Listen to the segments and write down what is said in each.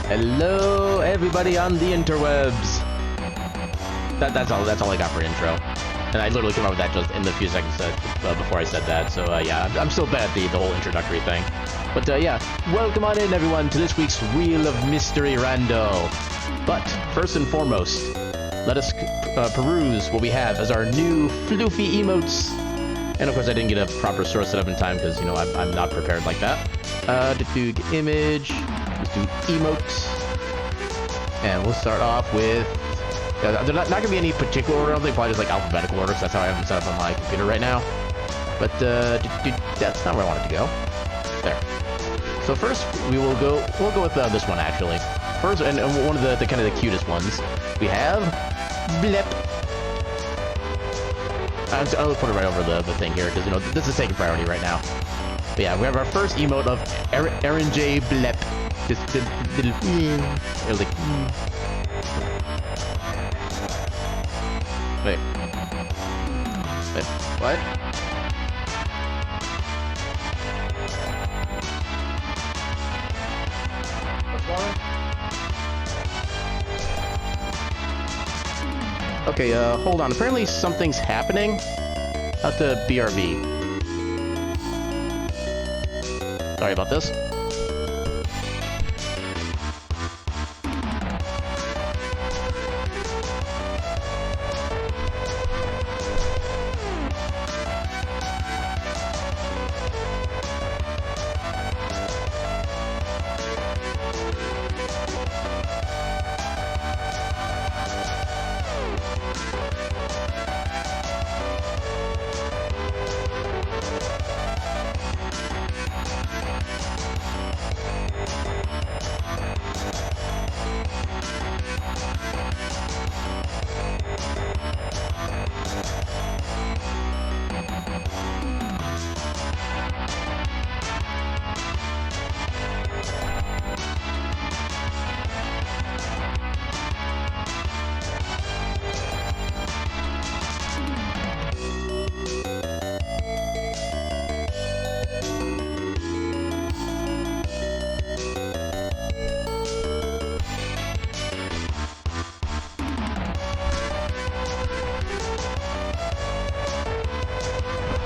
Hello, everybody on the interwebs. That's all I got for intro. And I literally came up with that just in the few seconds before I said that. So yeah, I'm still bad at the whole introductory thing. But yeah, welcome on in, everyone, to this week's Wheel of Mystery Rando. But first and foremost, let us peruse what we have as our new floofy emotes. And of course, I didn't get a proper source set up in time because, you know, I'm not prepared like that. Do image. Let's do emotes. And we'll start off with... Yeah, they're not going to be any particular order. They're probably just like alphabetical order, because that's how I have them set up on my computer right now. But that's not where I wanted to go. There. So first, we'll go with this one, actually. First, and one of the kind of the cutest ones, we have Blep. I'll put it right over the thing here, because, you know, this is taking priority right now. But yeah, we have our first emote of Aaron J. Blep. Just the little... It was like... Wait, what? What's wrong? Okay, hold on. Apparently something's happening at the BRB. Sorry about this.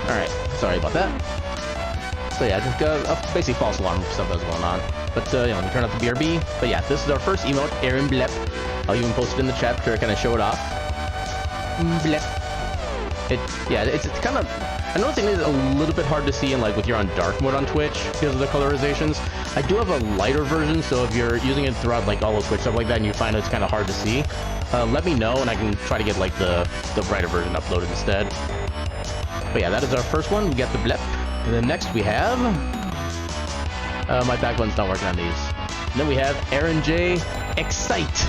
Alright, sorry about that. So yeah, just basically false alarm stuff that's going on. But you know, let me turn off the BRB. But yeah, this is our first emote, Aaron Blep. I'll even post it in the chat to kind of show it off. Blep. It's kind of... I know it's a little bit hard to see in, like, with you're on dark mode on Twitch because of the colorizations. I do have a lighter version, so if you're using it throughout, like, all of Twitch stuff like that and you find it's kind of hard to see, let me know and I can try to get, like, the brighter version uploaded instead. But yeah, that is our first one. We got the Blep. And then next we have... my back button's not working on these. And then we have Aaron J. Excite.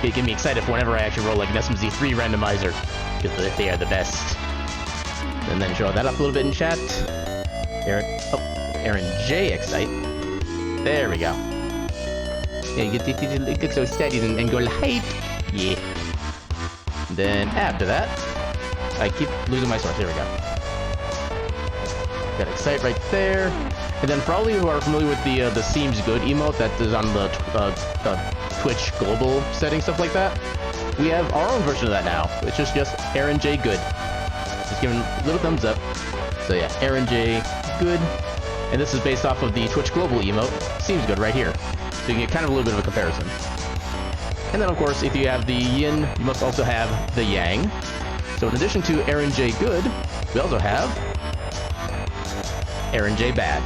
It get me excited for whenever I actually roll like an SMZ3 randomizer, because they are the best. And then show that up a little bit in chat. Aaron J. Excite. There we go. Yeah, you get look so steady and go hype. Yeah. Then after that, I keep losing my source. Here we go. Got Excite right there. And then for all of you who are familiar with the Seems Good emote that is on the Twitch global setting, stuff like that, we have our own version of that now, which is just Aaron J. Good. Just giving a little thumbs up. So yeah, Aaron J. Good. And this is based off of the Twitch global emote, Seems Good, right here. So you can get kind of a little bit of a comparison. And then of course, if you have the yin, you must also have the yang. So in addition to Aaron J. Good, we also have Aaron J. Bad.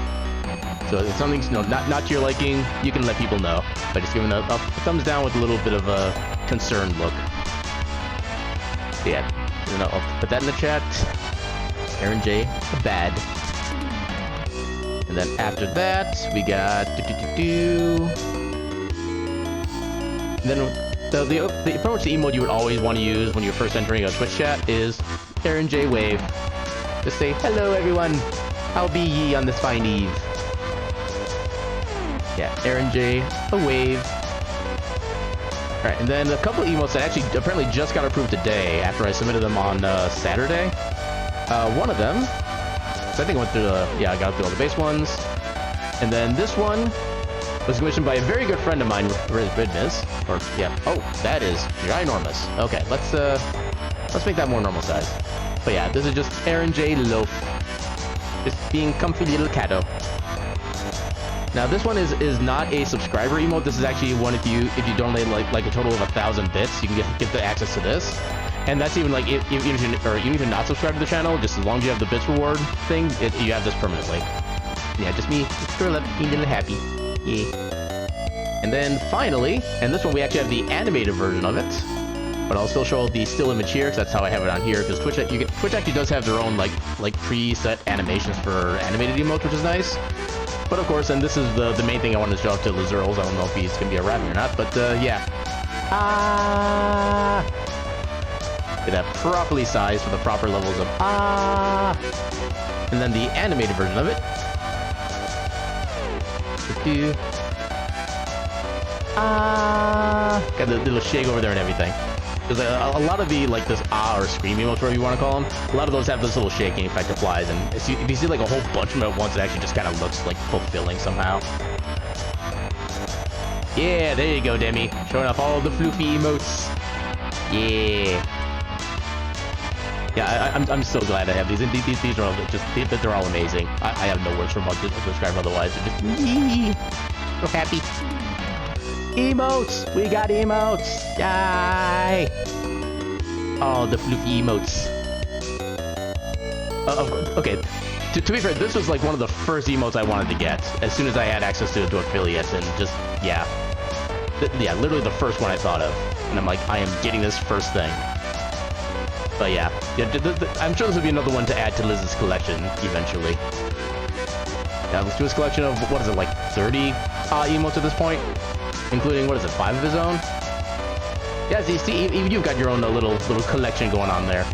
So if something's not to your liking, you can let people know by just giving a thumbs down with a little bit of a concerned look. Yeah, I'll put that in the chat. Aaron J. Bad. And then after that, we got And then pretty much the emote you would always want to use when you're first entering a Twitch chat is Aaron J. Wave. Just say, hello everyone, how be ye on this fine eve? Yeah, Aaron J. a wave. Alright, and then a couple of emotes that actually apparently just got approved today after I submitted them on Saturday. One of them, so I think I went through I got through all the base ones. And then this one was commissioned by a very good friend of mine, Riz Bridness. Oh, that is ginormous. Okay, let's make that more normal size. But yeah, this is just Aaron J. Loaf. Just being comfy little catto. Now this one is not a subscriber emote. This is actually one if you donate like a total of 1,000 bits, you can get the access to this. And that's even like even if you're not subscribed to the channel, just as long as you have the bits reward thing, you have this permanently. Yeah, just me, curl up, being a little happy. Yeah. And then finally, and this one we actually have the animated version of it, but I'll still show the still image here because that's how I have it on here. Because Twitch actually does have their own like preset animations for animated emotes, which is nice. But of course, and this is the main thing I wanted to show off to Lizurls. I don't know if he's gonna be a rabbit or not, but yeah. Get that properly sized for the proper levels of and then the animated version of it. Got the little shake over there and everything. Because a lot of the this or scream emotes, whatever you want to call them, a lot of those have this little shaking effect applies, and if you see like a whole bunch of them at once, it actually just kind of looks like fulfilling somehow. Yeah, there you go, Demi, showing off all the floofy emotes. Yeah. Yeah, I'm so glad I have these. And these are all just they're all amazing. I have no words for them to describe otherwise. They're just so happy. Emotes! We got emotes! Yay! Oh, the floofy emotes. Okay, to be fair, this was like one of the first emotes I wanted to get as soon as I had access to affiliates, and just yeah, literally the first one I thought of. And I'm like, I am getting this first thing. But yeah, I'm sure this will be another one to add to Liz's collection eventually. Yeah, let's do his collection of, what is it, like 30 emotes at this point? Including, what is it, 5 of his own? Yeah, see, even you've got your own little collection going on there.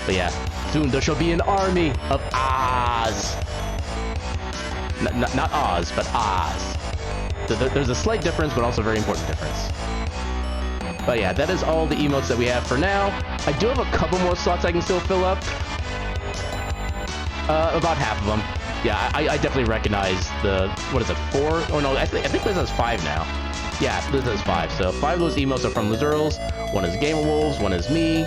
But yeah, soon there shall be an army of Oz. Not Oz, but Oz. There's a slight difference, but also a very important difference. But yeah, that is all the emotes that we have for now. I do have a couple more slots I can still fill up. About half of them. Yeah, I definitely recognize the, what is it, 4? Oh no, I think Liz has 5 now. Yeah, Liz has 5. So 5 of those emotes are from Lizurls. 1 is Game of Wolves, 1 is me.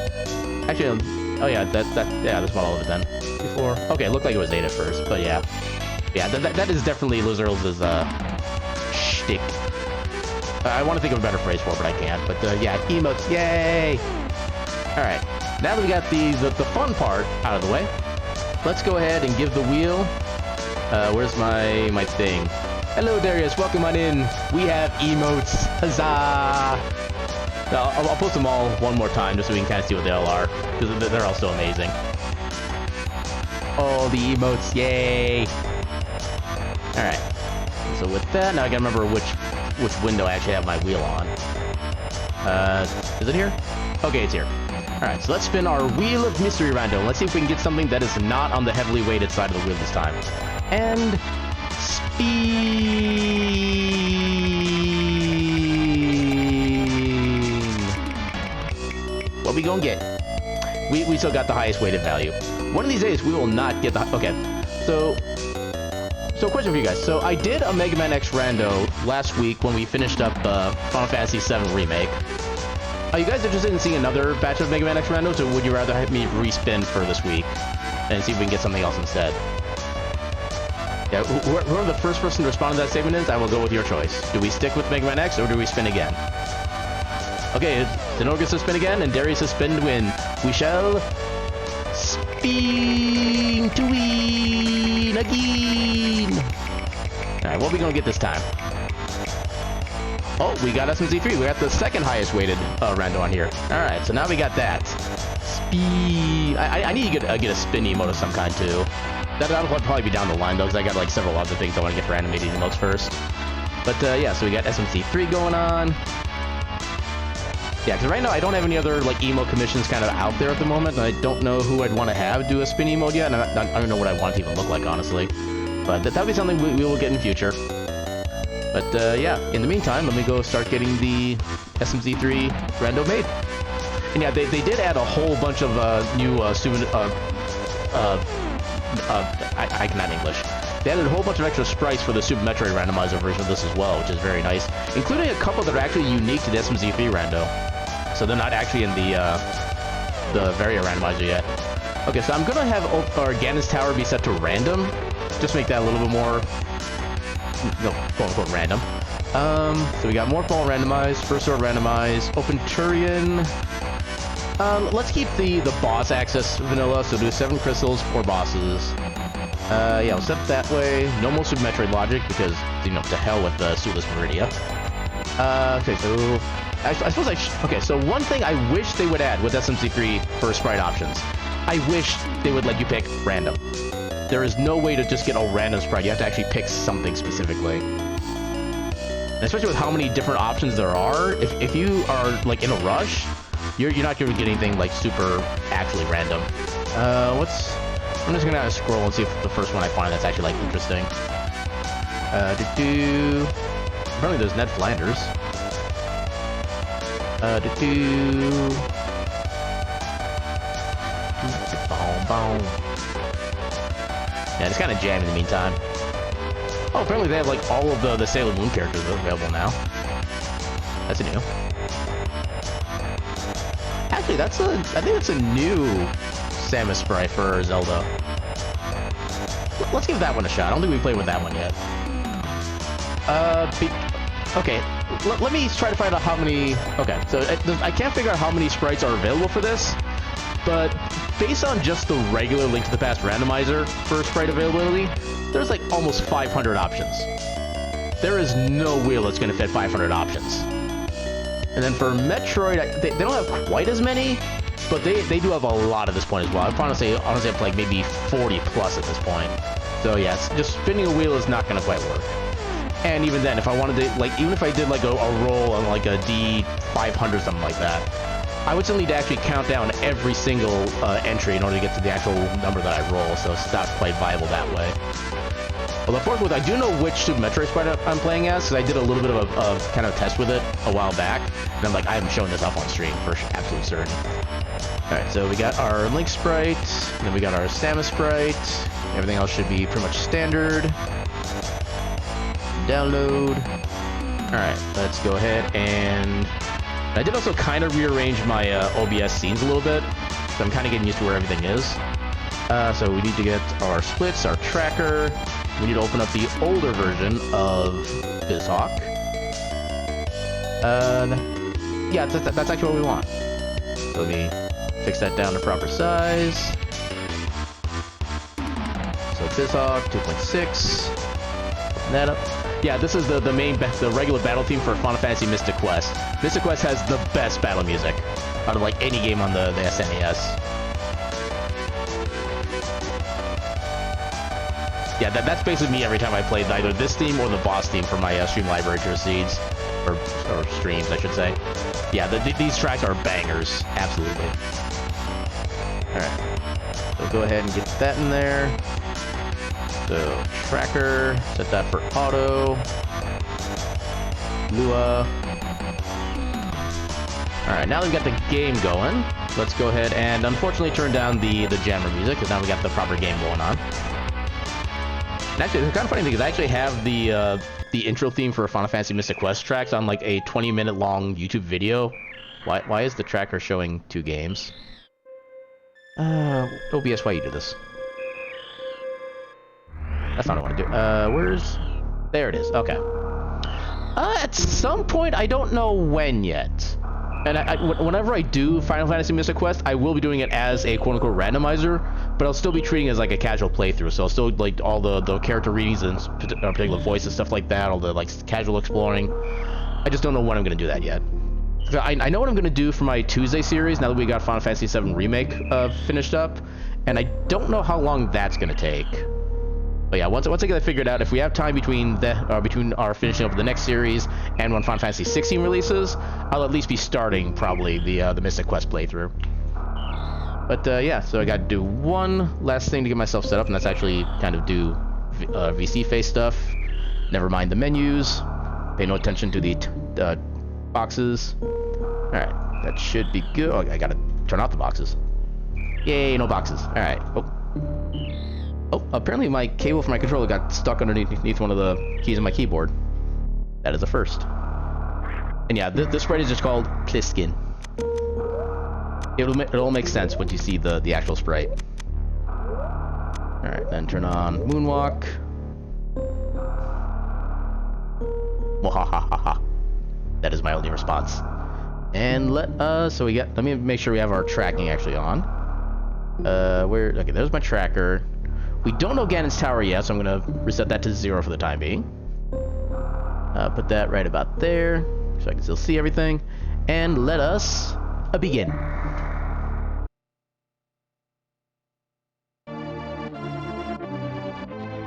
Actually, oh yeah, that's about all of it then. Before, okay, it looked like it was 8 at first, but yeah. Yeah, that is definitely Lizurls' shtick. I want to think of a better phrase for it, but I can't. But yeah, emotes, yay! Alright, now that we got the fun part out of the way, let's go ahead and give the wheel. Where's my thing? Hello, Darius. Welcome on in. We have emotes. Huzzah! I'll post them all one more time just so we can kind of see what they all are, because they're all so amazing. All the emotes. Yay! Alright. So with that, now I gotta remember which window I actually have my wheel on. Is it here? Okay, it's here. Alright, so let's spin our Wheel of Mystery Rando. Let's see if we can get something that is not on the heavily weighted side of the wheel this time. And spin. What we gonna get? we still got the highest weighted value. One of these days, we will not get the... Okay, so question for you guys. So I did a Mega Man X Rando last week when we finished up Final Fantasy VII Remake. Are you guys interested in seeing another batch of Mega Man X Randos, or would you rather have me respin for this week and see if we can get something else instead? Yeah, whoever the first person to respond to that statement is, I will go with your choice. Do we stick with Mega Man X, or do we spin again? Okay, Zenor gets to spin again, and Darius has spin to win. We shall spin to win again. Alright, what are we gonna get this time? Oh, we got SMZ3. We got the second highest weighted Rando on here. Alright, so now we got that. Speed. I need to get a spin emote of some kind, too. That'll probably be down the line, though, because I got, like, several other things I want to get for animated emotes first. But, yeah, so we got SMZ3 going on. Yeah, because right now I don't have any other, like, emote commissions kind of out there at the moment, and I don't know who I'd want to have do a spin emote yet, and I don't know what I want it to even look like, honestly. But that'll be something we will get in the future. But, yeah, in the meantime, let me go start getting the SMZ3 Rando made. And yeah, they did add a whole bunch of new I cannot English. They added a whole bunch of extra sprites for the Super Metroid randomizer version of this as well, which is very nice, including a couple that are actually unique to the SMZ3 Rando. So they're not actually in the Varia randomizer yet. Okay, so I'm gonna have Ganon's Tower be set to random, just make that a little bit more, quote-unquote random. So we got more ball randomized, first sword randomized, open Turian. Let's keep the boss access vanilla, so do 7 crystals, 4 bosses. Yeah, we'll set it that way. No more Super Metroid logic, because, you know, to hell with the Suitless Meridia. Okay, so... I suppose okay, so one thing I wish they would add with SMC3 for sprite options. I wish they would let you pick random. There is no way to just get a random sprite. You have to actually pick something specifically. And especially with how many different options there are, if you are, like, in a rush, you're not going to get anything, like, super actually random. I'm just going to scroll and see if the first one I find that's actually, like, interesting. Apparently there's Ned Flanders. Yeah, it's kind of jammed in the meantime. Oh, apparently they have, like, all of the Sailor Moon characters available now. That's new. Actually, I think that's a new Samus sprite for Zelda. Let's give that one a shot. I don't think we played with that one yet. Okay, let me try to find out how many... Okay, so I can't figure out how many sprites are available for this, but based on just the regular Link to the Past randomizer for sprite availability, there's like almost 500 options. There is no wheel that's going to fit 500 options. And then for Metroid, they don't have quite as many, but they do have a lot at this point as well. I'd honestly have like maybe 40 plus at this point. So yes, just spinning a wheel is not going to quite work. And even then, if I wanted to, like, even if I did like a roll on like a D500 something like that, I would still need to actually count down every single entry in order to get to the actual number that I roll, so it's not quite viable that way. Although, forthwith, I do know which Super Metroid sprite I'm playing as, because I did a little bit of a kind of test with it a while back, and I'm like, I haven't shown this off on stream for absolute certain. Alright, so we got our Link sprite, and then we got our Samus sprite. Everything else should be pretty much standard. Download. Alright, let's go ahead and... I did also kind of rearrange my OBS scenes a little bit, so I'm kind of getting used to where everything is. So we need to get our splits, our tracker. We need to open up the older version of BizHawk. Yeah, that's actually what we want. So let me fix that down to proper size. So BizHawk 2.6. Open that up. Yeah, this is the regular battle theme for Final Fantasy Mystic Quest. Mystic Quest has the best battle music out of like any game on the SNES. Yeah, that's basically me every time I played either this theme or the boss theme for my stream library to seeds, or streams, I should say. Yeah, these tracks are bangers, absolutely. All right, so go ahead and get that in there. So, tracker, set that for auto. Lua. Alright, now we've got the game going. let's go ahead and unfortunately turn down the jammer music, because now we got the proper game going on. And actually, the kind of funny thing is I actually have the intro theme for Final Fantasy Mystic Quest tracks on like a 20-minute long YouTube video. Why is the tracker showing 2 games? OBS, why you do this? That's not what I want to do. Where's... There it is. Okay. At some point, I don't know when yet. And whenever I do Final Fantasy Mystic Quest, I will be doing it as a quote-unquote randomizer, but I'll still be treating it as like a casual playthrough. So I'll still like all the character readings and particular voices, stuff like that, all the like casual exploring. I just don't know when I'm going to do that yet. So I know what I'm going to do for my Tuesday series now that we got Final Fantasy VII Remake finished up, and I don't know how long that's going to take. But yeah, once I get that figured out, if we have time between our finishing up the next series and when Final Fantasy 16 releases, I'll at least be starting probably the Mystic Quest playthrough. But yeah, so I got to do one last thing to get myself set up, and that's actually kind of do VC face stuff. Never mind the menus. Pay no attention to the boxes. All right, that should be good. Oh, I gotta turn off the boxes. Yay, no boxes. All right. Oh, apparently my cable for my controller got stuck underneath one of the keys on my keyboard. That is a first. And yeah, this sprite is just called Pliskin. It'll make sense once you see the actual sprite. Alright, then turn on Moonwalk. Mwahahaha. That is my only response. And let me make sure we have our tracking actually on. Okay, there's my tracker. We don't know Ganon's Tower yet, so I'm going to reset that to 0 for the time being. Put that right about there, so I can still see everything. And let us begin.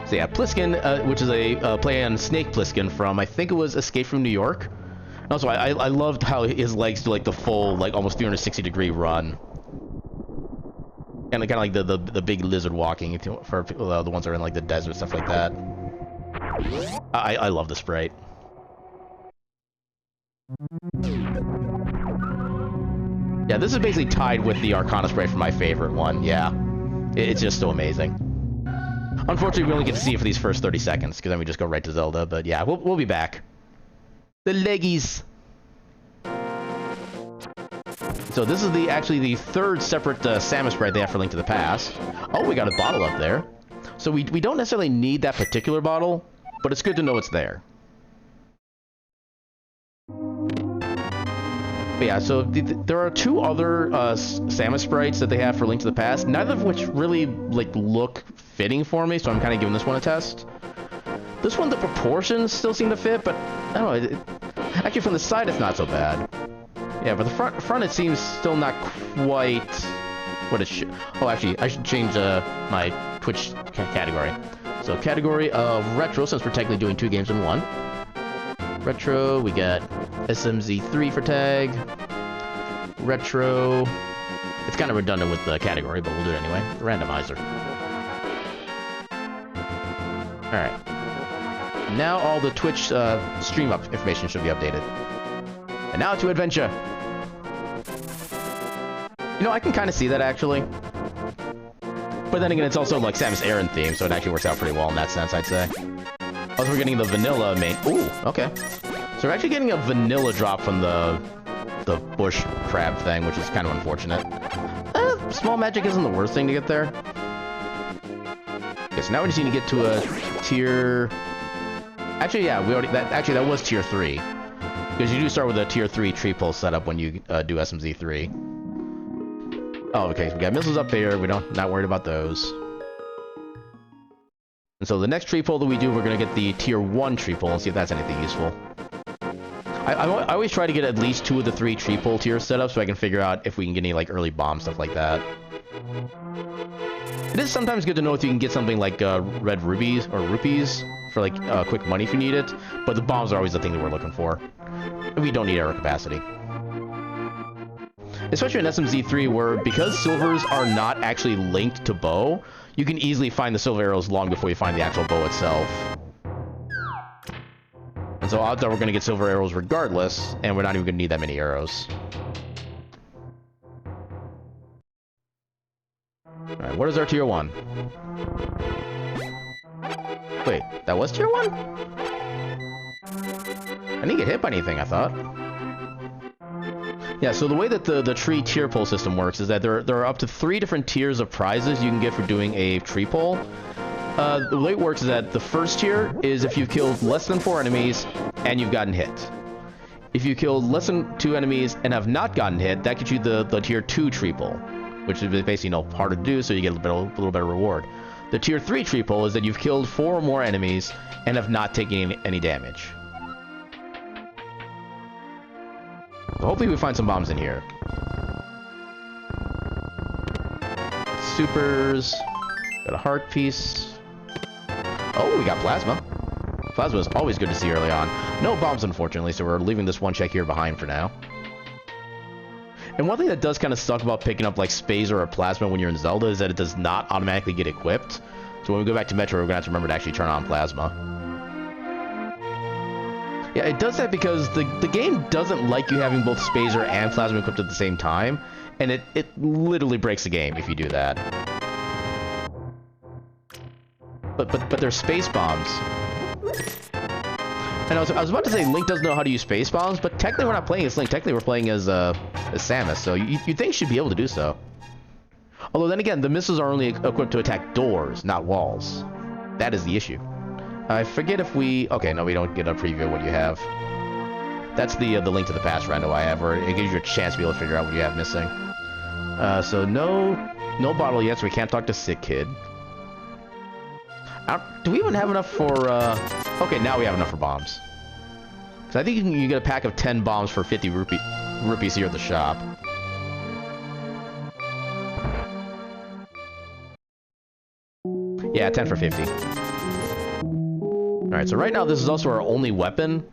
So yeah, Pliskin, which is a play on Snake Plissken from, I think it was Escape from New York. And also, I loved how his legs do like the full, like almost 360-degree run. And kind of like the big lizard walking for the ones that are in like the desert, stuff like that. I love the sprite. Yeah, this is basically tied with the Arcana sprite for my favorite one. Yeah, it's just so amazing. Unfortunately, we only get to see it for these first 30 seconds, because then we just go right to Zelda. But yeah, we'll be back. The leggies. So this is actually the third separate Samus sprite they have for Link to the Past. Oh, we got a bottle up there. So we don't necessarily need that particular bottle, but it's good to know it's there. But yeah, so there are 2 other Samus sprites that they have for Link to the Past, neither of which really like look fitting for me, so I'm kind of giving this one a test. This one, the proportions still seem to fit, but I don't know. Actually, from the side, it's not so bad. Yeah, but the front it seems still not quite what it should. Oh, actually, I should change my Twitch category. So category of retro, since we're technically doing 2 games in one. Retro, we got SMZ3 for tag. Retro. It's kind of redundant with the category, but we'll do it anyway. Randomizer. Alright. Now all the Twitch stream up information should be updated. And now to adventure. You know, I can kind of see that actually. But then again, it's also like Samus Aran theme, so it actually works out pretty well in that sense, I'd say. Also, we're getting the vanilla main. Ooh, okay. So we're actually getting a vanilla drop from the bush crab thing, which is kind of unfortunate. Small magic isn't the worst thing to get there. Okay, so now we just need to get to a tier. Actually, yeah, that was tier 3. Because you do start with a tier 3 tree pulse setup when you do SMZ3. Oh, okay, so we got missiles up here. We're not worried about those. And so the next tree pull that we do, we're going to get the tier 1 tree pull and see if that's anything useful. I always try to get at least 2 of the 3 tree pull tiers set up so I can figure out if we can get any like early bomb stuff like that. It is sometimes good to know if you can get something like red rubies or rupees for like quick money if you need it, but the bombs are always the thing that we're looking for. We don't need arrow capacity. Especially in SMZ3 where, because silvers are not actually linked to bow, you can easily find the silver arrows long before you find the actual bow itself. And so odds are we're going to get silver arrows regardless, and we're not even going to need that many arrows. Alright, what is our tier 1? Wait, that was tier 1? I didn't get hit by anything, I thought. Yeah, so the way that the tree tier pull system works is that there are up to 3 different tiers of prizes you can get for doing a tree pull. The way it works is that the first tier is if you've killed less than 4 enemies and you've gotten hit. If you killed less than 2 enemies and have not gotten hit, that gets you the tier 2 tree pull, which is basically, harder to do, so you get a little better reward. The tier 3 tree pull is that you've killed 4 or more enemies and have not taken any damage. So hopefully we find some bombs in here. Supers. Got a heart piece. Oh, we got plasma. Plasma is always good to see early on. No bombs, unfortunately, so we're leaving this one check here behind for now. And one thing that does kind of suck about picking up like Spazer or Plasma when you're in Zelda is that it does not automatically get equipped. So when we go back to Metroid, we're going to have to remember to actually turn on Plasma. Yeah, it does that because the game doesn't like you having both Spazer and Plasma equipped at the same time. And it literally breaks the game if you do that. But they're space bombs. And I was about to say Link doesn't know how to use space bombs, but technically we're not playing as Link. Technically we're playing as Samus, so you'd think she'd be able to do so. Although then again, the missiles are only equipped to attack doors, not walls. That is the issue. I forget if we... Okay, no, we don't get a preview of what you have. That's the Link to the Past rando I have, where it gives you a chance to be able to figure out what you have missing. So no bottle yet, so we can't talk to Sick Kid. Do we even have enough for, Okay, now we have enough for bombs. So I think you get a pack of 10 bombs for 50 rupees here at the shop. Yeah, 10 for 50. Alright, so right now this is also our only weapon.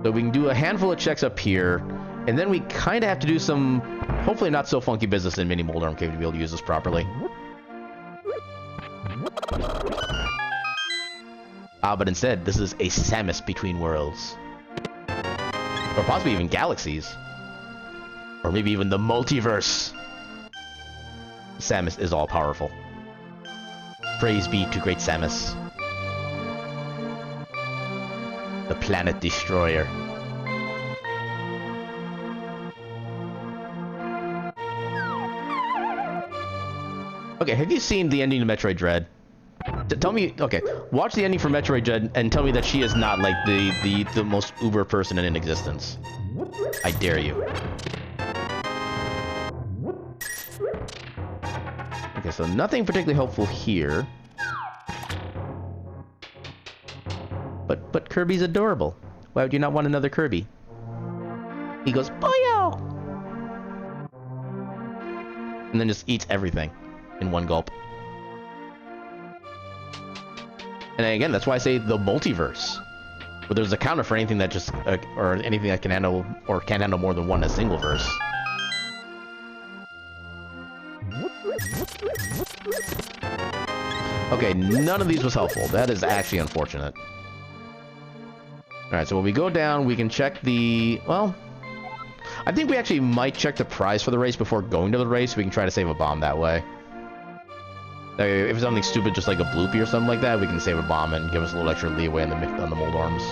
So we can do a handful of checks up here, and then we kind of have to do some, hopefully not so funky business in Mini Moldarm Cave to be able to use this properly. But instead, this is a Samus between worlds. Or possibly even galaxies. Or maybe even the multiverse. Samus is all-powerful. Praise be to great Samus. The Planet Destroyer. Okay, have you seen the ending of Metroid Dread? Tell me, okay, watch the ending for Metroid Dread and tell me that she is not like the most uber person in existence. I dare you. Okay, so nothing particularly helpful here. But Kirby's adorable. Why would you not want another Kirby? He goes, Boyo! And then just eats everything in one gulp. And again, that's why I say the multiverse. Where there's a counter for anything that just, or anything that can handle, or can't handle more than one in a single verse. Okay, none of these was helpful. That is actually unfortunate. Alright, so when we go down, we can check the, well, I think we actually might check the prize for the race before going to the race. We can try to save a bomb that way. If it's something stupid, just like a bloopy or something like that, we can save a bomb and give us a little extra leeway on the mold arms.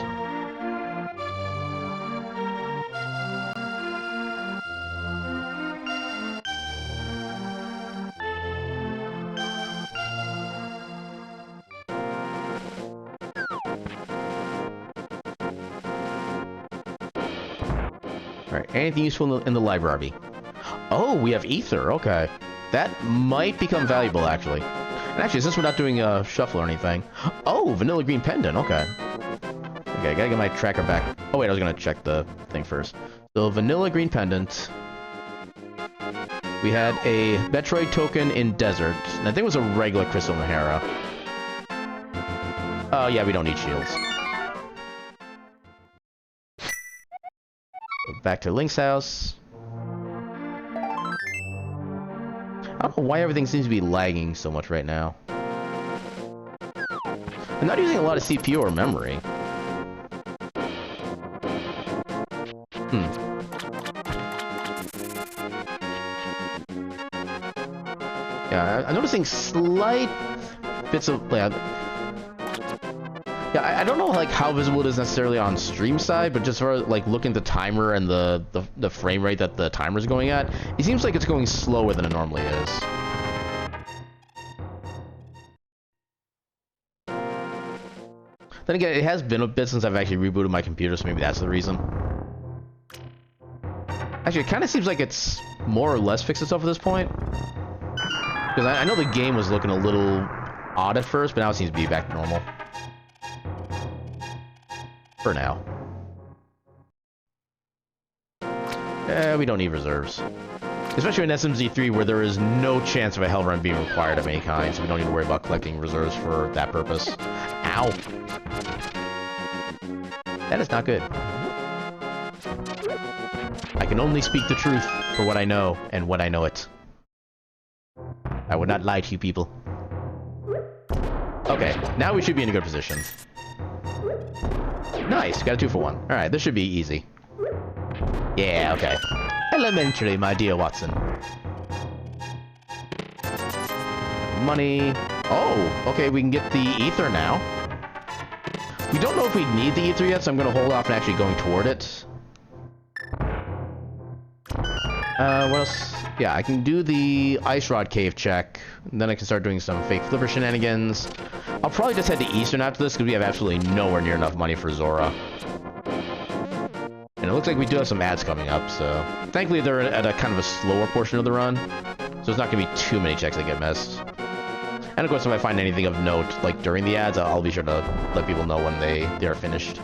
Alright, anything useful in the library? Oh, we have ether, okay. That might become valuable, actually. And actually, since we're not doing a shuffle or anything... Oh, vanilla green pendant, okay. Okay, I gotta get my tracker back. Oh wait, I was gonna check the thing first. So, vanilla green pendant. We had a Metroid token in desert. And I think it was a regular Crystal Mahara. Oh yeah, we don't need shields. So back to Link's house. I don't know why everything seems to be lagging so much right now. I'm not using a lot of CPU or memory. Yeah, I'm noticing slight bits of... Yeah, I don't know like how visible it is necessarily on stream side, but just for like looking at the timer and the frame rate that the timer is going at, it seems like it's going slower than it normally is. Then again, it has been a bit since I've actually rebooted my computer, so maybe that's the reason. Actually, it kind of seems like it's more or less fixed itself at this point. Because I know the game was looking a little odd at first, but now it seems to be back to normal. For now. We don't need reserves. Especially in SMZ3 where there is no chance of a hell run being required of any kind, so we don't need to worry about collecting reserves for that purpose. Ow! That is not good. I can only speak the truth for what I know, and what I know it. I would not lie to you people. Okay, now we should be in a good position. Nice, got a 2 for 1. Alright, this should be easy. Yeah, okay. Elementary, my dear Watson. Money. Oh, okay, we can get the ether now. We don't know if we need the ether yet, so I'm going to hold off on actually going toward it. What else? Yeah, I can do the Ice Rod Cave check. And then I can start doing some fake flipper shenanigans. I'll probably just head to Eastern after this, because we have absolutely nowhere near enough money for Zora. And it looks like we do have some ads coming up, so... Thankfully, they're at a kind of a slower portion of the run. So there's not going to be too many checks that get missed. And of course, if I find anything of note, like during the ads, I'll be sure to let people know when they are finished.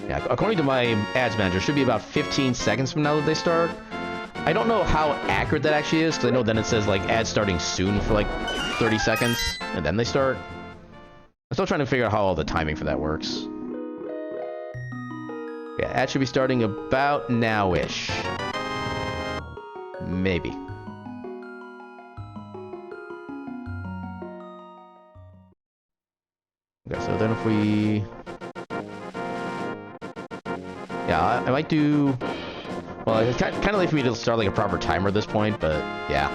Yeah, according to my ads manager, it should be about 15 seconds from now that they start. I don't know how accurate that actually is, because I know then it says, like, ads starting soon for, like, 30 seconds, and then they start. I'm still trying to figure out how all the timing for that works. Yeah, ads should be starting about now-ish. Maybe. Okay, so then if we... Yeah, I might do... Well, it's kind of late for me to start like a proper timer at this point, but yeah.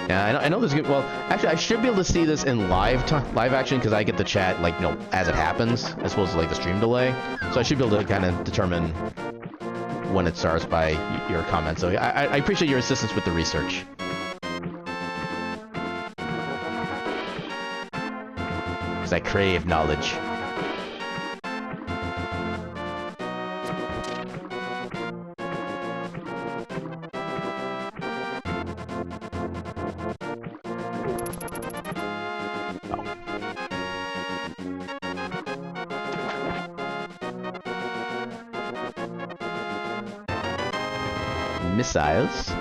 Yeah, I know there's good. Well, actually, I should be able to see this in live action because I get the chat like as it happens, as opposed to like the stream delay. So I should be able to kind of determine when it starts by your comments. So I appreciate your assistance with the research. Because I crave knowledge. Missiles.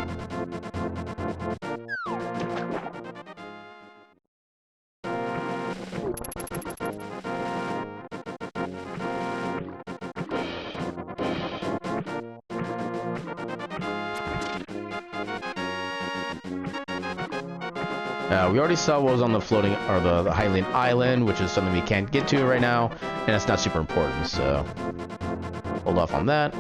We already saw what was on the floating, or the Hylian Island, which is something we can't get to right now, and it's not super important, so hold off on that.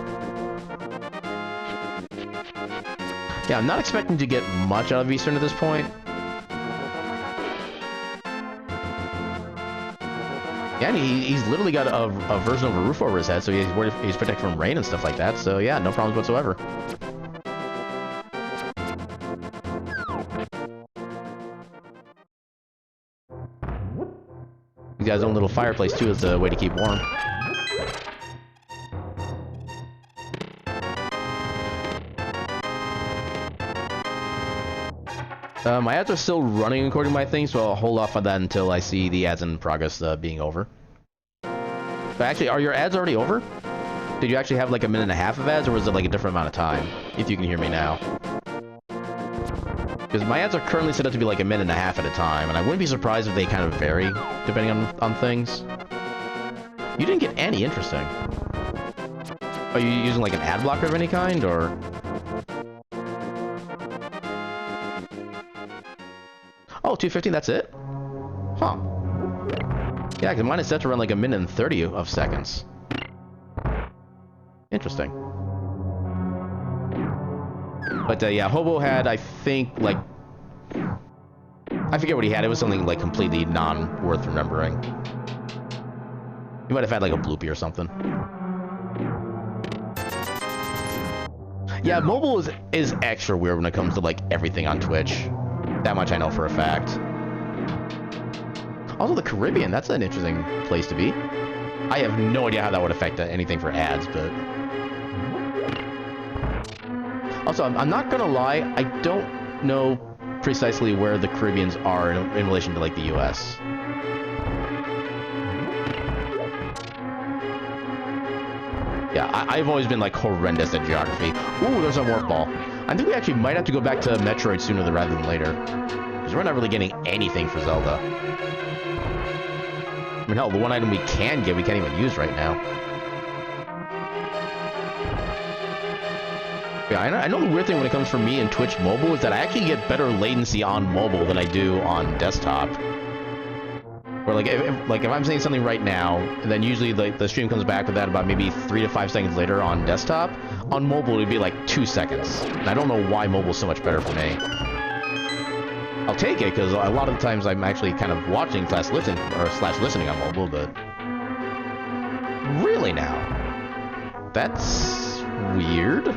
Yeah, I'm not expecting to get much out of Eastern at this point. Yeah, and he's literally got a version of a roof over his head, so he's protected from rain and stuff like that, so yeah, no problems whatsoever. He's got his own little fireplace, too, as a way to keep warm. My ads are still running according to my thing, so I'll hold off on that until I see the ads in progress being over. But actually, are your ads already over? Did you actually have like a minute and a half of ads, or was it like a different amount of time? If you can hear me now. Because my ads are currently set up to be like a minute and a half at a time, and I wouldn't be surprised if they kind of vary, depending on things. You didn't get any, interesting. Are you using like an ad blocker of any kind, or...? Oh, 215, that's it? Huh. Yeah, because mine is set to run like a minute and 30 of seconds. Interesting. But yeah, Hobo had, I think, like, I forget what he had. It was something like completely non-worth remembering. He might have had like a bloopy or something. Yeah, mobile is extra weird when it comes to like everything on Twitch. That much I know for a fact. Also, the Caribbean, that's an interesting place to be. I have no idea how that would affect anything for ads, but... Also, I'm not gonna lie, I don't know precisely where the Caribbeans are in relation to, like, the US. Yeah, I've always been, like, horrendous at geography. Ooh, there's a warp ball. I think we actually might have to go back to Metroid sooner rather than later. Because we're not really getting anything for Zelda. I mean, hell, the one item we can get, we can't even use right now. Yeah, I know the weird thing when it comes for me in Twitch mobile is that I actually get better latency on mobile than I do on desktop. Or like if I'm saying something right now, and then usually the stream comes back with that about maybe 3 to 5 seconds later on desktop. On mobile, it'd be like 2 seconds. And I don't know why mobile's so much better for me. I'll take it because a lot of the times I'm actually kind of watching slash listening on mobile, but really now, that's weird.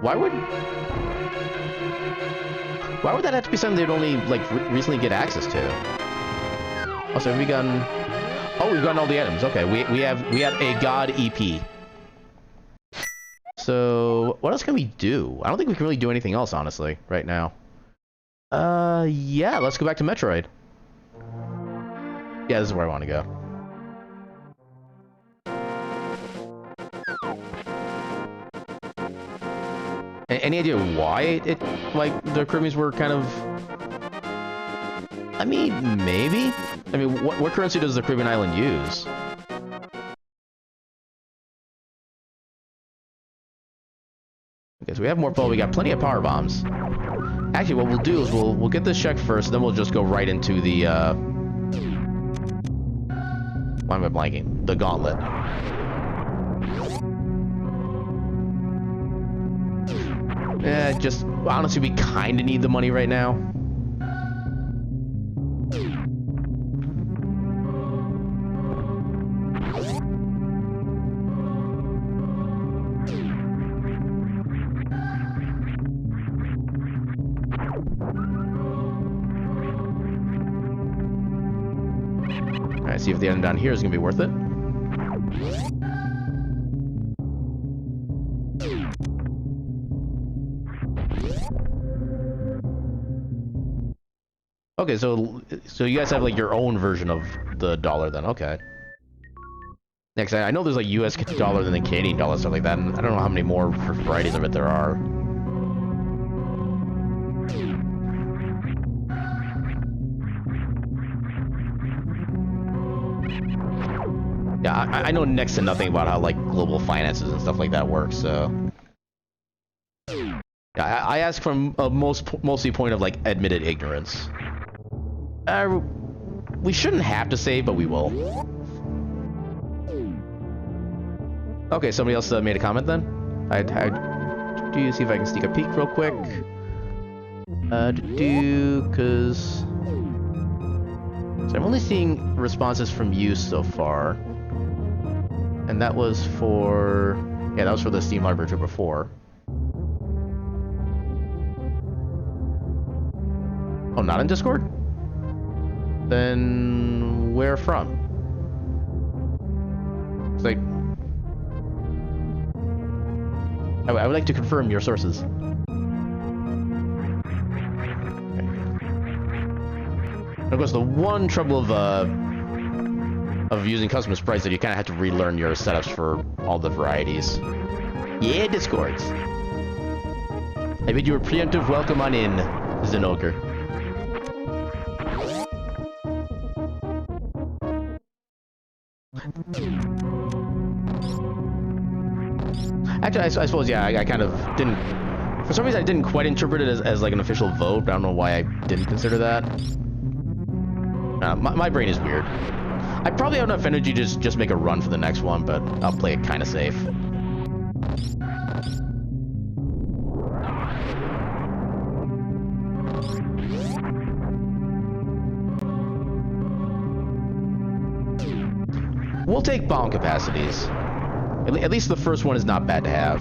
Why would that have to be something they'd only like recently get access to? Also, have we gotten? Oh, we've gotten all the items. Okay, we have a God EP. So what else can we do? I don't think we can really do anything else, honestly, right now. Yeah, let's go back to Metroid. Yeah, this is where I want to go. Any idea why like the Caribbeans were kind of? I mean, maybe. I mean, what currency does the Caribbean island use? Okay, so we have more power. We got plenty of power bombs. Actually, what we'll do is we'll get this checked first, then we'll just go right into the why am I blanking? The gauntlet. Yeah, just honestly, we kind of need the money right now. Alright, see if the item down here is gonna be worth it. Okay, so you guys have like your own version of the dollar then, okay. Next, I know there's like US dollar and then Canadian dollar, stuff like that, and I don't know how many more varieties of it there are. Yeah, I know next to nothing about how like global finances and stuff like that works, so. Yeah, I ask from a mostly point of like admitted ignorance. We shouldn't have to save, but we will. Okay, somebody else made a comment then? Do you see if I can sneak a peek real quick? Cause so I'm only seeing responses from you so far. And that was for... Yeah, that was for the Steam Library Trooper 4. Oh, not in Discord? Then where from? It's like... I would like to confirm your sources. Okay. Of course, the one trouble of using custom sprites that you kind of have to relearn your setups for all the varieties. Yeah, Discords. I bid you a preemptive welcome on in, Zenogre. Actually, I suppose, yeah, I kind of didn't... For some reason, I didn't quite interpret it as like an official vote, but I don't know why I didn't consider that. My brain is weird. I probably have enough energy to just make a run for the next one, but I'll play it kind of safe. We'll take bomb capacities. At least the first one is not bad to have.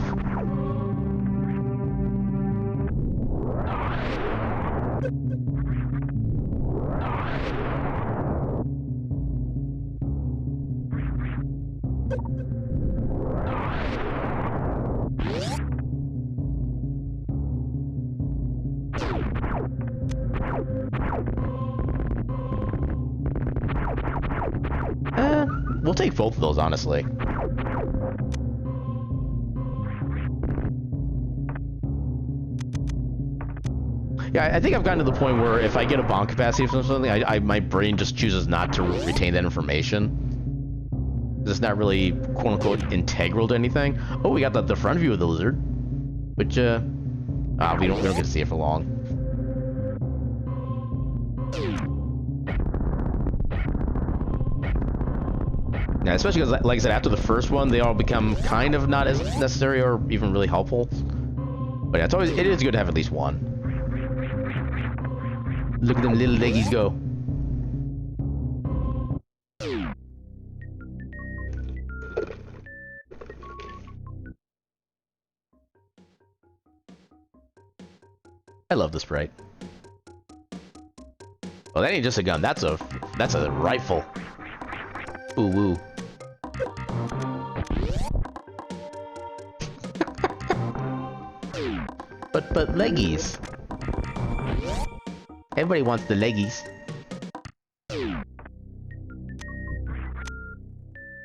We'll take both of those, honestly. Yeah, I think I've gotten to the point where if I get a bomb capacity from something, my brain just chooses not to retain that information. It's not really, quote-unquote, integral to anything. Oh, we got the front view of the lizard, which, we don't get to see it for long. Yeah, especially because, like I said, after the first one, they all become kind of not as necessary or even really helpful. But yeah, it is good to have at least one. Look at them little leggies go. I love the sprite. Well, that ain't just a gun. That's a rifle. Ooh woo. but leggies. Everybody wants the leggies.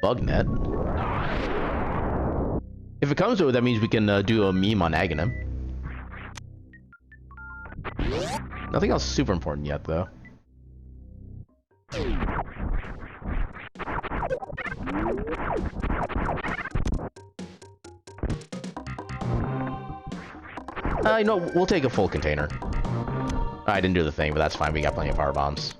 Bugnet. If it comes to it, that means we can do a meme on Aghanim. Nothing else super important yet, though. You know, we'll take a full container. I didn't do the thing, but that's fine. We got plenty of power bombs.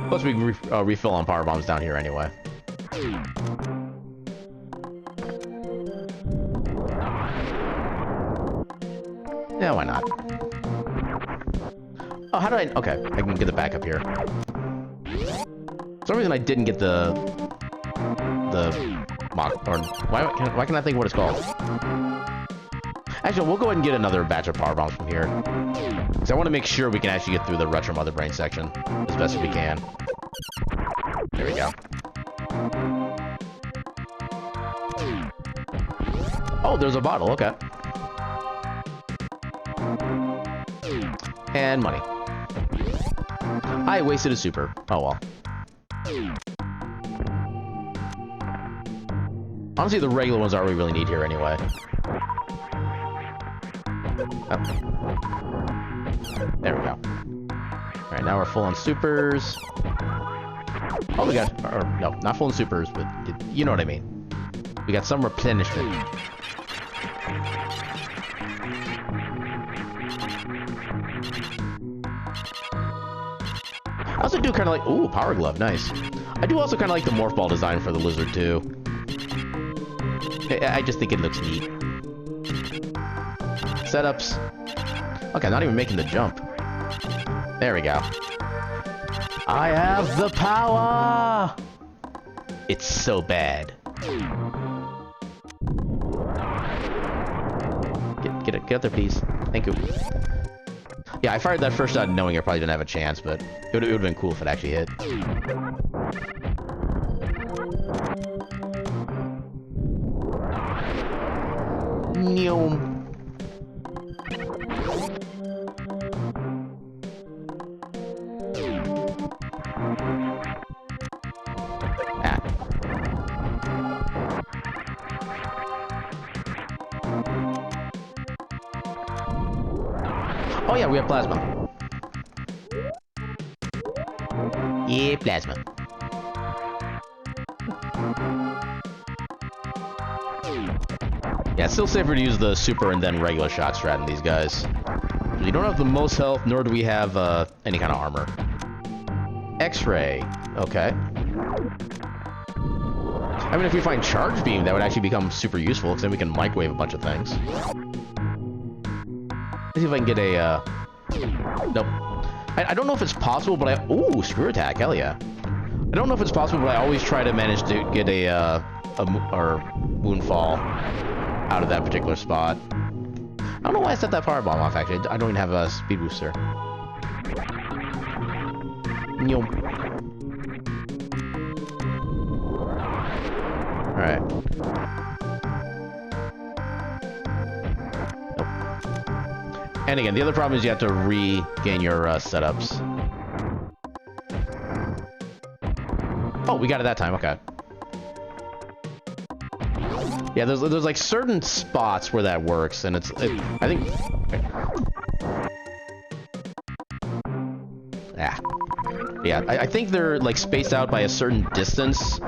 Plus, we can refill on power bombs down here anyway. Yeah, why not? Oh, how do I... Okay, I can get it back up here. For some reason, I didn't get the mock... Or why can I think what it's called? Actually, we'll go ahead and get another batch of power bombs from here. Because I want to make sure we can actually get through the Retro Mother Brain section as best as we can. There we go. Oh, there's a bottle. Okay. And money. I wasted a super. Oh well. Honestly, the regular ones are what we really need here anyway. Oh. There we go. Alright, now we're full on supers. Oh, we got... Or, no, not full on supers, but you know what I mean. We got some replenishment. I also do kind of like... Ooh, Power Glove, nice. I do also kind of like the Morph Ball design for the lizard, too. I just think it looks neat. Setups. Okay, not even making the jump. There we go. I have the power! It's so bad. Get up there, please. Thank you. Yeah, I fired that first shot knowing I probably didn't have a chance, but it would have been cool if it actually hit. Neom. Oh yeah, we have plasma. Yeah, plasma. Yeah, it's still safer to use the super and then regular shot strat in these guys. We don't have the most health, nor do we have any kind of armor. X-ray. Okay. I mean, if we find charge beam, that would actually become super useful, because then we can microwave a bunch of things. Let's see if I can get a, nope. I don't know if it's possible, but I... Ooh, screw attack, hell yeah. I don't know if it's possible, but I always try to manage to get a moonfall out of that particular spot. I don't know why I set that firebomb off, actually. I don't even have a speed booster. Alright. And again, the other problem is you have to regain your setups. Oh, we got it that time, okay. Yeah, there's like certain spots where that works, and I think... Yeah, I think they're like spaced out by a certain distance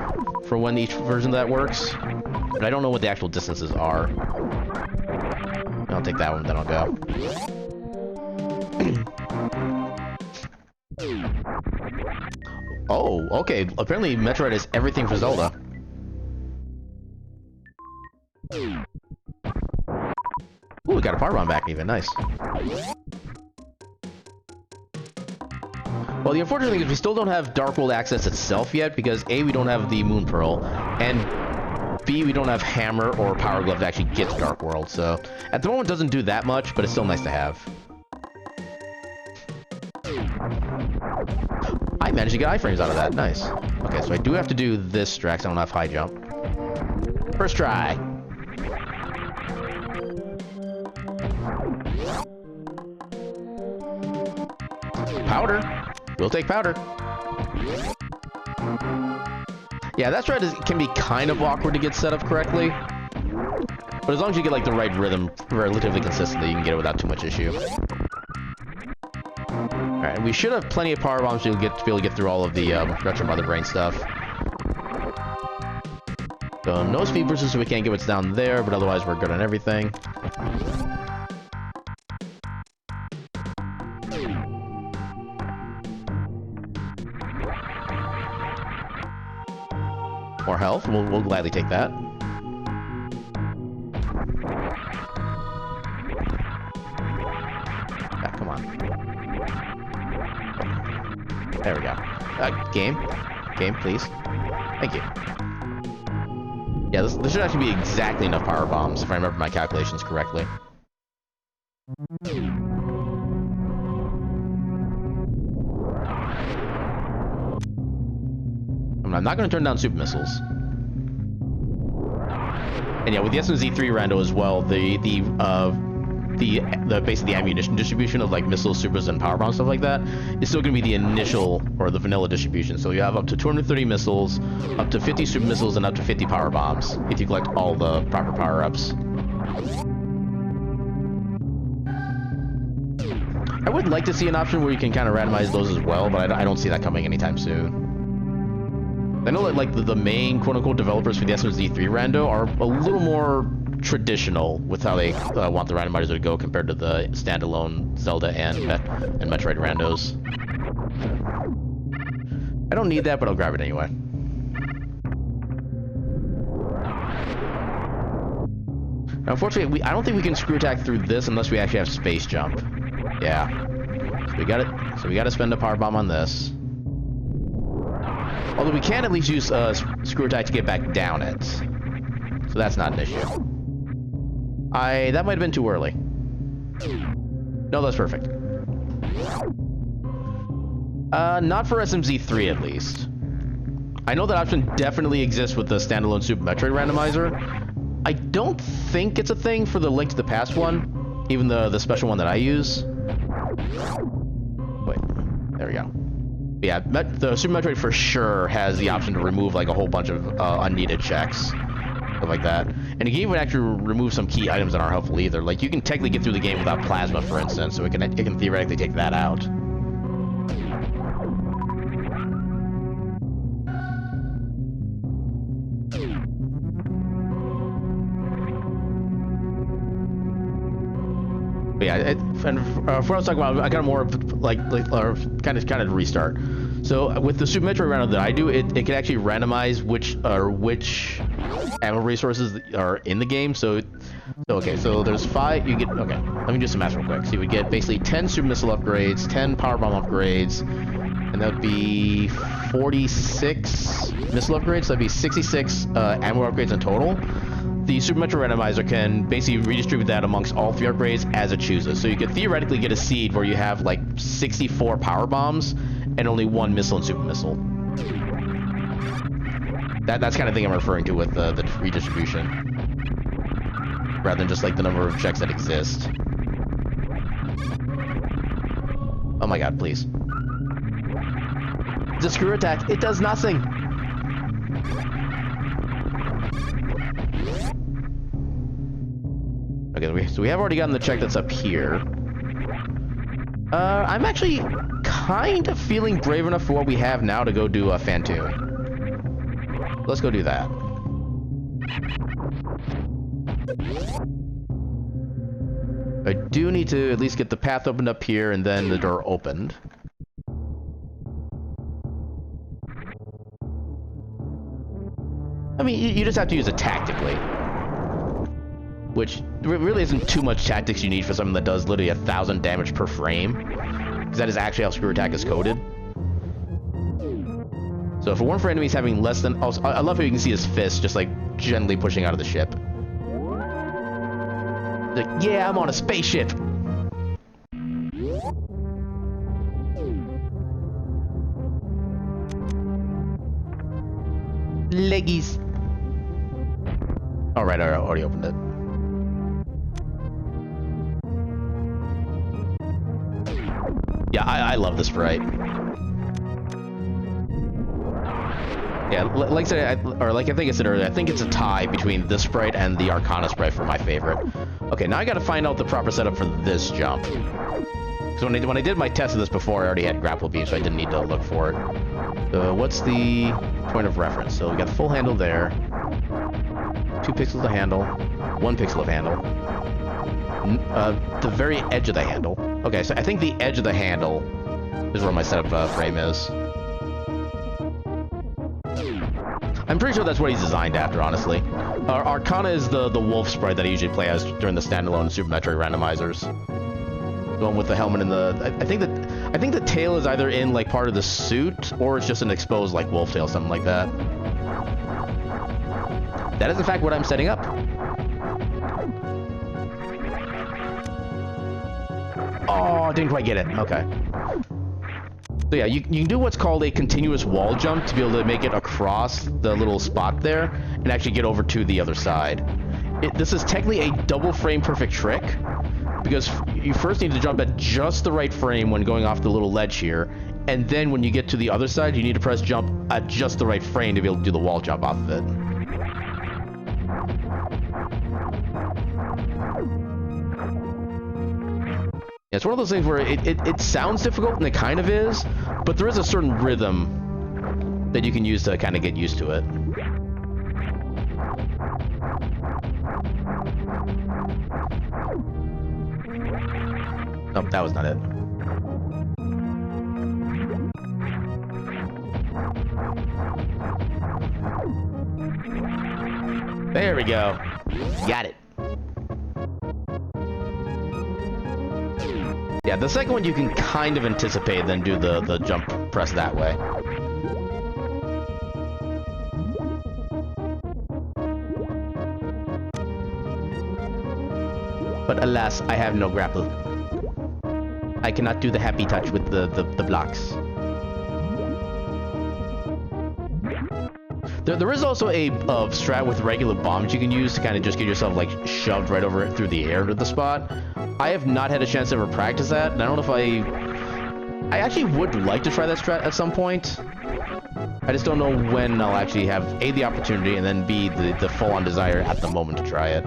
for when each version of that works, but I don't know what the actual distances are. I'll take that one, then I'll go. Oh, okay. Apparently Metroid is everything for Zelda. Ooh, we got a power bomb back even. Nice. Well, the unfortunate thing is we still don't have Dark World access itself yet, because A, we don't have the Moon Pearl, and B, we don't have Hammer or Power Glove to actually get to Dark World, so at the moment it doesn't do that much, but it's still nice to have. I managed to get iframes out of that. Nice. Okay, so I do have to do this Strax. I don't have high jump. First try. Powder. We'll take powder. Yeah, that strat can be kind of awkward to get set up correctly. But as long as you get like the right rhythm relatively consistently, you can get it without too much issue. Alright, we should have plenty of power bombs to be able to get through all of the Retro Mother Brain stuff. So no speed boosters, so we can't get what's down there, but otherwise we're good on everything. More health, we'll gladly take that. Yeah, come on. There we go. Game, please. Thank you. Yeah, this should actually be exactly enough power bombs, if I remember my calculations correctly. I'm not going to turn down super missiles. And yeah, with the SMZ3 Rando as well, basically the ammunition distribution of like missiles, supers, and power bombs, stuff like that, is still going to be the initial or the vanilla distribution. So you have up to 230 missiles, up to 50 super missiles, and up to 50 power bombs if you collect all the proper power-ups. I would like to see an option where you can kind of randomize those as well, but I don't see that coming anytime soon. I know that like the main quote-unquote developers for the SMZ3 Rando are a little more traditional with how they want the randomizer to go compared to the standalone Zelda and Metroid Randos. I don't need that, but I'll grab it anyway. Now, unfortunately, I don't think we can screw attack through this unless we actually have space jump. Yeah. So we got it. So we got to spend a power bomb on this. Although we can at least use screw attack to get back down it. So that's not an issue. That might have been too early. No, that's perfect. Not for SMZ3 at least. I know that option definitely exists with the standalone Super Metroid randomizer. I don't think it's a thing for the Link to the Past one, even the special one that I use. Wait, there we go. Yeah, the Super Metroid for sure has the option to remove like a whole bunch of unneeded checks, stuff like that. And you can even actually remove some key items that aren't helpful either. Like you can technically get through the game without plasma, for instance, so it can theoretically take that out. But yeah, for what I was talking about, I got more like kind of restart. So with the Super Metroid Rando that I do, it can actually randomize which ammo resources are in the game. So okay, so there's 5. You get okay. Let me do some math real quick. So you would get basically 10 super missile upgrades, 10 power bomb upgrades, and that would be 46 missile upgrades. So that'd be 66 ammo upgrades in total. The Super Metroid Randomizer can basically redistribute that amongst all 3 upgrades as it chooses. So you could theoretically get a seed where you have like 64 power bombs and only 1 missile and super missile. That's kind of thing I'm referring to with the redistribution, rather than just like the number of checks that exist. Oh my god, please. The screw attack, it does nothing. Okay, so we have already gotten the check that's up here. I'm actually kind of feeling brave enough for what we have now to go do a Phantom. Let's go do that. I do need to at least get the path opened up here and then the door opened. I mean, you just have to use it tactically. Which really isn't too much tactics you need for something that does literally 1,000 damage per frame. Because that is actually how Screw Attack is coded. So if it weren't for enemies having less than... Also, I love how you can see his fist just like gently pushing out of the ship. Like, yeah, I'm on a spaceship! Leggies. Alright, I already opened it. Yeah, I love this sprite. Yeah, like I said, like I think I said earlier, I think it's a tie between this sprite and the Arcana sprite for my favorite. Okay, now I gotta find out the proper setup for this jump. So when I did my test of this before, I already had grapple beam, so I didn't need to look for it. What's the point of reference? So we got the full handle there. 2 pixels of handle. 1 pixel of handle. The very edge of the handle. Okay, so I think the edge of the handle is where my setup frame is. I'm pretty sure that's what he's designed after, honestly. Arcana is the wolf sprite that I usually play as during the standalone Super Metroid randomizers. The one with the helmet and the... I think the tail is either in like part of the suit or it's just an exposed like wolf tail, something like that. That is in fact what I'm setting up. Oh, didn't quite get it. Okay. So yeah, you can do what's called a continuous wall jump to be able to make it across the little spot there and actually get over to the other side. This is technically a double frame perfect trick because you first need to jump at just the right frame when going off the little ledge here, and then when you get to the other side, you need to press jump at just the right frame to be able to do the wall jump off of it. It's one of those things where it sounds difficult, and it kind of is, but there is a certain rhythm that you can use to kind of get used to it. Nope, that was not it. There we go. Got it. Yeah, the second one you can kind of anticipate, then do the jump press that way. But alas, I have no grapple. I cannot do the happy touch with the blocks. There is also a strat with regular bombs you can use to kind of just get yourself like shoved right over through the air to the spot. I have not had a chance to ever practice that, and I don't know if I actually would like to try that strat at some point. I just don't know when I'll actually have A, the opportunity, and then B, the full-on desire at the moment to try it.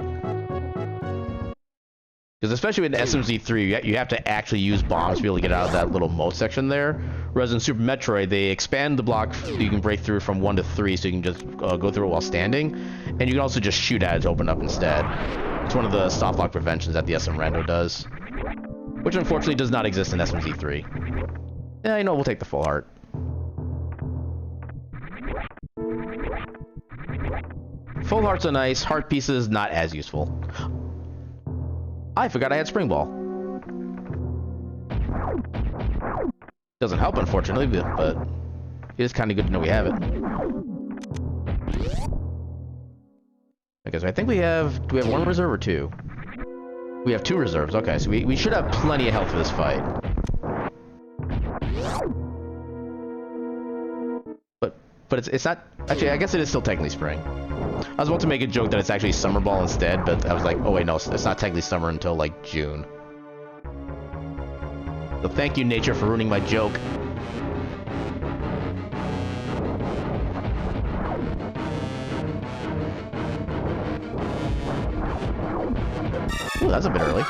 Because especially with SMZ3, you have to actually use bombs to be able to get out of that little moat section there. Whereas in Super Metroid, they expand the block so you can break through from 1 to 3, so you can just go through it while standing. And you can also just shoot at it to open up instead. It's one of the soft lock preventions that the SM Rando does. Which unfortunately does not exist in SMZ3. Yeah, you know, we'll take the full heart. Full hearts are nice. Heart pieces, not as useful. I forgot I had Spring Ball. Doesn't help, unfortunately, but it is kind of good to know we have it. Okay, so I think we have... Do we have one reserve or two? We have two reserves. Okay, so we should have plenty of health for this fight. But it's not... Actually, I guess it is still technically spring. I was about to make a joke that it's actually Summer Ball instead, but I was like, oh wait, no, it's not technically summer until, like, June. So thank you, nature, for ruining my joke. Ooh, that's a bit early.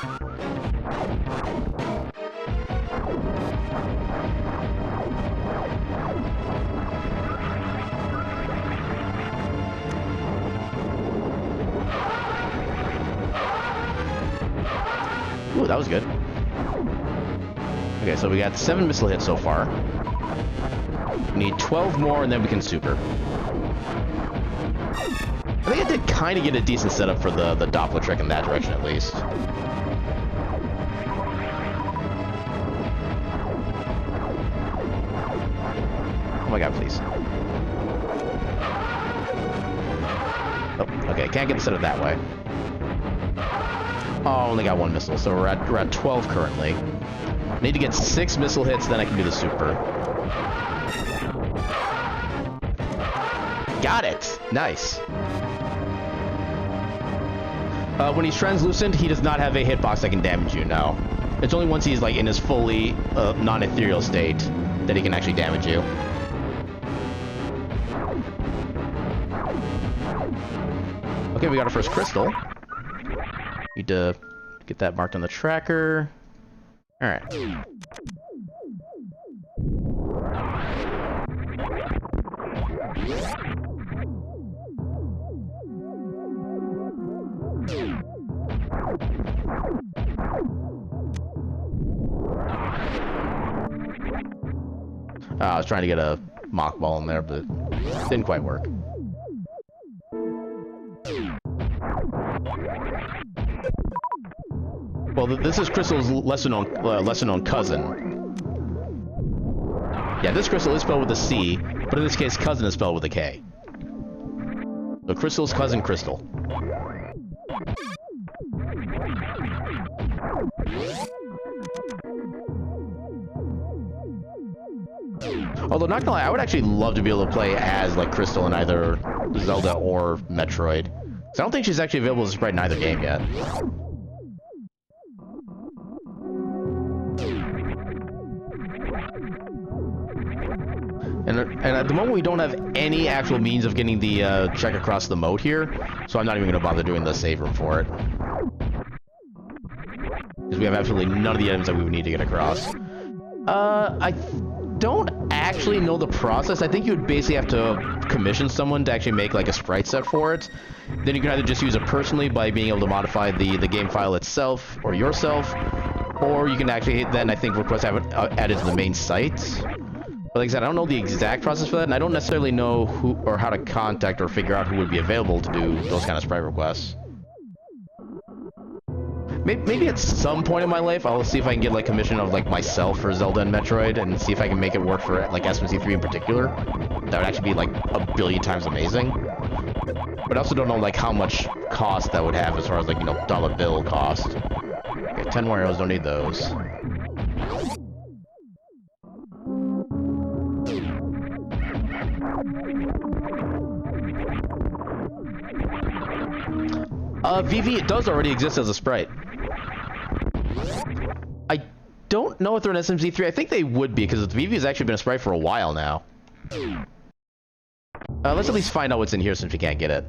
Ooh, that was good. Okay, so we got 7 missile hits so far. We need 12 more and then we can super. I think I did kind of get a decent setup for the Doppler trick in that direction, at least. Oh my god, please. Oh, okay, can't get the setup that way. Oh, only got 1 missile, so we're at 12 currently. Need to get 6 missile hits, then I can do the super. Got it! Nice. When he's translucent, he does not have a hitbox that can damage you, no. It's only once he's like in his fully non-ethereal state that he can actually damage you. Okay, we got our first crystal. Need to get that marked on the tracker. Alright. I was trying to get a mock ball in there, but it didn't quite work. Well, this is Crystal's lesser known cousin. Yeah, this Crystal is spelled with a C, but in this case, cousin is spelled with a K. So Crystal's cousin, Crystal. Although, not gonna lie, I would actually love to be able to play as, like, Crystal in either Zelda or Metroid. So I don't think she's actually available as a sprite in either game yet. And at the moment, we don't have any actual means of getting the trek across the moat here, so I'm not even going to bother doing the save room for it. Because we have absolutely none of the items that we would need to get across. I don't actually know the process. I think you would basically have to commission someone to actually make like a sprite set for it. Then you can either just use it personally by being able to modify the game file itself or yourself, or you can actually then, I think, request have it added to the main site. But like I said, I don't know the exact process for that, and I don't necessarily know who or how to contact or figure out who would be available to do those kind of sprite requests. Maybe at some point in my life, I'll see if I can get like commission of like myself for Zelda and Metroid, and see if I can make it work for like SMZ3 in particular. That would actually be like a billion times amazing. But I also don't know like how much cost that would have as far as like, you know, dollar bill cost. Okay, 10 more arrows, don't need those. VV, it does already exist as a sprite. I don't know if they're an SMZ3. I think they would be, because VV has actually been a sprite for a while now. Let's at least find out what's in here since we can't get it.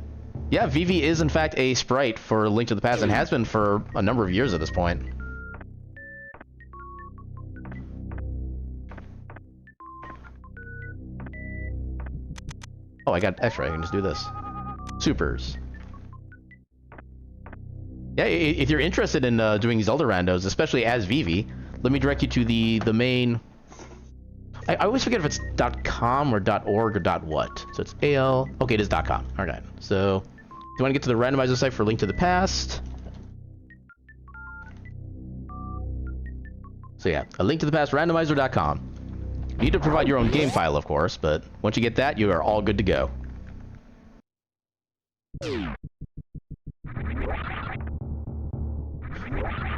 Yeah, VV is in fact a sprite for Link to the Past and has been for a number of years at this point. Oh, I got extra. I can just do this. Supers. Yeah, if you're interested in doing Zelda randos, especially as Vivi, let me direct you to the main... I always forget if it's .com or .org or .what. So it's AL... Okay, it is .com. Alright, so you want to get to the randomizer site for Link to the Past? So yeah, a Link to the Past randomizer.com. You need to provide your own game file, of course, but once you get that, you are all good to go.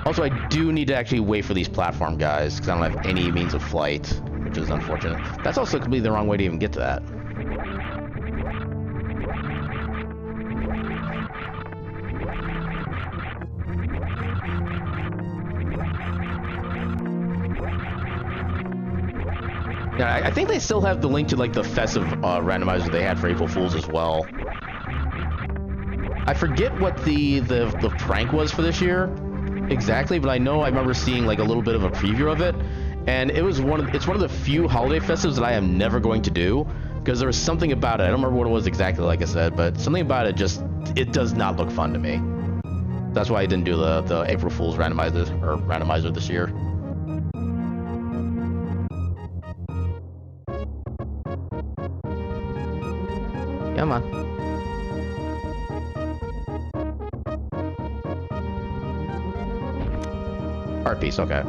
Also, I do need to actually wait for these platform guys, because I don't have any means of flight, which is unfortunate. That's also completely the wrong way to even get to that. Yeah, I think they still have the link to like the festive randomizer they had for April Fools as well. I forget what the prank was for this year exactly, but I know I remember seeing like a little bit of a preview of it, and it's one of the few holiday festives that I am never going to do because there was something about it. I don't remember what it was exactly, like I said, but something about it it does not look fun to me. That's why I didn't do the April Fools randomizer this year. Come on. Art piece, okay.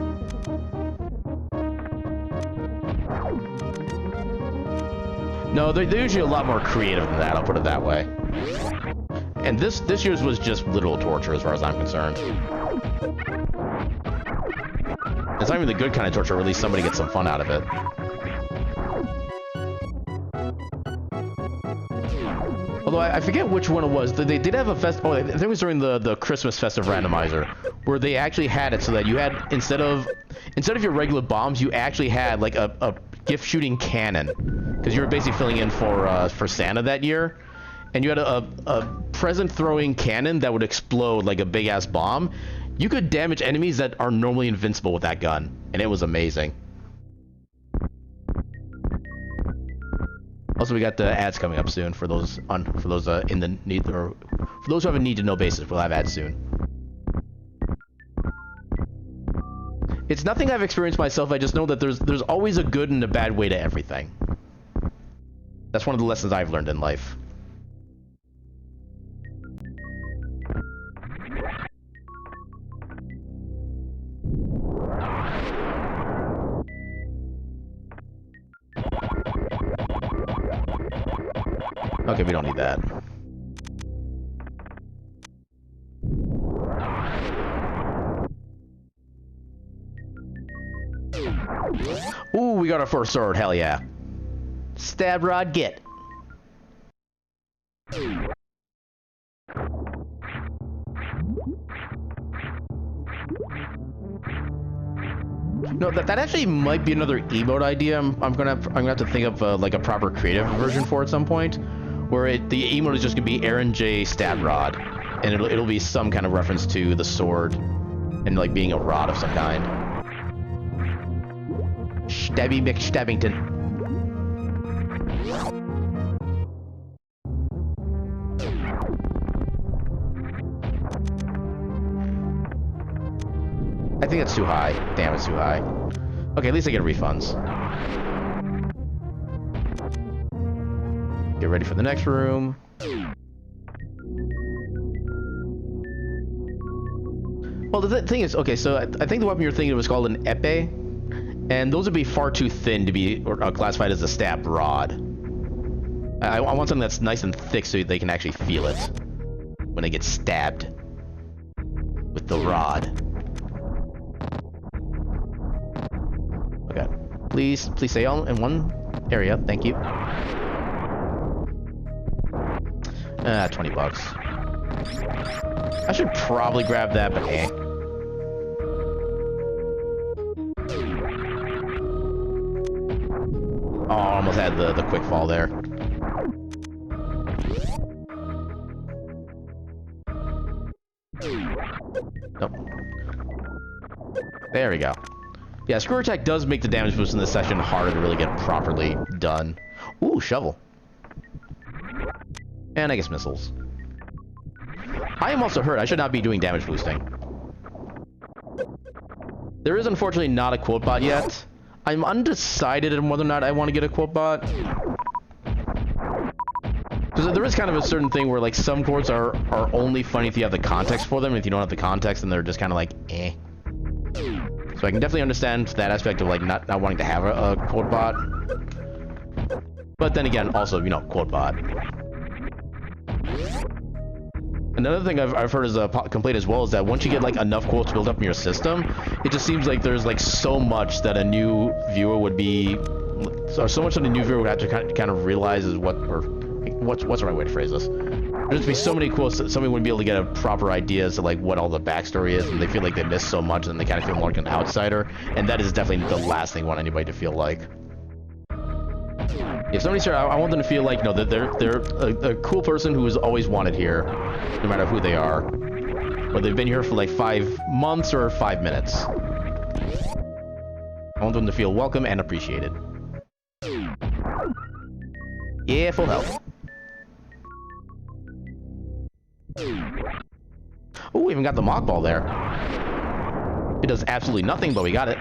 No, they're usually a lot more creative than that, I'll put it that way. And this year's was just literal torture as far as I'm concerned. It's not even the good kind of torture, or at least somebody gets some fun out of it. Although I forget which one it was. They did have a fest. Oh, I think it was during the Christmas festive randomizer, where they actually had it so that you had instead of your regular bombs, you actually had like a gift shooting cannon, because you were basically filling in for Santa that year, and you had a present throwing cannon that would explode like a big ass bomb. You could damage enemies that are normally invincible with that gun, and it was amazing. Also, we got the ads coming up soon for those in the need, or for those who have a need to know basis. We'll have ads soon. It's nothing I've experienced myself. I just know that there's always a good and a bad way to everything. That's one of the lessons I've learned in life. Okay, we don't need that. Ooh, we got our first sword. Hell yeah. Stab rod, get. No, that actually might be another emote idea. I'm gonna have to think of like a proper creative version for at some point, where the emote is just gonna be Aaron J stab rod, and it'll be some kind of reference to the sword and like being a rod of some kind. Stabby McStabbington. I think it's too high. Damn, it's too high. Okay, at least I get refunds. Get ready for the next room. Well, the thing is, okay, so I think the weapon you're thinking of was called an epee, and those would be far too thin to be classified as a stab rod. I want something that's nice and thick so they can actually feel it when they get stabbed with the rod. Okay, please stay all in one area. Thank you. 20 bucks. I should probably grab that, but eh. Oh, almost had the quick fall there. Nope. There we go. Yeah, Screw Attack does make the damage boost in this session harder to really get properly done. Ooh, shovel. And I guess missiles. I am also hurt. I should not be doing damage boosting. There is unfortunately not a quote bot yet. I'm undecided on whether or not I want to get a quote bot. Because there is kind of a certain thing where, like, some quotes are only funny if you have the context for them, and if you don't have the context, then they're just kind of like, eh. So I can definitely understand that aspect of, like, not wanting to have a quote bot. But then again, also, you know, quote bot. Another thing I've heard as a complaint as well is that once you get, like, enough quotes built up in your system, it just seems like there's, like, so much that a new viewer would be... So much that a new viewer would have to kind of realize is what's the right way to phrase this? There'd just be so many quotes that somebody wouldn't be able to get a proper idea as to, like, what all the backstory is, and they feel like they missed so much, and they kind of feel more like an outsider, and that is definitely the last thing I want anybody to feel like. If somebody's here, I want them to feel like, you know, that they're a cool person who is always wanted here, no matter who they are. Whether they've been here for, like, 5 months or 5 minutes. I want them to feel welcome and appreciated. Yeah, full health. Oh, we even got the mock ball there. It does absolutely nothing, but we got it.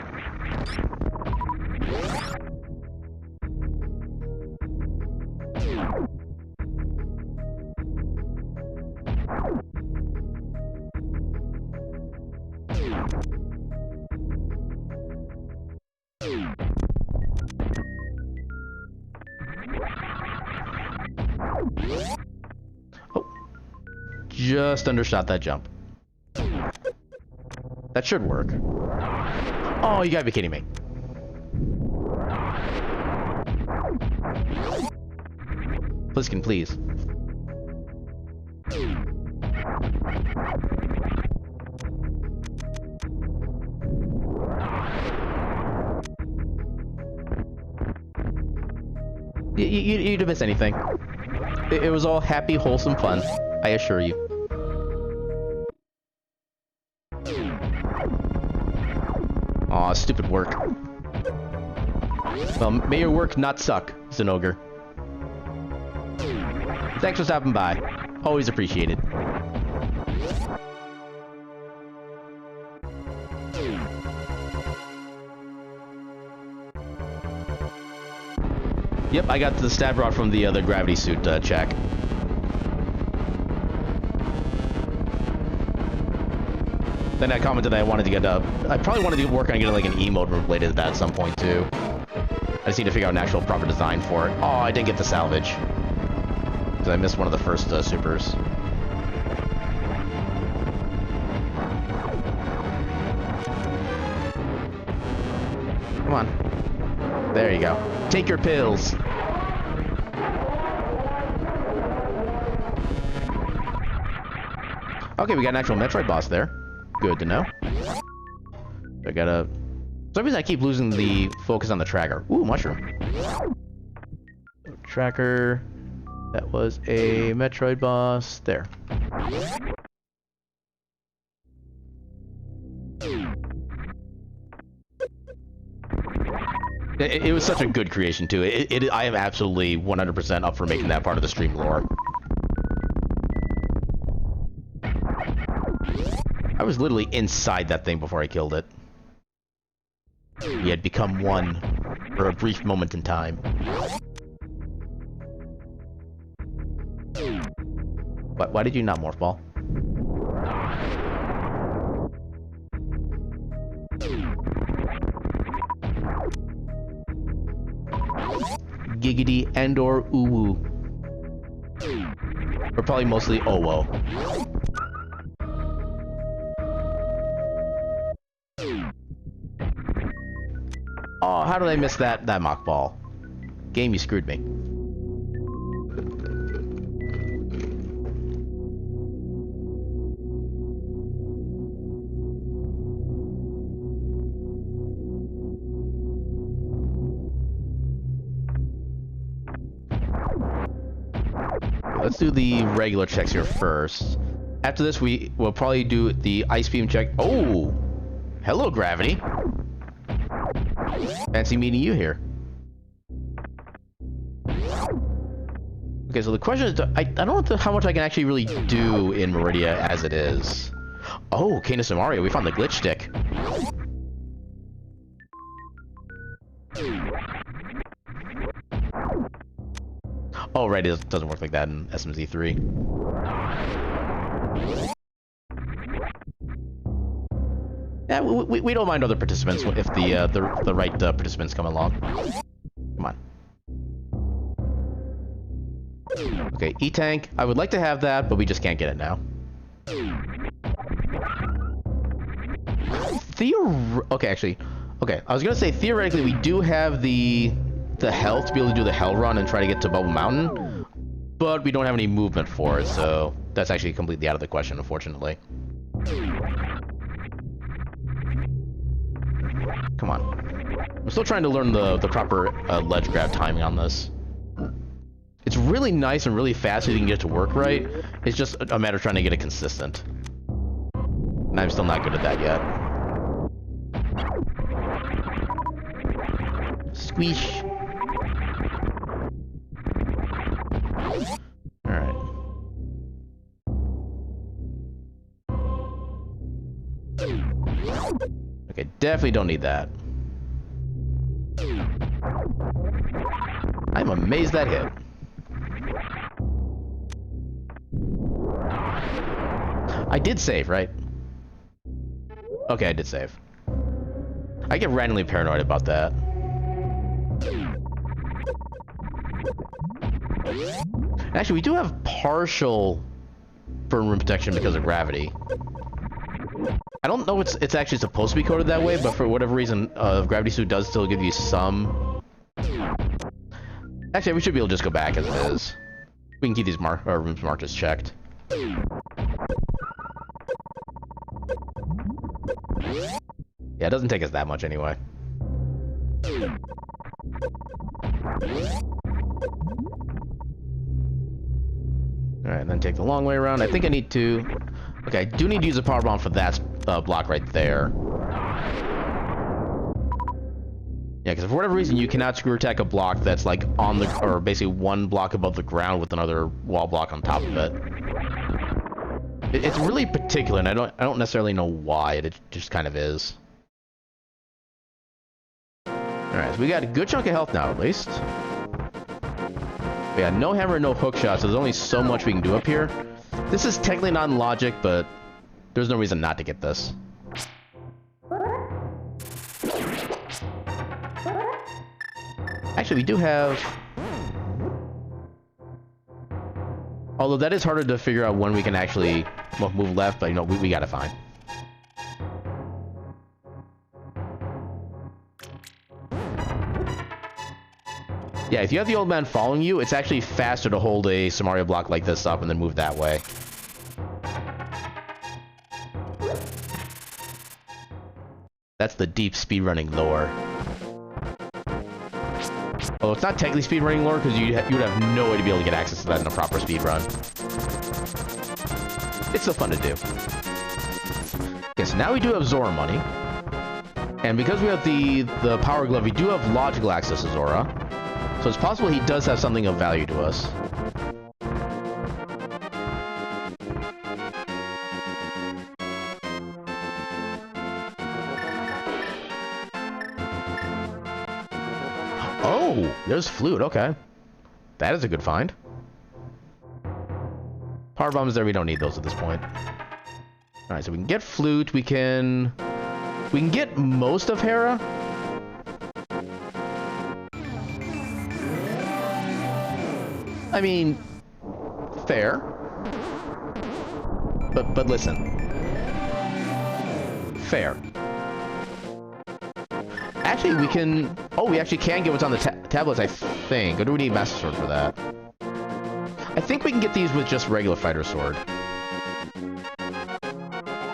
Just undershot that jump. That should work. Oh, you gotta be kidding me. Pliskin, please. You didn't miss anything. It was all happy, wholesome fun, I assure you. Aw, stupid work. Well, may your work not suck, Zinogre. Thanks for stopping by. Always appreciated. Yep, I got the stab rod from the gravity suit check. Then I commented I wanted to get I probably wanted to work on getting like an emote related to that at some point too. I just need to figure out an actual proper design for it. Oh, I didn't get the salvage. Because I missed one of the first supers. Come on. There you go. Take your pills. Okay, we got an actual Metroid boss there. Good to know. I gotta... For some reason I keep losing the focus on the tracker. Ooh, mushroom. Tracker. That was a Metroid boss. There. It was such a good creation, too. I am absolutely 100% up for making that part of the stream lore. I was literally inside that thing before I killed it. We had become one for a brief moment in time. Why did you not morph ball? Giggity and or ooh-woo. Or probably mostly oh-whoa. Oh, how did I miss that mock ball? Game, you screwed me. Let's do the regular checks here first. After this, we will probably do the ice beam check. Oh! Hello, Gravity. Fancy meeting you here. Okay, so the question is, I don't know how much I can actually really do in Meridia as it is. Oh, Canis and Mario, we found the glitch stick. Oh, Oh, right, it doesn't work like that in SMZ3. Yeah, we don't mind other participants if the right participants come along. Come on. Okay, E-Tank. I would like to have that, but we just can't get it now. Okay, actually. Okay, I was gonna say theoretically we do have the health to be able to do the Hell Run and try to get to Bubble Mountain, but we don't have any movement for it, so that's actually completely out of the question, unfortunately. Come on. I'm still trying to learn the proper ledge grab timing on this. It's really nice and really fast so you can get it to work right. It's just a matter of trying to get it consistent. And I'm still not good at that yet. Squeesh. Alright. Okay, definitely don't need that. I'm amazed that hit. I did save, right? Okay, I did save. I get randomly paranoid about that. Actually, we do have partial burn room protection because of gravity. I don't know it's actually supposed to be coded that way, but for whatever reason, gravity suit does still give you some. Actually, we should be able to just go back as it is. We can keep these rooms marked as checked. Yeah, it doesn't take us that much anyway. Alright, and then take the long way around. I think I need to... Okay, I do need to use a power bomb for that block right there. Yeah, because for whatever reason, you cannot screw attack a block that's like on the... or basically one block above the ground with another wall block on top of it. It's really particular, and I don't necessarily know why. It just kind of is. Alright, so we got a good chunk of health now, at least. We got no hammer, no hook shot, so there's only so much we can do up here. This is technically not in logic, but there's no reason not to get this. Actually, we do have... Although that is harder to figure out when we can actually move left, but you know, we got it fine. Yeah, if you have the old man following you, it's actually faster to hold a Samaria block like this up and then move that way. That's the deep speedrunning lore. Oh, it's not technically speedrunning lore because you would have no way to be able to get access to that in a proper speedrun. It's still fun to do. Okay, so now we do have Zora money. And because we have the Power Glove, we do have logical access to Zora. So it's possible he does have something of value to us. Oh, there's Flute, okay. That is a good find. Power bombs there, we don't need those at this point. Alright, so we can get Flute, we can get most of Hera. I mean, fair. But listen. Fair. Actually, we can... Oh, we actually can get what's on the tablets, I think. Or do we need Master Sword for that? I think we can get these with just regular Fighter Sword.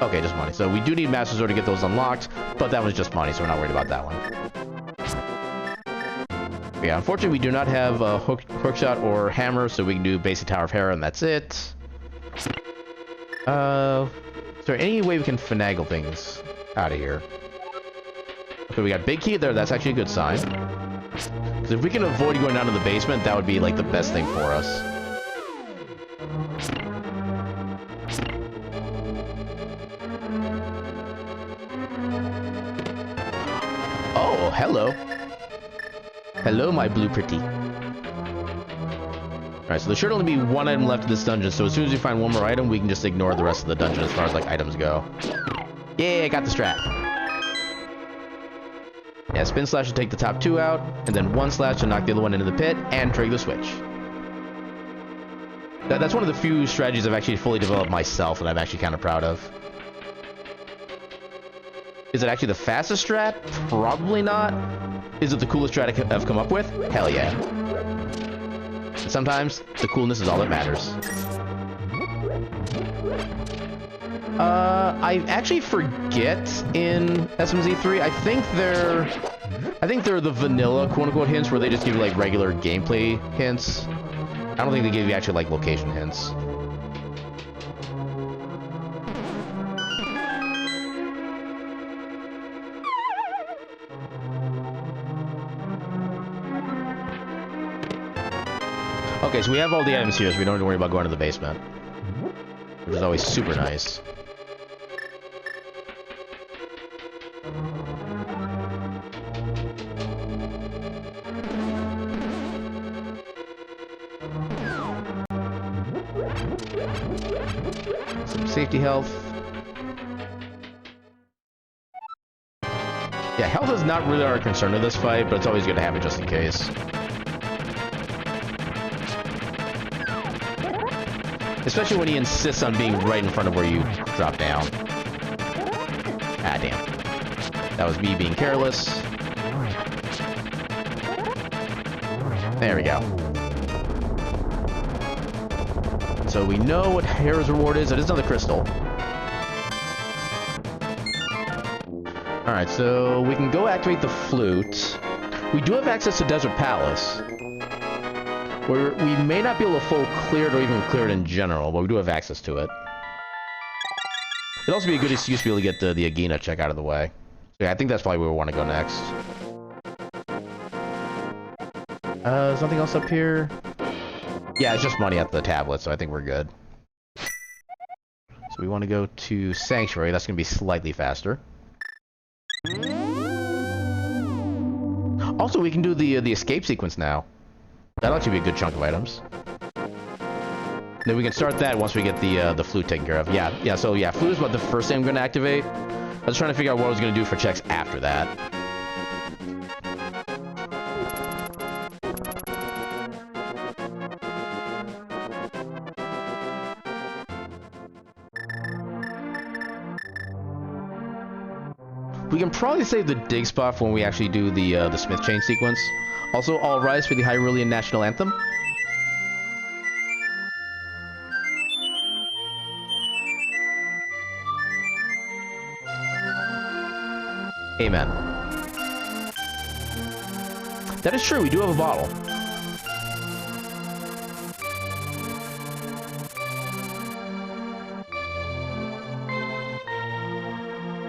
Okay, just money. So we do need Master Sword to get those unlocked, but that was just money, so we're not worried about that one. Yeah, unfortunately, we do not have a hookshot or hammer, so we can do basic Tower of Hera, and that's it. Is there any way we can finagle things out of here? Okay, we got Big Key there. That's actually a good sign. Because if we can avoid going down to the basement, that would be, like, the best thing for us. Oh, hello. Hello, my blue pretty. Alright, so there should only be one item left in this dungeon, so as soon as we find one more item, we can just ignore the rest of the dungeon as far as, like, items go. Yay, I got the strat. Yeah, spin slash to take the top 2 out, and then 1 slash to knock the other one into the pit, and trigger the switch. That's one of the few strategies I've actually fully developed myself, and I'm actually kind of proud of. Is it actually the fastest strat? Probably not. Is it the coolest strat I've come up with? Hell yeah. And sometimes, the coolness is all that matters. I actually forget in SMZ3. I think they're the vanilla quote-unquote hints where they just give you like regular gameplay hints. I don't think they give you actually like location hints. Okay, so we have all the items here, so we don't have to worry about going to the basement. Which is always super nice. Some safety health. Yeah, health is not really our concern in this fight, but it's always good to have it just in case. Especially when he insists on being right in front of where you drop down. Ah, damn. That was me being careless. There we go. So we know what Hero's Reward is. It is another crystal. Alright, so we can go activate the flute. We do have access to Desert Palace. Where we may not be able to full clear it or even clear it in general, but we do have access to it. It'd also be a good excuse to be able to get the Agena check out of the way. So yeah, I think that's probably where we want to go next. There's nothing else up here? Yeah, it's just money at the tablet, so I think we're good. So we want to go to Sanctuary. That's going to be slightly faster. Also, we can do the escape sequence now. That'll actually be a good chunk of items. Then we can start that once we get the flute taken care of. Yeah, so yeah, flute is about the first thing I'm going to activate. I was trying to figure out what I was going to do for checks after that. We can probably save the dig spot for when we actually do the Smith Chain sequence. Also, all rise for the Hyrulean National Anthem. Amen. That is true, we do have a bottle.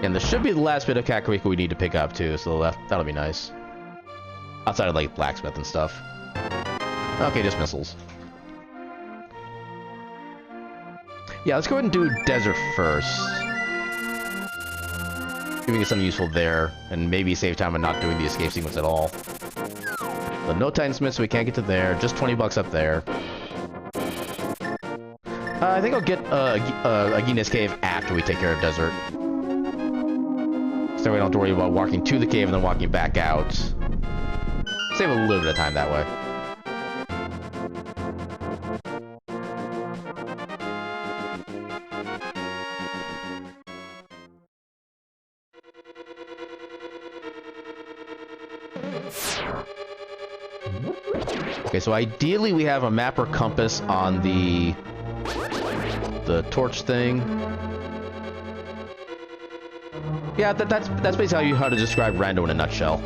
And this should be the last bit of Kakariko we need to pick up too, so that'll be nice. Outside of, like, blacksmith and stuff. Okay, dismissals. Yeah, let's go ahead and do desert first. See if we get something useful there, and maybe save time on not doing the escape sequence at all. But no Titansmith, so we can't get to there. Just 20 bucks up there. I think I'll get Agena's Cave after we take care of desert. So we don't have to worry about walking to the cave and then walking back out. Save a little bit of time that way. Okay, so ideally we have a map or compass on the torch thing. Yeah, that's basically how to describe Rando in a nutshell.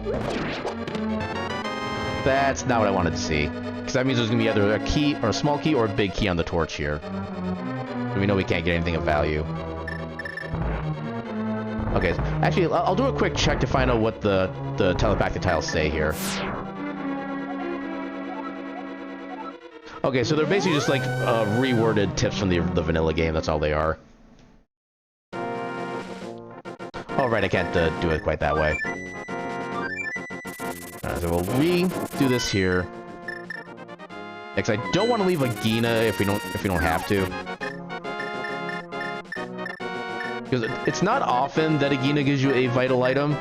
That's not what I wanted to see. Because that means there's going to be either a key, or a small key, or a big key on the torch here. So we know we can't get anything of value. Okay, actually, I'll do a quick check to find out what the telepathic tiles say here. Okay, so they're basically just like reworded tips from the vanilla game, that's all they are. Alright, I can't do it quite that way. Alright, so we'll redo this here. Because I don't want to leave a Gina if we don't have to. Because it's not often that a Gina gives you a vital item,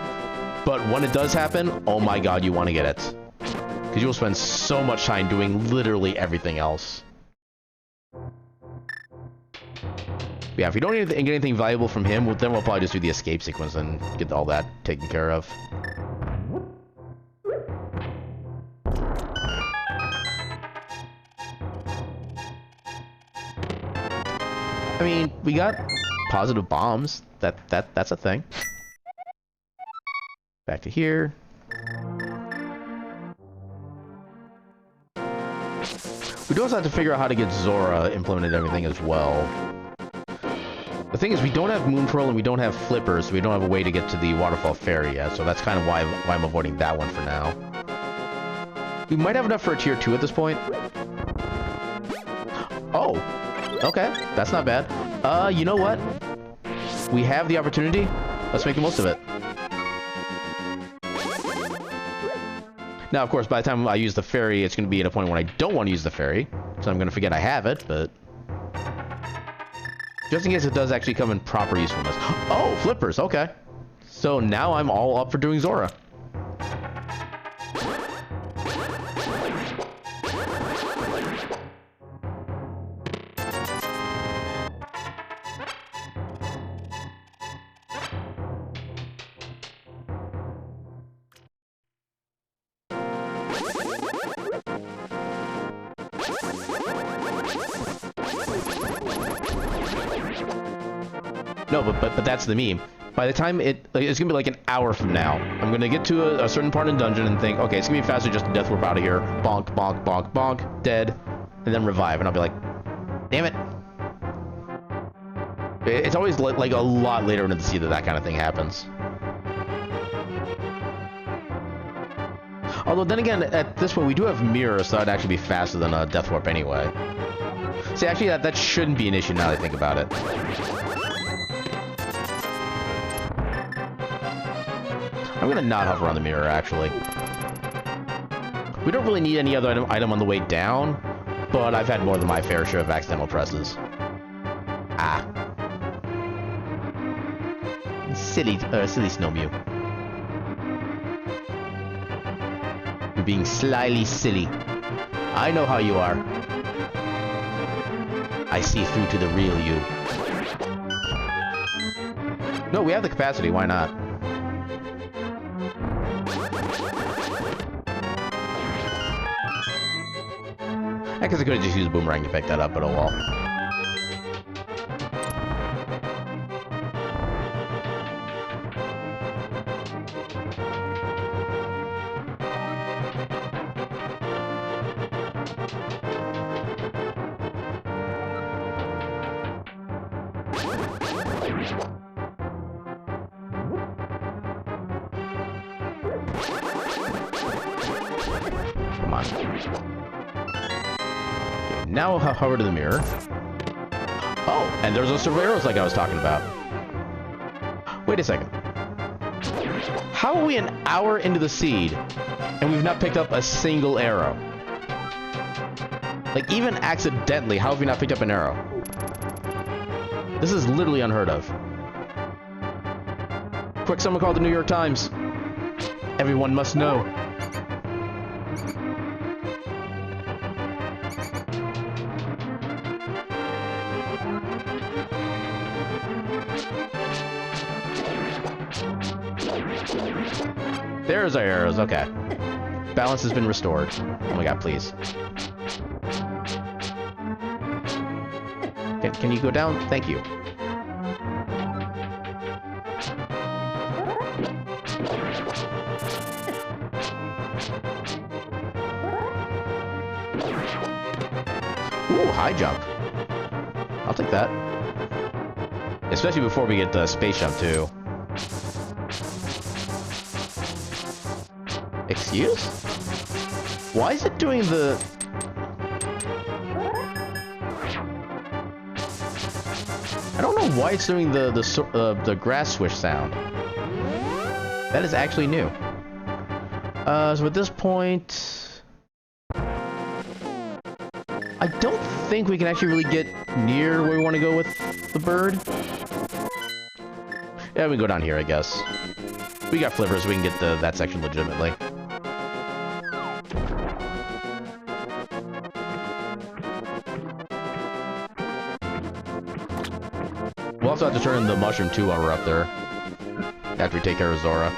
but when it does happen, oh my god, you want to get it. Because you will spend so much time doing literally everything else. Yeah, if we don't get anything valuable from him, then we'll probably just do the escape sequence and get all that taken care of. I mean, we got positive bombs. That's a thing. Back to here. We do also have to figure out how to get Zora implemented and everything as well. The thing is, we don't have Moon Pearl and we don't have Flippers, so we don't have a way to get to the Waterfall Ferry yet, so that's kind of why I'm avoiding that one for now. We might have enough for a tier 2 at this point. Oh, okay, that's not bad. You know what? We have the opportunity. Let's make the most of it. Now, of course, by the time I use the ferry, it's going to be at a point when I don't want to use the ferry, so I'm going to forget I have it, but... just in case it does actually come in proper usefulness. Oh, Flippers, okay. So now I'm all up for doing Zora. No, but that's the meme. By the time it's gonna be like an hour from now, I'm gonna get to a certain part in dungeon and think, okay, it's gonna be faster just to death warp out of here. Bonk, bonk, bonk, bonk, dead, and then revive, and I'll be like, damn it. It's always like a lot later into the sea that kind of thing happens. Although then again, at this point we do have mirrors, so that'd actually be faster than a death warp anyway. See, actually that shouldn't be an issue now that I think about it. I'm gonna not hover on the mirror, actually. We don't really need any other item on the way down, but I've had more than my fair share of accidental presses. Ah. Silly Snow Mew. You're being slyly silly. I know how you are. I see through to the real you. No, we have the capacity, why not? I guess I could have just used a boomerang to pick that up, but oh well. Come on. Now we'll hover to the mirror. Oh, and there's those silver arrows like I was talking about. Wait a second. How are we an hour into the seed, and we've not picked up a single arrow? Like, even accidentally, how have we not picked up an arrow? This is literally unheard of. Quick, someone call the New York Times. Everyone must know. There's our arrows, okay. Balance has been restored. Oh my god, please. Can you go down? Thank you. Ooh, high jump. I'll take that. Especially before we get the space jump, too. Excuse? Why is it doing the... I don't know why it's doing the grass swish sound. That is actually new. So at this point... I don't think we can actually really get near where we want to go with the bird. Yeah, we can go down here, I guess. We got flippers, we can get that section legitimately. We'll also have to turn in the mushroom too while we're up there. After we take care of Zora.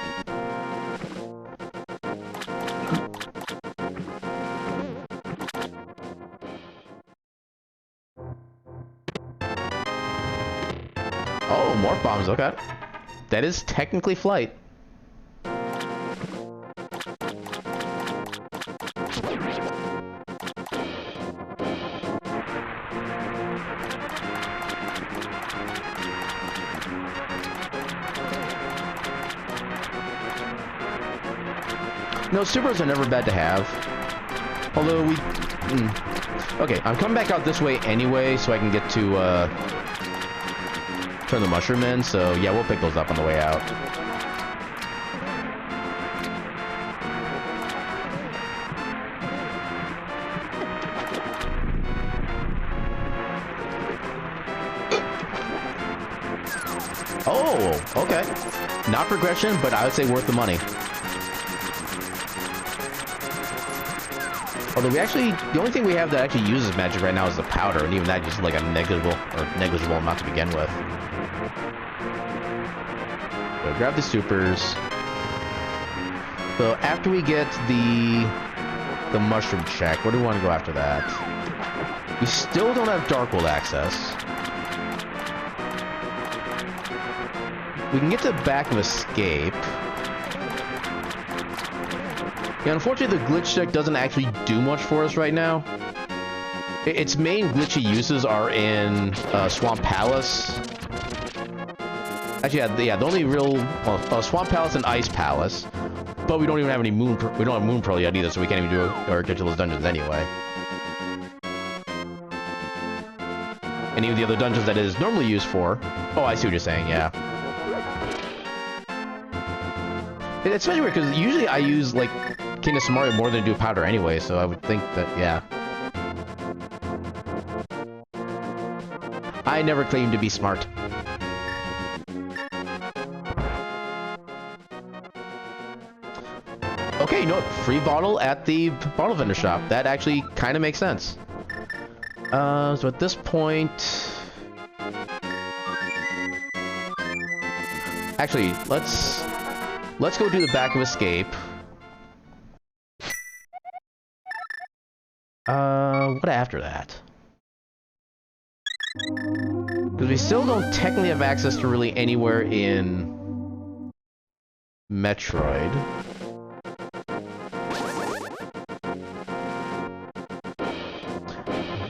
Oh, morph bombs, okay. That is technically flight. No, supers are never bad to have. Although we... Okay, I'm coming back out this way anyway, so I can get to, turn the mushroom in, so yeah, we'll pick those up on the way out. Oh, okay. Not progression, but I would say worth the money. Although we actually, the only thing we have that actually uses magic right now is the powder, and even that just like a negligible amount to begin with. So grab the supers. So after we get the mushroom check, where do we want to go after that? We still don't have Darkworld access. We can get to the back of Escape. Yeah, unfortunately, the glitch check doesn't actually do much for us right now. Its main glitchy uses are in Swamp Palace. Actually, yeah, the only real Swamp Palace and Ice Palace, but we don't even have any Moon. We don't have Moon Pearl yet either, so we can't even do or get to those dungeons anyway. And even the other dungeons that it is normally used for. Oh, I see what you're saying. Yeah. It's especially weird because usually I use like King of Samaria more than I do powder anyway, so I would think that, yeah. I never claimed to be smart. Okay, you know what? Free bottle at the bottle vendor shop. That actually kind of makes sense. So at this point... Actually, let's go do the back of Escape. What after that? Because we still don't technically have access to really anywhere in Metroid.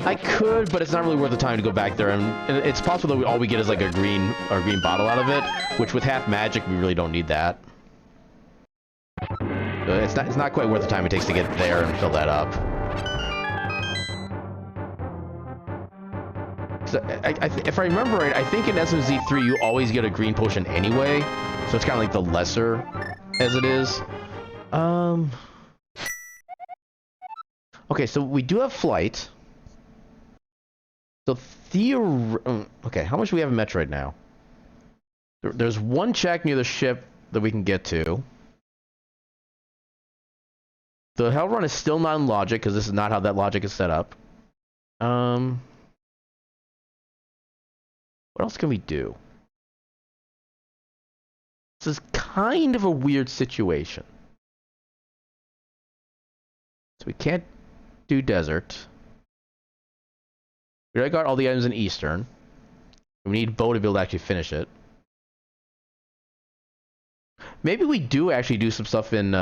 I could, but it's not really worth the time to go back there, and it's possible that all we get is like a green bottle out of it, which with half magic we really don't need that. It's not quite worth the time it takes to get there and fill that up. So if I remember right, I think in SMZ3 you always get a green potion anyway, so it's kind of like the lesser as it is. Okay, so we do have flight. So okay, how much do we have in Metroid now? There's one check near the ship that we can get to. The hell run is still not in logic because this is not how that logic is set up. What else can we do? This is kind of a weird situation. So we can't do desert. We already got all the items in Eastern. We need Bo to be able to actually finish it. Maybe we do actually do some stuff in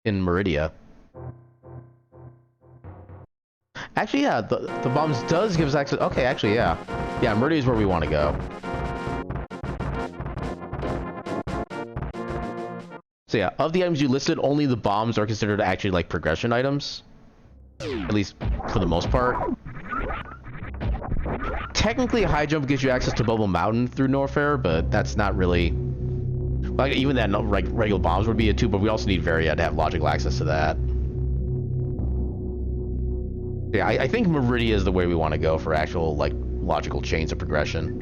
Meridia. Actually, yeah, the bombs does give us access. Okay, actually, yeah. Yeah, Meridia is where we want to go. So yeah, of the items you listed, only the bombs are considered actually like progression items. At least for the most part. Technically, high jump gives you access to Bubble Mountain through Norfair, but that's not really... Like, even that regular bombs would be it too, but we also need Varia to have logical access to that. Yeah, I think Meridia is the way we want to go for actual, like, logical chains of progression.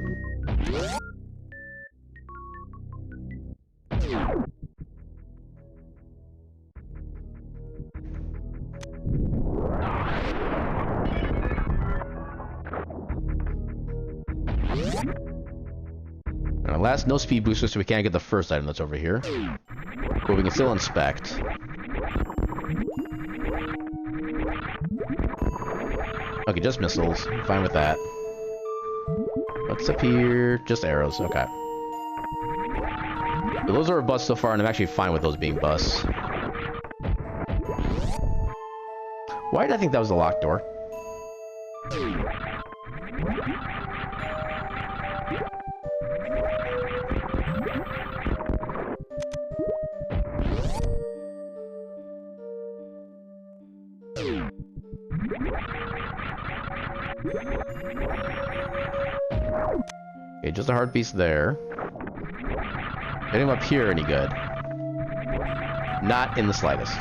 Last, no speed boosters, so we can't get the first item that's over here. But we can still inspect. Okay, just missiles. Fine with that. What's up here? Just arrows. Okay. So those are a bust so far, and I'm actually fine with those being busts. Why did I think that was a locked door? Okay, just a hard piece there. Getting him up here any good? Not in the slightest.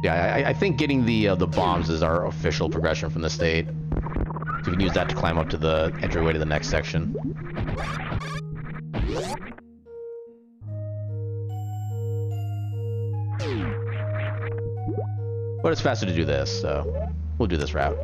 Yeah, I think getting the bombs is our official progression from the state. So we can use that to climb up to the entryway to the next section. But it's faster to do this, so we'll do this route.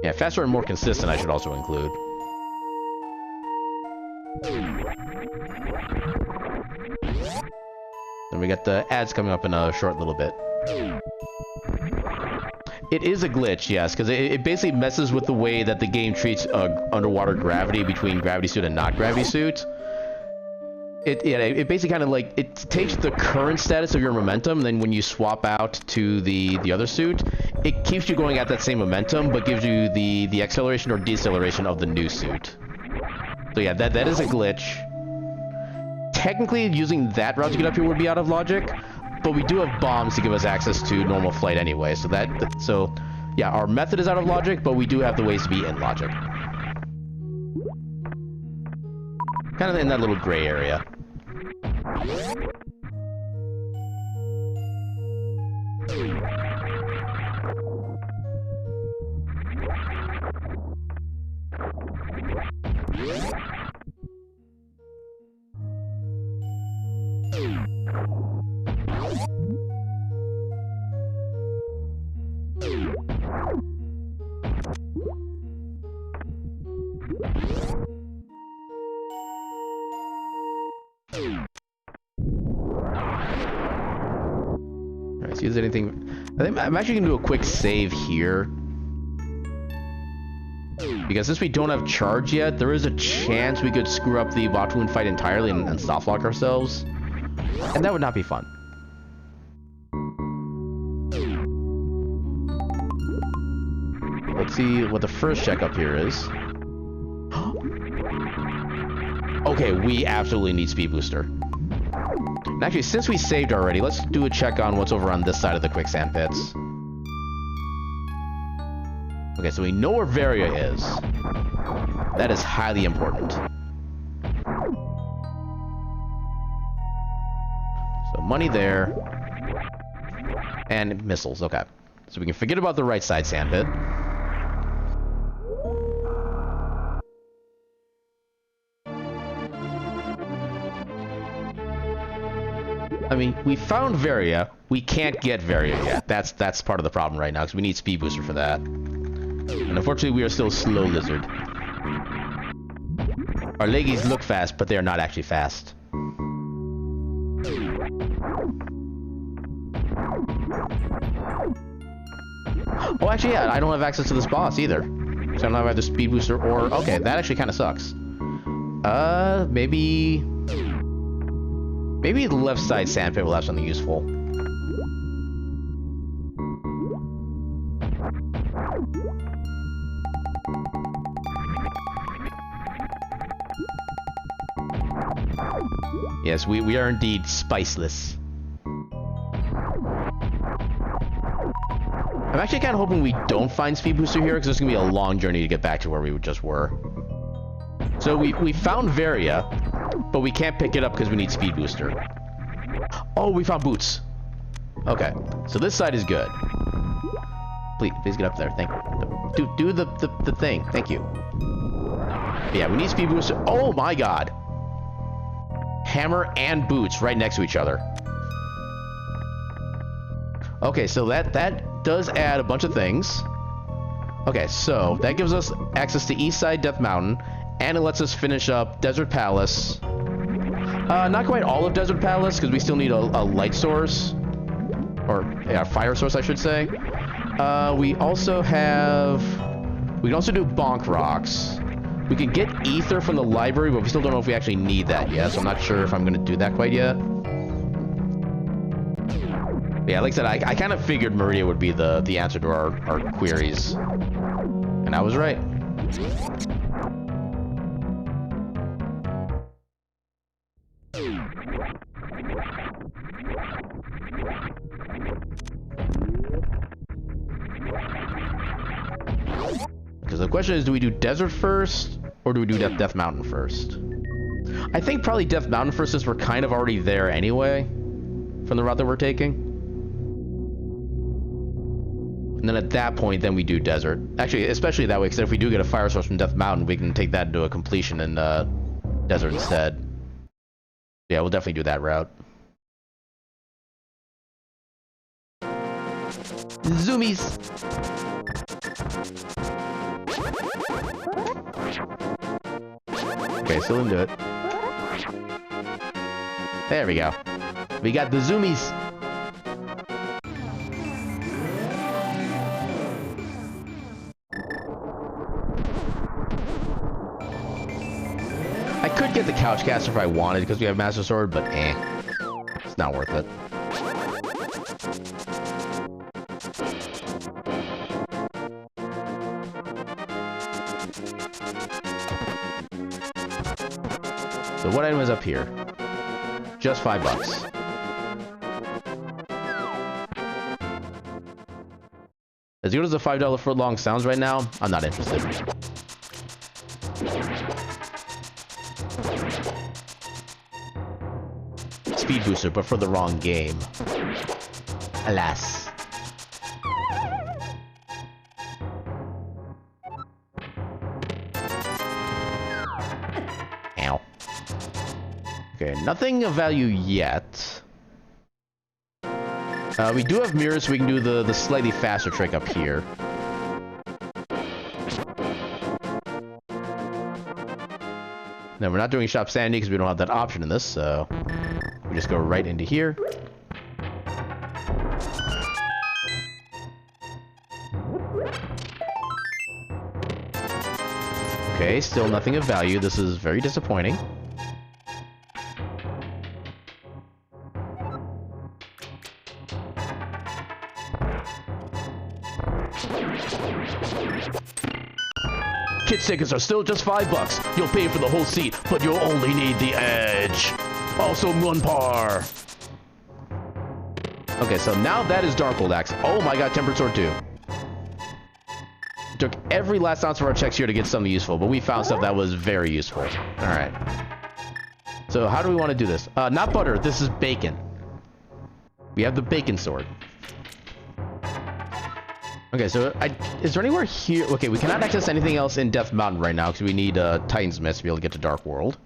Yeah, faster and more consistent I should also include. Then we got the ads coming up in a short little bit. It is a glitch, yes, because it basically messes with the way that the game treats underwater gravity between gravity suit and not gravity suit. It basically kind of like, it takes the current status of your momentum, and then when you swap out to the other suit, it keeps you going at that same momentum, but gives you the acceleration or deceleration of the new suit. So yeah, that is a glitch. Technically, using that route to get up here would be out of logic, but we do have bombs to give us access to normal flight anyway, so yeah, our method is out of logic, but we do have the ways to be in logic. Kind of in that little gray area. Alright, see if there's anything. I think I'm actually gonna do a quick save here. Because since we don't have charge yet, there is a chance we could screw up the Botwoon fight entirely and soft lock ourselves. And that would not be fun. Let's see what the first check up here is. Okay, we absolutely need speed booster. And actually, since we saved already, let's do a check on what's over on this side of the quicksand pits. Okay, so we know where Varia is. That is highly important. So money there. And missiles, okay. So we can forget about the right side sandpit. I mean, we found Varia. We can't get Varia yet. That's part of the problem right now, because we need speed booster for that. And unfortunately, we are still slow lizard. Our leggies look fast, but they are not actually fast. Oh, actually, yeah, I don't have access to this boss either. So I don't have either speed booster or... Okay, that actually kind of sucks. Maybe the left side sandpit will have something useful. Yes, we are indeed spiceless. I'm actually kind of hoping we don't find Speed Booster here, because it's going to be a long journey to get back to where we just were. So we found Varia, but we can't pick it up because we need Speed Booster. Oh, we found Boots. Okay, so this side is good. Please get up there. Thank you. Do the thing. Thank you. Yeah, we need Speed Booster. Oh my god. Hammer and Boots right next to each other. Okay, so that does add a bunch of things. Okay, so that gives us access to Eastside Death Mountain, and it lets us finish up Desert Palace. Not quite all of Desert Palace, because we still need a light source. Or, yeah, fire source, I should say. We also have... We can also do Bonk Rocks. We can get Ether from the library, but we still don't know if we actually need that yet, so I'm not sure if I'm going to do that quite yet. Yeah, like I said, I kind of figured Maria would be the answer to our queries. And I was right. Because the question is, do we do Desert first, or do we do Death Mountain first? I think probably Death Mountain first, since we're kind of already there anyway, from the route that we're taking. And then at that point, then we do Desert. Actually, especially that way, because if we do get a fire source from Death Mountain, we can take that into a completion in Desert instead. Yeah, we'll definitely do that route. Zoomies! Okay, still into it. There we go. We got the zoomies. I could get the Couchcaster if I wanted because we have Master Sword, but it's not worth it. So what item is up here? Just $5. As good as the $5 footlong sounds right now, I'm not interested. Speed booster, but for the wrong game. Alas. Ow. Okay, nothing of value yet. We do have mirrors, so we can do the slightly faster trick up here. No, we're not doing Shop Sandy because we don't have that option in this, so we just go right into here. Okay, still nothing of value. This is very disappointing. Kids tickets are still just $5. You'll pay for the whole seat, but you'll only need the edge. Also, Munpar. Okay, so now that is Darkhold Axe. Oh my god, Tempered Sword 2. Took every last ounce of our checks here to get something useful, but we found stuff that was very useful. Alright. So how do we want to do this? Not butter, this is bacon. We have the bacon sword. Okay, so is there anywhere here? Okay, we cannot access anything else in Death Mountain right now because we need Titan's Mist to be able to get to Dark World.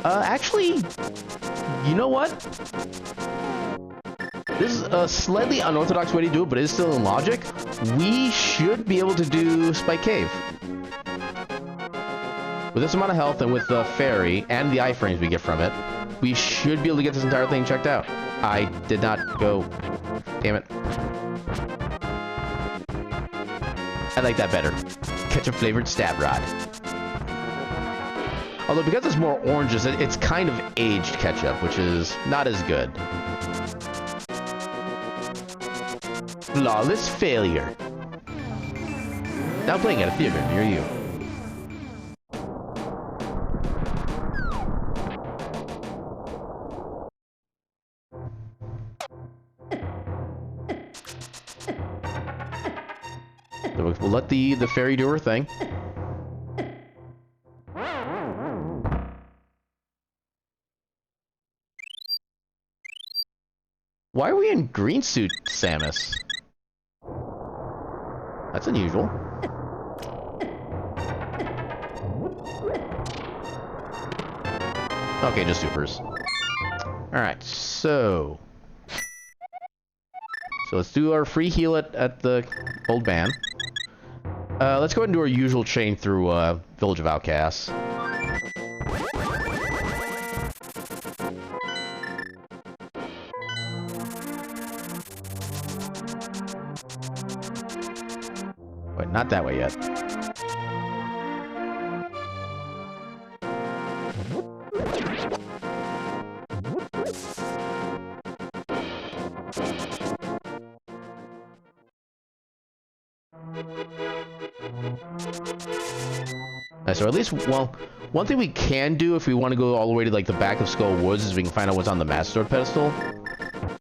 Actually, you know what? This is a slightly unorthodox way to do it, but it is still in logic. We should be able to do Spike Cave. With this amount of health and with the fairy and the iframes we get from it, we should be able to get this entire thing checked out. I did not go. Damn it. I like that better. Ketchup-flavored stab rod. Although because it's more oranges, it's kind of aged ketchup, which is not as good. Flawless failure. Now playing at a theater near you. So we'll let the fairy do her thing. Why are we in green suit, Samus? That's unusual. Okay, just supers. Alright, so let's do our free heal at the old man. Let's go ahead and do our usual chain through Village of Outcasts. Wait, not that way yet. So at least, well, one thing we can do if we want to go all the way to like the back of Skull Woods is we can find out what's on the Master Sword pedestal.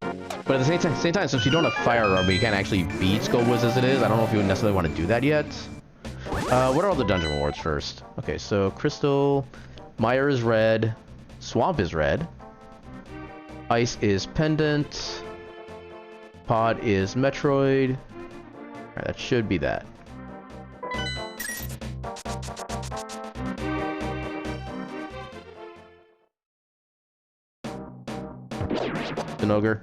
But at the same time, since we don't have Fire Armor, we can't actually beat Skull Woods as it is. I don't know if we would necessarily want to do that yet. What are all the dungeon rewards first? Okay, so Crystal, Mire is red, Swamp is red, Ice is Pendant, Pod is Metroid. Alright, that should be that. Ogre.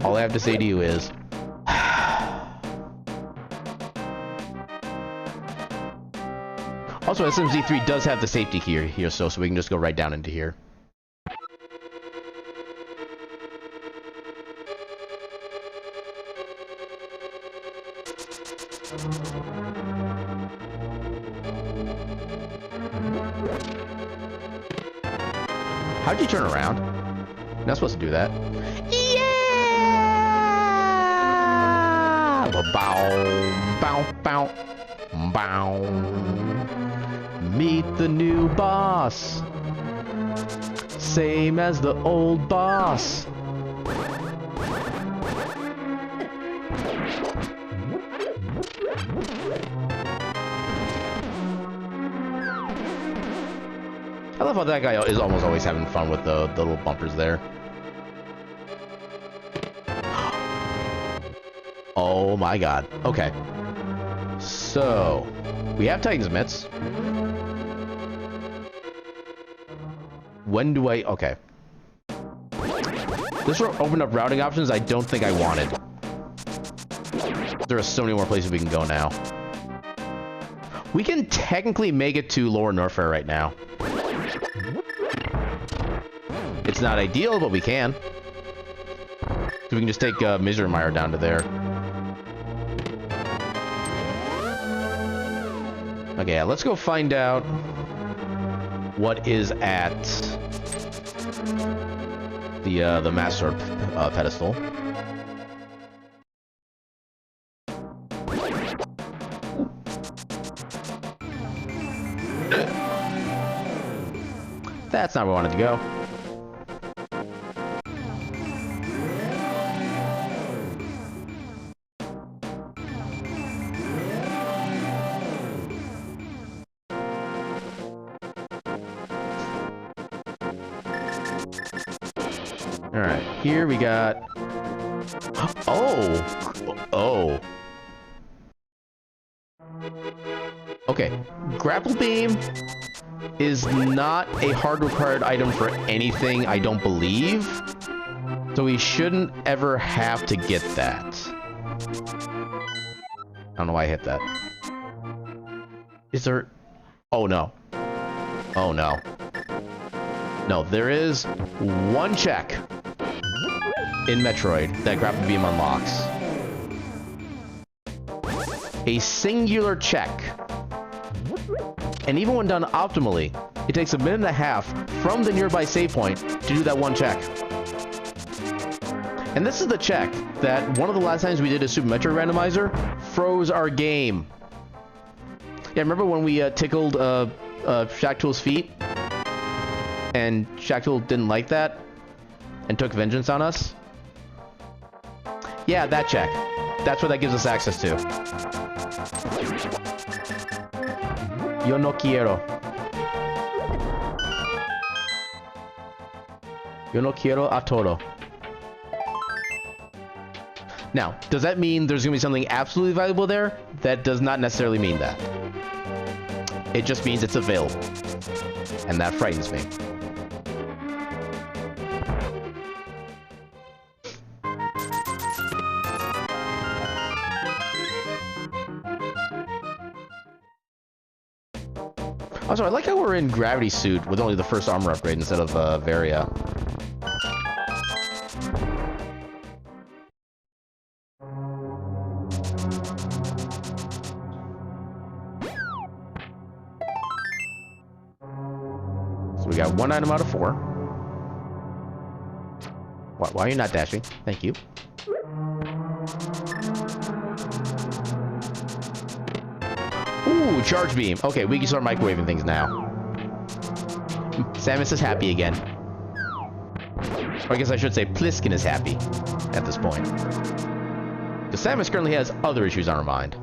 All I have to say to you is also SMZ3 does have the safety key here, so we can just go right down into here. How'd you turn around? You're not supposed to do that. Yeah! Bow, bow, bow, bow. Meet the new boss. Same as the old boss. I love how that guy is almost always having fun with the little bumpers there. Oh my god. Okay. So, we have Titan's Mitts. When do I... Okay. This opened up routing options I don't think I wanted. There are so many more places we can go now. We can technically make it to Lower Norfair right now. It's not ideal, but we can. So we can just take Misery Mire down to there. Okay, yeah, let's go find out what is at the Master Sword pedestal. That's not where I wanted to go. Alright, here we got... Oh! Okay, Grapple Beam is not a hard required item for anything, I don't believe. So we shouldn't ever have to get that. I don't know why I hit that. Is there... Oh no. Oh no. No, there is one check in Metroid that Grapple Beam unlocks. A singular check. And even when done optimally, it takes a minute and a half from the nearby save point to do that one check. And this is the check that one of the last times we did a Super Metroid randomizer froze our game. Yeah, remember when we tickled Shacktool's feet? And Shacktool didn't like that and took vengeance on us? Yeah, that check. That's what that gives us access to. Yo no quiero. Yo no quiero a todo. Now, does that mean there's gonna be something absolutely valuable there? That does not necessarily mean that. It just means it's available. And that frightens me. Also, I like how we're in Gravity Suit with only the first armor upgrade instead of Varia. So we got 1 item out of 4. Why are you not dashing? Thank you. Ooh, charge beam. Okay, we can start microwaving things now. Samus is happy again. Or I guess I should say Pliskin is happy at this point. Because Samus currently has other issues on her mind.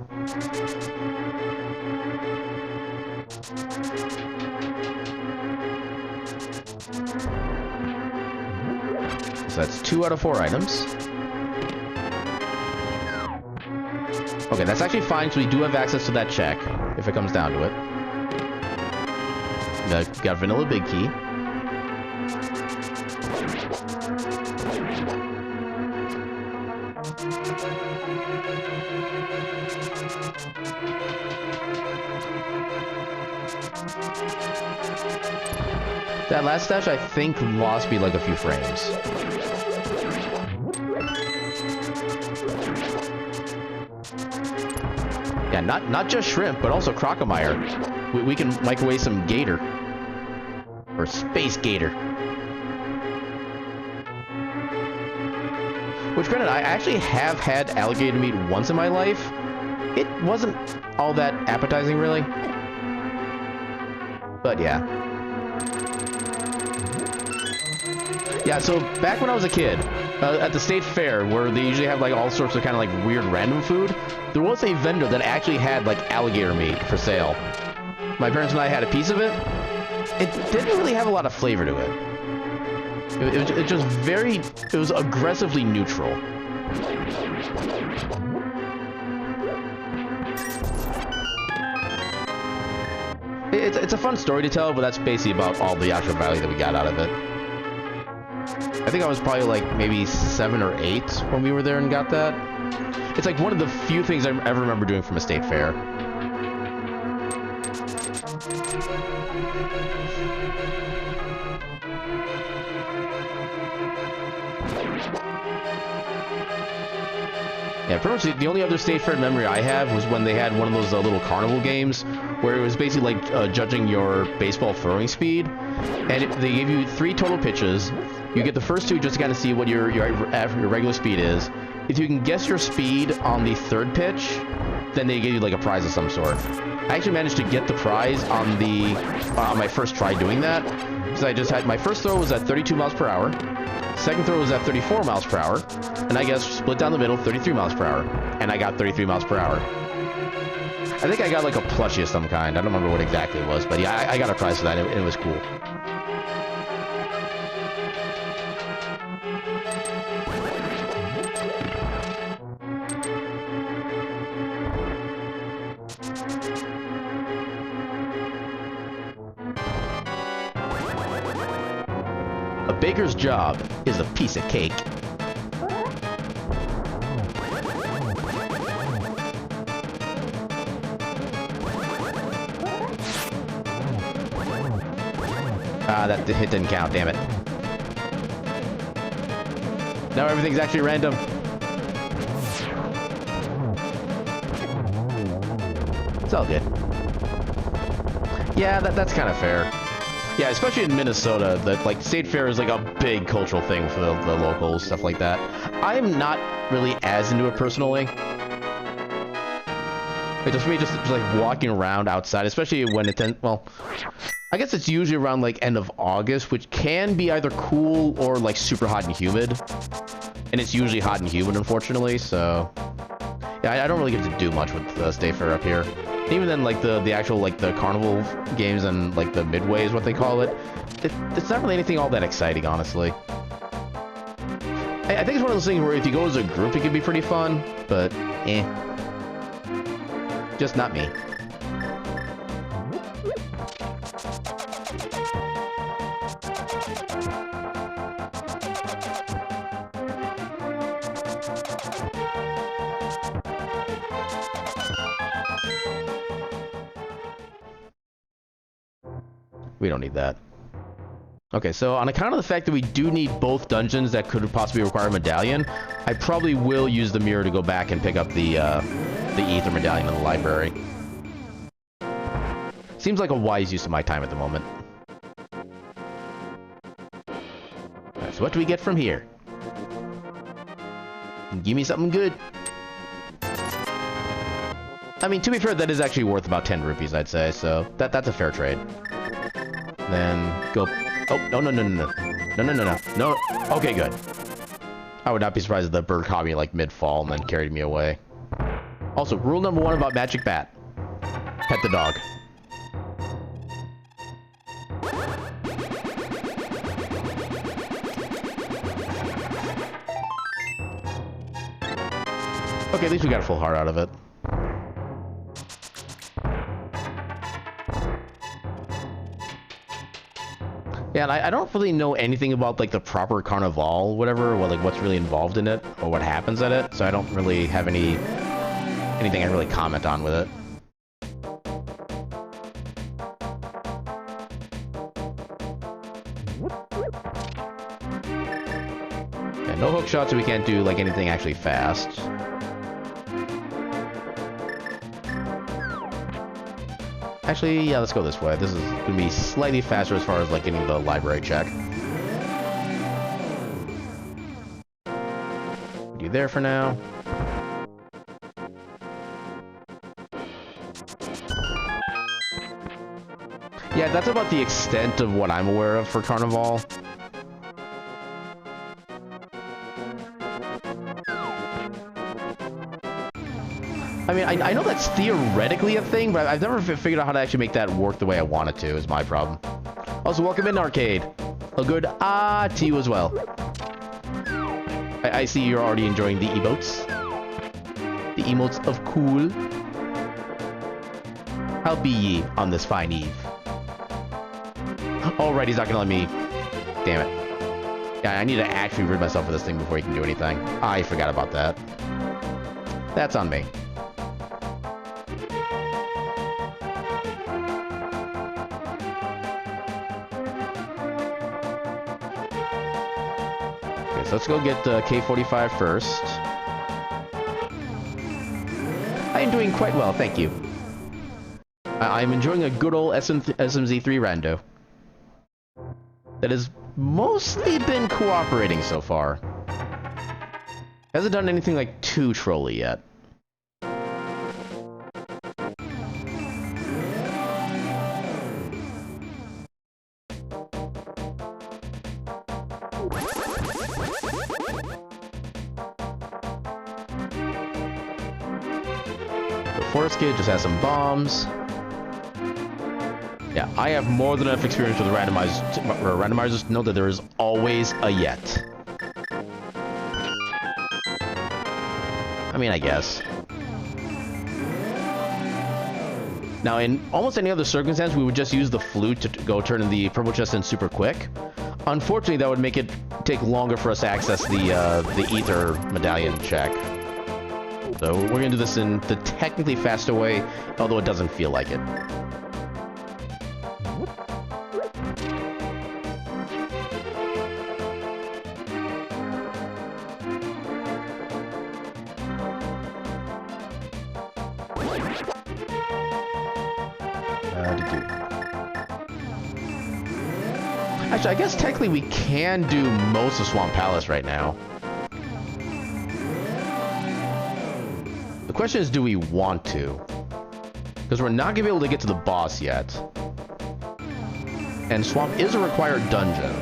So that's 2 out of 4 items. Okay, that's actually fine, so we do have access to that check, if it comes down to it. Got Vanilla Big Key. That last dash, I think, lost me like a few frames. Yeah, not just shrimp, but also crocomire. We can microwave some gator. Or space gator. Which, granted, I actually have had alligator meat once in my life. It wasn't all that appetizing, really. But yeah. Yeah, so back when I was a kid, at the state fair, where they usually have like all sorts of kind of like weird random food, there was a vendor that actually had like alligator meat for sale. My parents and I had a piece of it. It didn't really have a lot of flavor to it. It just very, it was aggressively neutral. It's a fun story to tell, but that's basically about all the actual value that we got out of it. I think I was probably like maybe 7 or 8 when we were there and got that. It's like one of the few things I ever remember doing from a state fair. Yeah, pretty much the only other state fair memory I have was when they had one of those little carnival games where it was basically like judging your baseball throwing speed, and they gave you 3 total pitches. You get the first 2 just to kind of see what your regular speed is. If you can guess your speed on the 3rd pitch, then they give you like a prize of some sort. I actually managed to get the prize on my first try doing that, because I just had my first throw was at 32 miles per hour. Second throw was at 34 miles per hour, and I guess split down the middle, 33 miles per hour, and I got 33 miles per hour. I think I got like a plushie of some kind. I don't remember what exactly it was, but yeah, I got a prize for that, and it was cool. A baker's job is a piece of cake. Ah, that hit didn't count, damn it. Now everything's actually random. It's all good. Yeah, that's kind of fair. Yeah, especially in Minnesota, that like state fair is like a big cultural thing for the locals, stuff like that. I am not really as into it personally. Like, just for me, just like walking around outside, especially when it's well, I guess it's usually around like end of August, which can be either cool or like super hot and humid. And it's usually hot and humid, unfortunately, so Yeah, I don't really get to do much with State Fair up here. Even then, like the actual like the carnival games and like the midway is what they call it. It's not really anything all that exciting, honestly. I think it's one of those things where if you go as a group, it can be pretty fun, but eh, just not me. We don't need that. Okay, so on account of the fact that we do need both dungeons that could possibly require a medallion, I probably will use the mirror to go back and pick up the ether medallion in the library. Seems like a wise use of my time at the moment. Alright, so what do we get from here? Give me something good. I mean, to be fair, that is actually worth about 10 rupees, I'd say, so that's a fair trade. Then go... Oh, no. No. Okay, good. I would not be surprised if the bird caught me, like, mid-fall and then carried me away. Also, rule number 1 about Magic Bat. Pet the dog. Okay, at least we got a full heart out of it. Yeah, and I don't really know anything about, like, the proper carnival, whatever, or, like, what's really involved in it, or what happens at it, so I don't really have anything I can really comment on with it. Yeah, no hook shots, so we can't do, like, anything actually fast. Actually, yeah, let's go this way. This is going to be slightly faster as far as, like, getting the library check. Put you there for now. Yeah, that's about the extent of what I'm aware of for Carnival. I mean, I know that's theoretically a thing, but I've never figured out how to actually make that work the way I want it to, is my problem. Also, welcome in, Arcade. A good to you as well. I see you're already enjoying the emotes. The emotes of cool. How be ye on this fine eve? Alright, he's not gonna let me... Damn it. Yeah, I need to actually rid myself of this thing before he can do anything. I forgot about that. That's on me. So let's go get K45 first. I am doing quite well, thank you. I'm enjoying a good old SMZ3 Rando. That has mostly been cooperating so far. Hasn't done anything like too trolly yet. Forest Kid just has some bombs. Yeah, I have more than enough experience with randomizers to know that there is always a yet. I mean, I guess. Now, in almost any other circumstance, we would just use the flute to go turn the purple chest in super quick. Unfortunately, that would make it take longer for us to access the ether medallion check. So we're going to do this in the technically faster way, although it doesn't feel like it. Actually, I guess technically we can do most of Swamp Palace right now. The question is, do we want to? Because we're not going to be able to get to the boss yet. And Swamp is a required dungeon.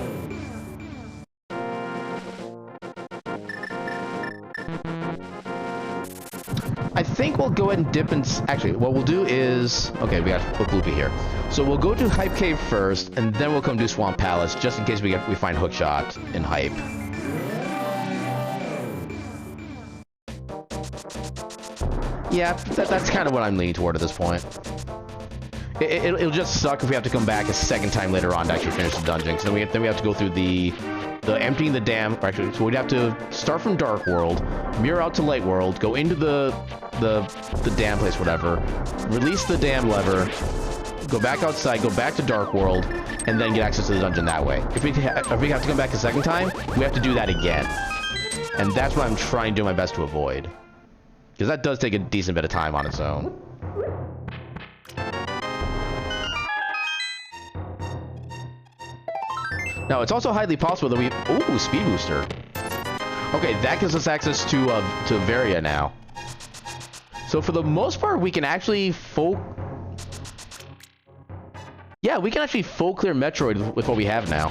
go ahead and dip and... Actually, what we'll do is... Okay, we got Loopy here. So we'll go to Hype Cave first, and then we'll come do Swamp Palace, just in case we find Hookshot in Hype. Yeah, that's kind of what I'm leaning toward at this point. It'll just suck if we have to come back a second time later on to actually finish the dungeon. Because then we have to go through the emptying the dam. Actually, so we'd have to start from Dark World, mirror out to Light World, go into the dam place, whatever, release the dam lever, go back outside, go back to Dark World, and then get access to the dungeon that way. If we have to come back a second time, we have to do that again. And that's what I'm trying to do my best to avoid. Because that does take a decent bit of time on its own. Now, it's also highly possible that we... Ooh, Speed Booster. Okay, that gives us access to Varia now. So for the most part, we can actually Yeah, we can actually full clear Metroid with what we have now.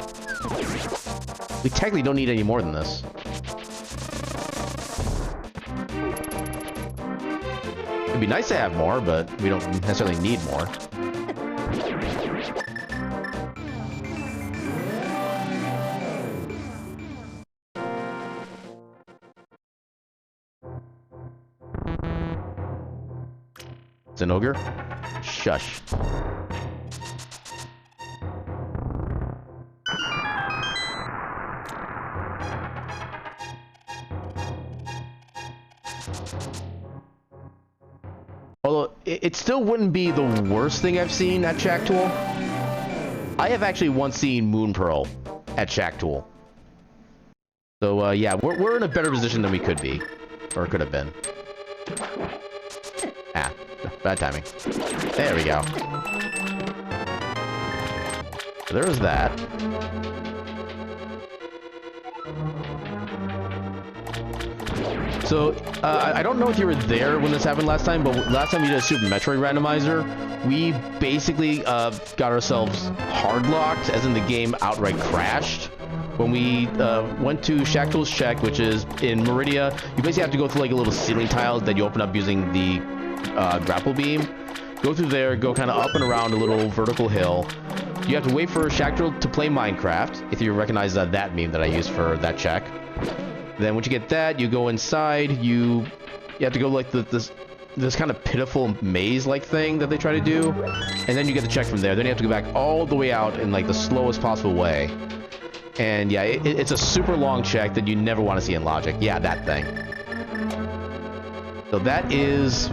We technically don't need any more than this. It'd be nice to have more, but we don't necessarily need more. It's an ogre? Shush. Although, it still wouldn't be the worst thing I've seen at Shack Tool. I have actually once seen Moon Pearl at Shack Tool. So, yeah, we're in a better position than we could be. Or could have been. Ah, bad timing. There we go. So there was that. So, I don't know if you were there when this happened last time, but last time we did a Super Metroid randomizer, we basically got ourselves hard locked, as in the game outright crashed. When we went to Shack Tool's Check, which is in Meridia, you basically have to go through like a little ceiling tile that you open up using the grapple beam. Go through there, go kind of up and around a little vertical hill. You have to wait for Shack Tool to play Minecraft, if you recognize that meme that I used for that check. Then once you get that, you go inside, you have to go like this kind of pitiful maze-like thing that they try to do, and then you get the check from there. Then you have to go back all the way out in like the slowest possible way. And yeah, it's a super long check that you never want to see in Logic. Yeah, that thing. So that is...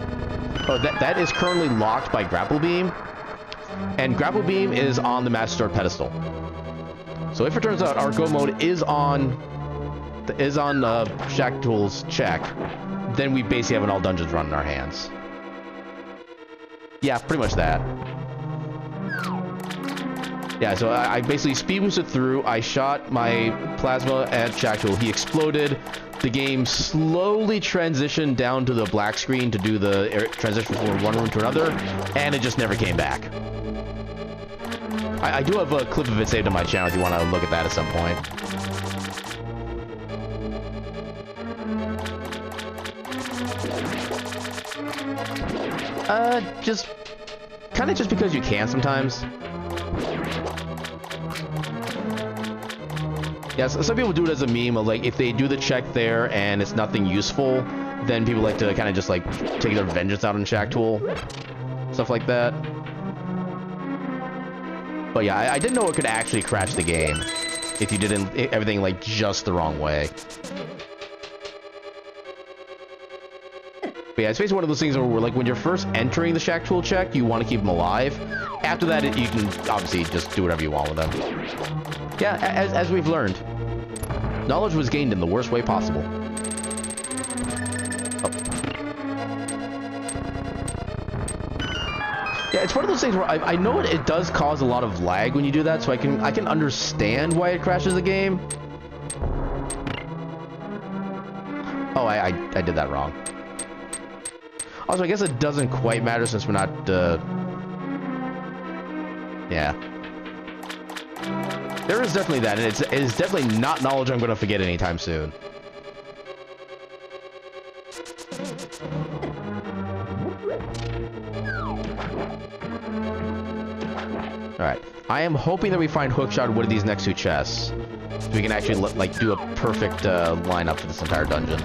Oh, that is currently locked by Grapple Beam. And Grapple Beam is on the Master Sword pedestal. So if it turns out our Go mode is on Shack Tool's check, then we basically have an all dungeons run in our hands. Yeah, pretty much that. Yeah, so I basically speed boosted through. I shot my plasma at Shack Tool. He exploded. The game slowly transitioned down to the black screen to do the transition from one room to another, and it just never came back. I do have a clip of it saved on my channel if you want to look at that at some point. Just because you can sometimes. Yeah, so some people do it as a meme of like, if they do the check there and it's nothing useful, then people like to kind of just like take their vengeance out on Shack Tool. Stuff like that. But yeah, I didn't know it could actually crash the game if you did everything like just the wrong way. But yeah, it's basically one of those things where like when you're first entering the Shack Tool check, you want to keep them alive. After that, you can obviously just do whatever you want with them. Yeah, as we've learned, knowledge was gained in the worst way possible. Oh. Yeah, it's one of those things where I know it does cause a lot of lag when you do that, so I can understand why it crashes the game. Oh, I did that wrong. Also, I guess it doesn't quite matter since we're not, yeah. There is definitely that, and it is definitely not knowledge I'm going to forget anytime soon. Alright. I am hoping that we find hookshot in one of these next two chests. So we can actually, like, do a perfect lineup for this entire dungeon.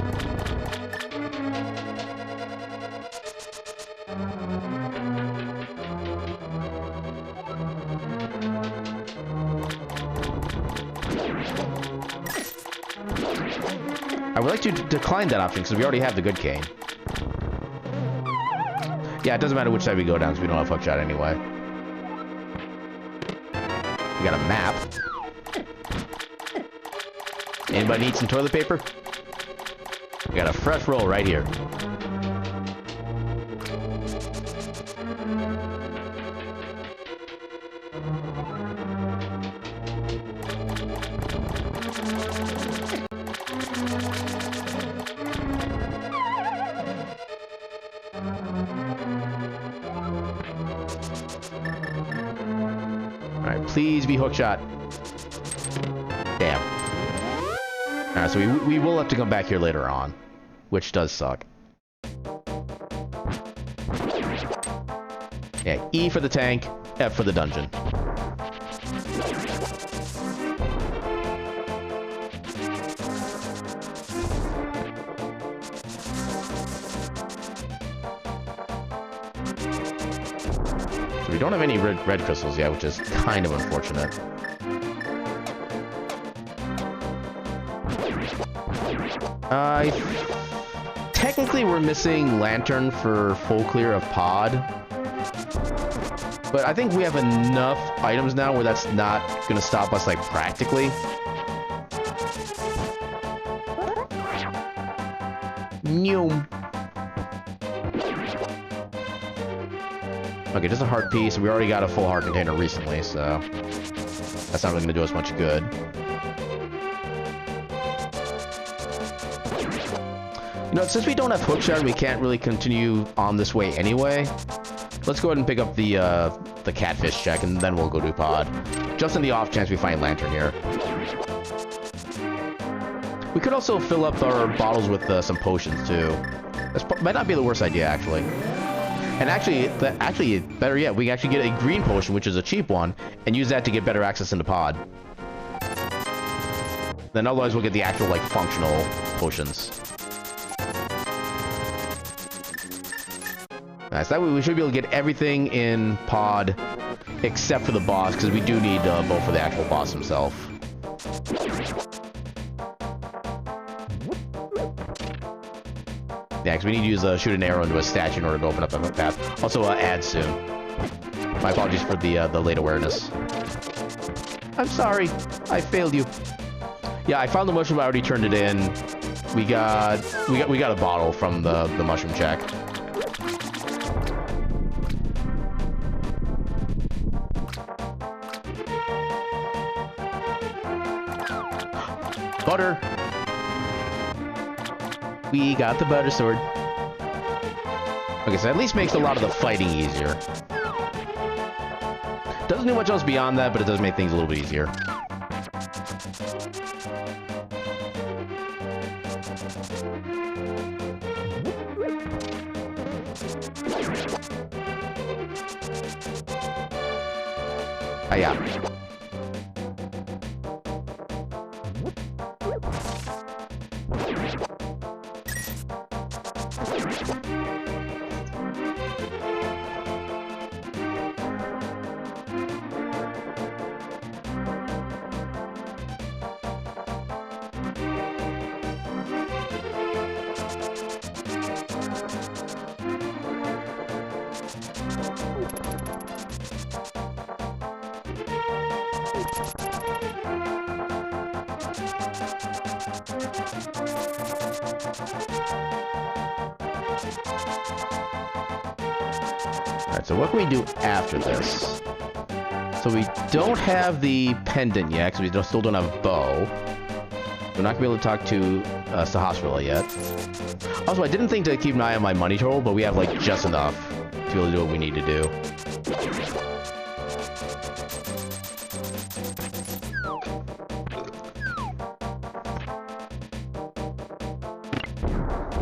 I would like to decline that option because we already have the good cane. Yeah, it doesn't matter which side we go down because we don't have hookshot anyway. We got a map. Anybody need some toilet paper? We got a fresh roll right here. Alright, please be hookshot. Damn. Alright, so we will have to come back here later on, which does suck. Yeah, E for the tank, F for the dungeon. So we don't have any red crystals yet, which is kind of unfortunate. Technically we're missing Lantern for full clear of pod. But I think we have enough items now where that's not gonna stop us, like, practically. Noom. Okay, just a heart piece. We already got a full heart container recently, so that's not really gonna do us much good. You know, since we don't have hookshot, we can't really continue on this way anyway. Let's go ahead and pick up the catfish check, and then we'll go do pod. Just in the off chance we find Lantern here. We could also fill up our bottles with some potions too. That might not be the worst idea, actually. And actually, better yet, we can actually get a green potion, which is a cheap one, and use that to get better access into pod. Then otherwise we'll get the actual, like, functional potions. Nice. That way we should be able to get everything in pod except for the boss, because we do need both for the actual boss himself. Yeah, because we need to use shoot an arrow into a statue in order to open up that path. Also, add soon. My apologies for the late awareness. I'm sorry, I failed you. Yeah, I found the mushroom. I already turned it in. We got a bottle from the mushroom check. Butter. We got the butter sword. Okay, so at least makes a lot of the fighting easier. Doesn't do much else beyond that, but it does make things a little bit easier. Ah, yeah. Alright, so what can we do after this? So we don't have the pendant yet, because we still don't have a bow. We're not going to be able to talk to Sahasrahla yet. Also, I didn't think to keep an eye on my money total, but we have, like, just enough to be able to do what we need to do.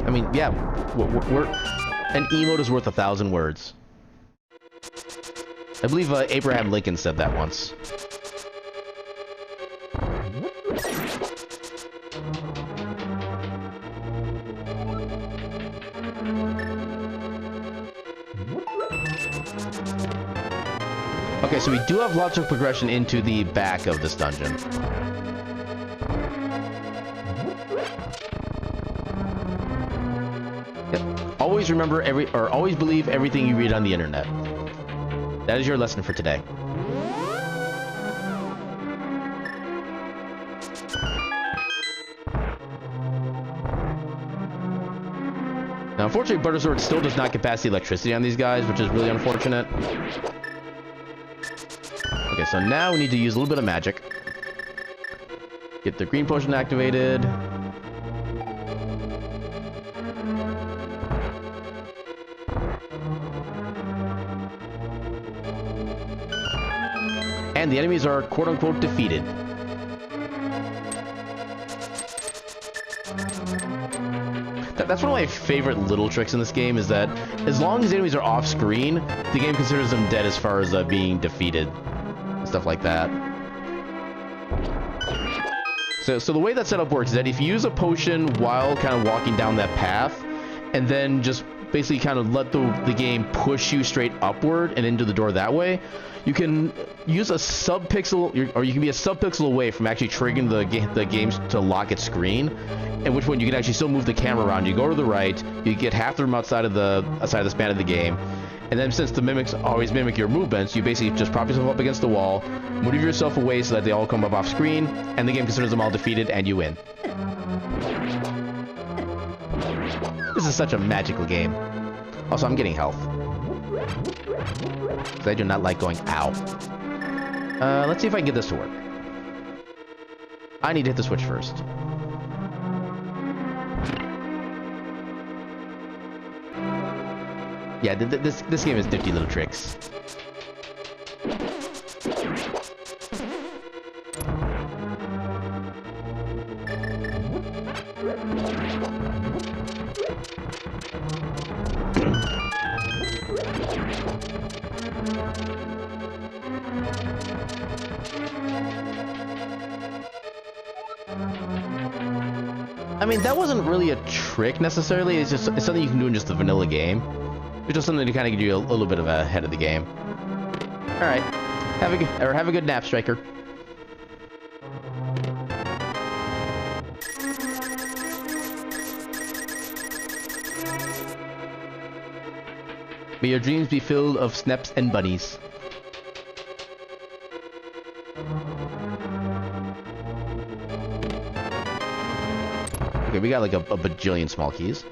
I mean, yeah, we're An emote is worth 1,000 words. I believe Abraham Lincoln said that once. Okay, so we do have lots of progression into the back of this dungeon. Yep. Always remember always believe everything you read on the internet. That is your lesson for today. Now, unfortunately, Buttersword still does not get past the electricity on these guys, which is really unfortunate. Okay, so now we need to use a little bit of magic. Get the green potion activated. And the enemies are quote-unquote defeated. That's one of my favorite little tricks in this game, is that as long as the enemies are off screen, the game considers them dead as far as being defeated. Stuff like that. So the way that setup works is that if you use a potion while kind of walking down that path, and then just basically kind of let the game push you straight upward and into the door that way, you can use a sub-pixel, or you can be a sub-pixel away from actually triggering the game to lock its screen, in which one you can actually still move the camera around. You go to the right, you get half the room outside of the span of the game, and then since the mimics always mimic your movements, you basically just prop yourself up against the wall, move yourself away so that they all come up off screen, and the game considers them all defeated, and you win. This is such a magical game. Also, I'm getting health. Because I do not like going ow. Let's see if I can get this to work. I need to hit the switch first. Yeah, this game has nifty little tricks. I mean, that wasn't really a trick necessarily. It's something you can do in just the vanilla game. It's just something to kind of give you a little bit of a head of the game. All right, have a good nap, Striker. May your dreams be filled of snaps and bunnies. Okay, we got like a bajillion small keys.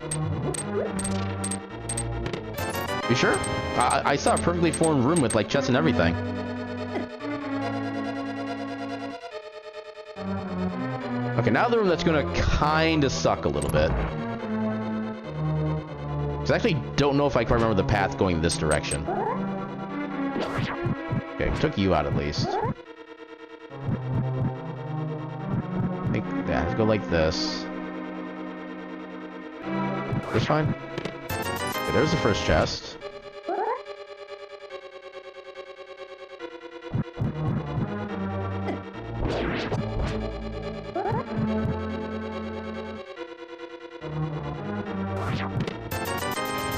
You sure? I saw a perfectly formed room with like chests and everything. Okay, now the room that's gonna kinda suck a little bit. Because I actually don't know if I can remember the path going this direction. Okay, took you out at least. I think, yeah, let's go like this. This fine? Okay, there's the first chest.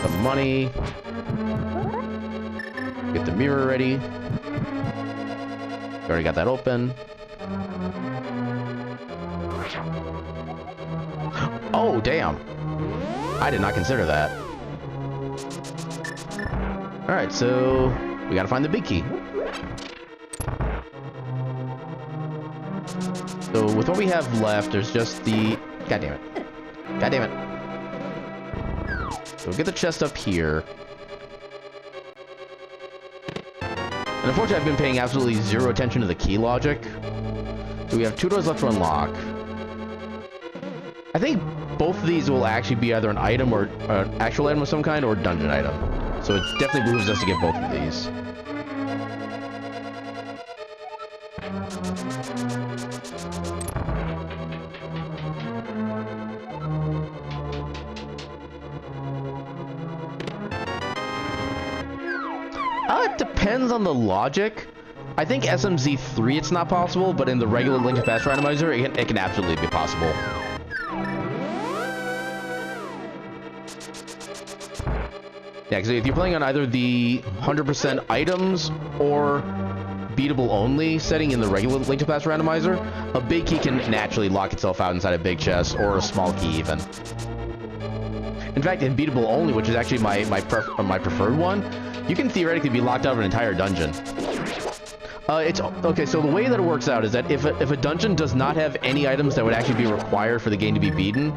Some money. Get the mirror ready. Already got that open. Oh, damn. I did not consider that. Alright, so we gotta find the big key. So with what we have left, there's just the... God damn it. God damn it. So we'll get the chest up here. And unfortunately, I've been paying absolutely zero attention to the key logic. So we have 2 doors left to unlock. I think both of these will actually be either an item or an actual item of some kind or a dungeon item. So it definitely behooves us to get both of these. It depends on the logic. I think SMZ3 it's not possible, but in the regular Link to Past randomizer, it can absolutely be possible. Yeah, because if you're playing on either the 100% items or beatable only setting in the regular Link to Past randomizer, a big key can naturally lock itself out inside a big chest, or a small key even. In fact, in beatable only, which is actually my preferred one, you can theoretically be locked out of an entire dungeon. It's okay. So the way that it works out is that if a dungeon does not have any items that would actually be required for the game to be beaten,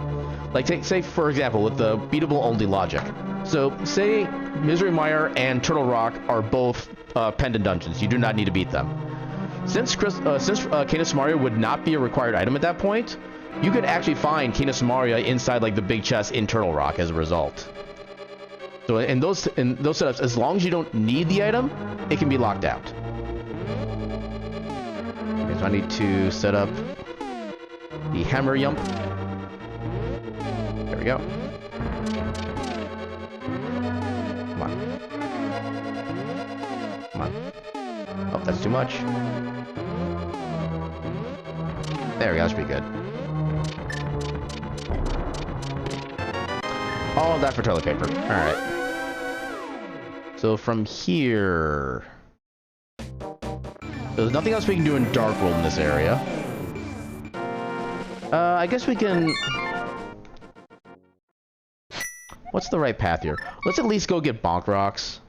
like say for example with the beatable only logic. So say Misery Mire and Turtle Rock are both pendant dungeons. You do not need to beat them. Since Canis Maria would not be a required item at that point, you could actually find Canis Maria inside like the big chest in Turtle Rock as a result. So in those setups, as long as you don't need the item, it can be locked out. Okay, so I need to set up the hammer yump. There we go. Come on. Come on. Oh, that's too much. There we go, that should be good. All of that for toilet paper. Alright. So from here... There's nothing else we can do in Dark World in this area. I guess we can... What's the right path here? Let's at least go get Bonk Rocks.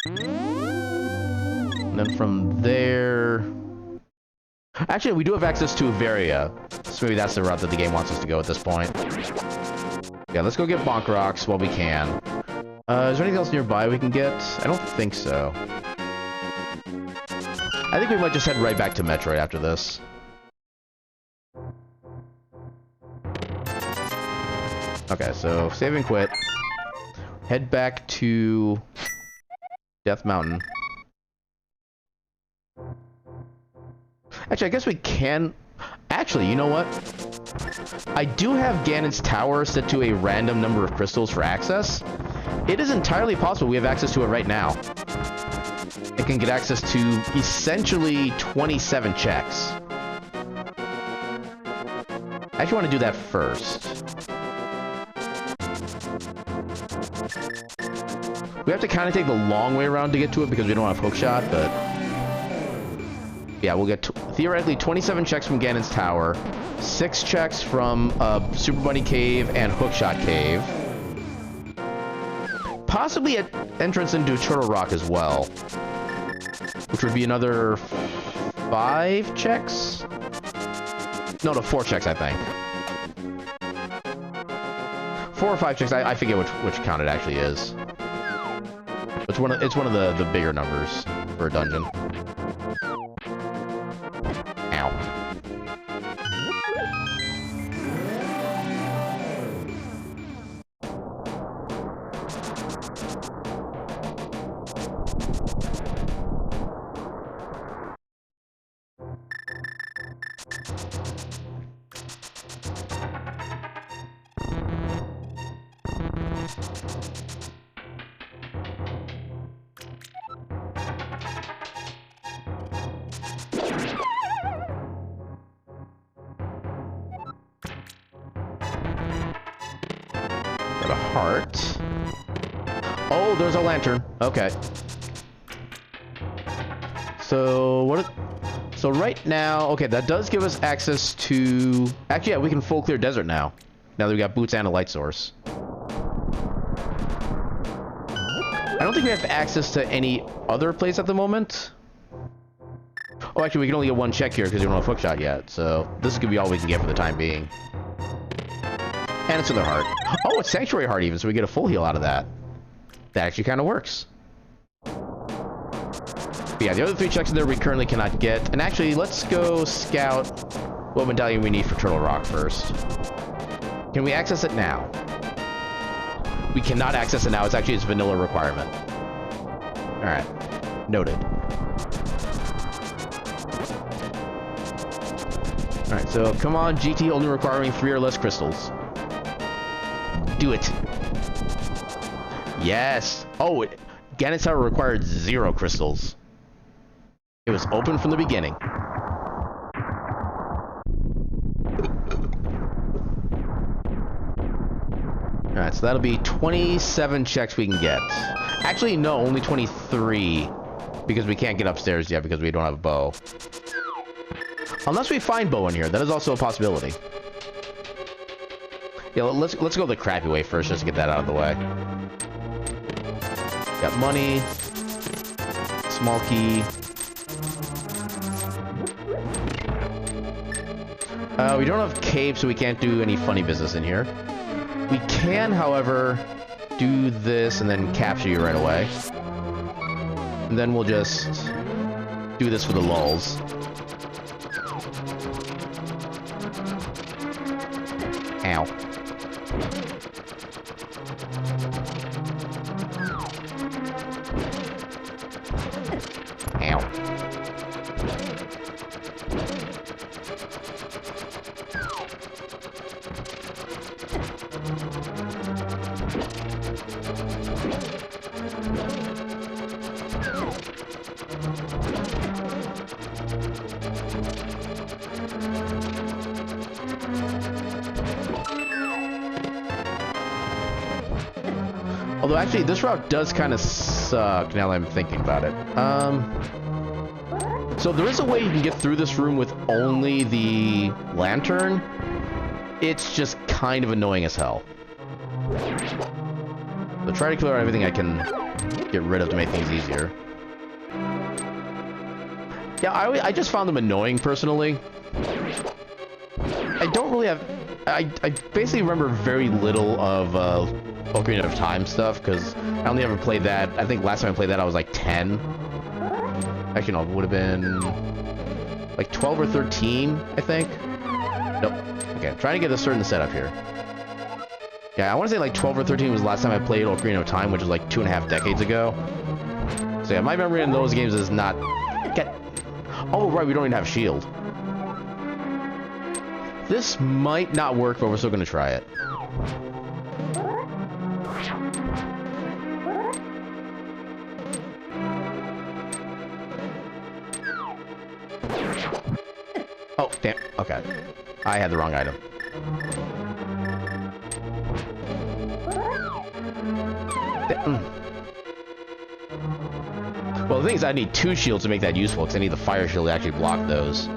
And then from there... Actually, we do have access to Averia. So maybe that's the route that the game wants us to go at this point. Yeah, let's go get Bonk Rocks while we can. Is there anything else nearby we can get? I don't think so. I think we might just head right back to Metroid after this. Okay, so save and quit. Head back to Death Mountain. Actually, I guess we can... Actually, you know what? I do have Ganon's Tower set to a random number of crystals for access. It is entirely possible we have access to it right now. It can get access to essentially 27 checks. I actually want to do that first. We have to kind of take the long way around to get to it because we don't have hookshot, but... Yeah, we'll get theoretically 27 checks from Ganon's Tower, 6 checks from Super Bunny Cave and Hookshot Cave. Possibly an entrance into Turtle Rock as well. Which would be another 5 checks? No, 4 checks, I think. 4 or 5 checks, I forget which count it actually is. It's one of the bigger numbers for a dungeon. Ow. Got a heart. Oh, there's a lantern. Okay. So what? So right now, okay, that does give us access to. Actually, yeah, we can full clear desert now. Now that we got boots and a light source. I don't think we have access to any other place at the moment. Oh, actually, we can only get 1 check here because we don't have hookshot yet. So this could be all we can get for the time being. And it's another heart. Oh, it's Sanctuary Heart even, so we get a full heal out of that. That actually kind of works. But yeah, the other 3 checks in there we currently cannot get. And actually, let's go scout what medallion we need for Turtle Rock first. Can we access it now? We cannot access it now. It's actually its vanilla requirement. Alright. Noted. Alright, so come on, GT only requiring 3 or less crystals. Do it. Yes. Oh, Ganon's Tower required 0 crystals. It was open from the beginning. Alright, so that'll be 27 checks we can get. Actually, no, only 23. Because we can't get upstairs yet because we don't have a bow. Unless we find bow in here. That is also a possibility. Yeah, let's go the crappy way first just to get that out of the way. Got money. Small key. We don't have cape, so we can't do any funny business in here. We can, however, do this and then capture you right away. And then we'll just do this for the lulz. Ow. Ow. Although, actually, this route does kind of suck now that I'm thinking about it. So there is a way you can get through this room with only the lantern. It's just kind of annoying as hell. So try to clear out everything I can get rid of to make things easier. Yeah, I just found them annoying, personally. I don't really have... I basically remember very little of Ocarina of Time stuff, because I only ever played that. I think last time I played that I was like 10. Actually, no, it would have been like 12 or 13, I think. Nope. Okay, I'm trying to get a certain setup here. Yeah, I want to say like 12 or 13 was the last time I played Ocarina of Time, which was like 2.5 decades ago. So yeah, my memory in those games is not... Oh, right, we don't even have shield. This might not work, but we're still going to try it. Oh, damn. Okay. I had the wrong item. Well, the thing is, I need 2 shields to make that useful, because I need the fire shield to actually block those.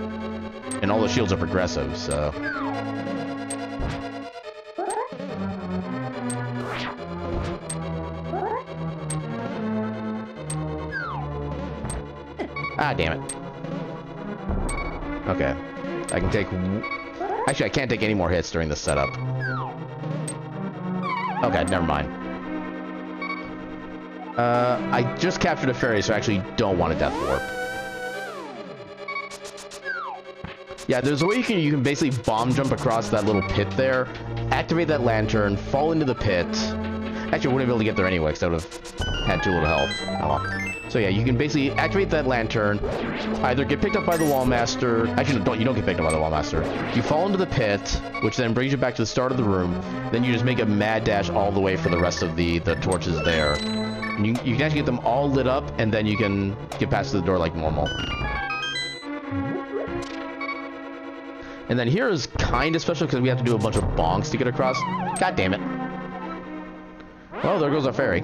And all the shields are progressive, so... Ah, damn it. Okay. I can take... Actually, I can't take any more hits during this setup. Okay, never mind. I just captured a fairy, so I actually don't want a death warp. Yeah, there's a way you can basically bomb jump across that little pit there, activate that lantern, fall into the pit. Actually, I wouldn't be able to get there anyway, because I would have had too little health. Oh well. So yeah, you can basically activate that lantern, either get picked up by the wall master. Actually, no, you don't get picked up by the wall master. You fall into the pit, which then brings you back to the start of the room. Then you just make a mad dash all the way for the rest of the torches there. And you can actually get them all lit up, and then you can get past the door like normal. And then here is kind of special because we have to do a bunch of bonks to get across. God damn it. Well, there goes our fairy.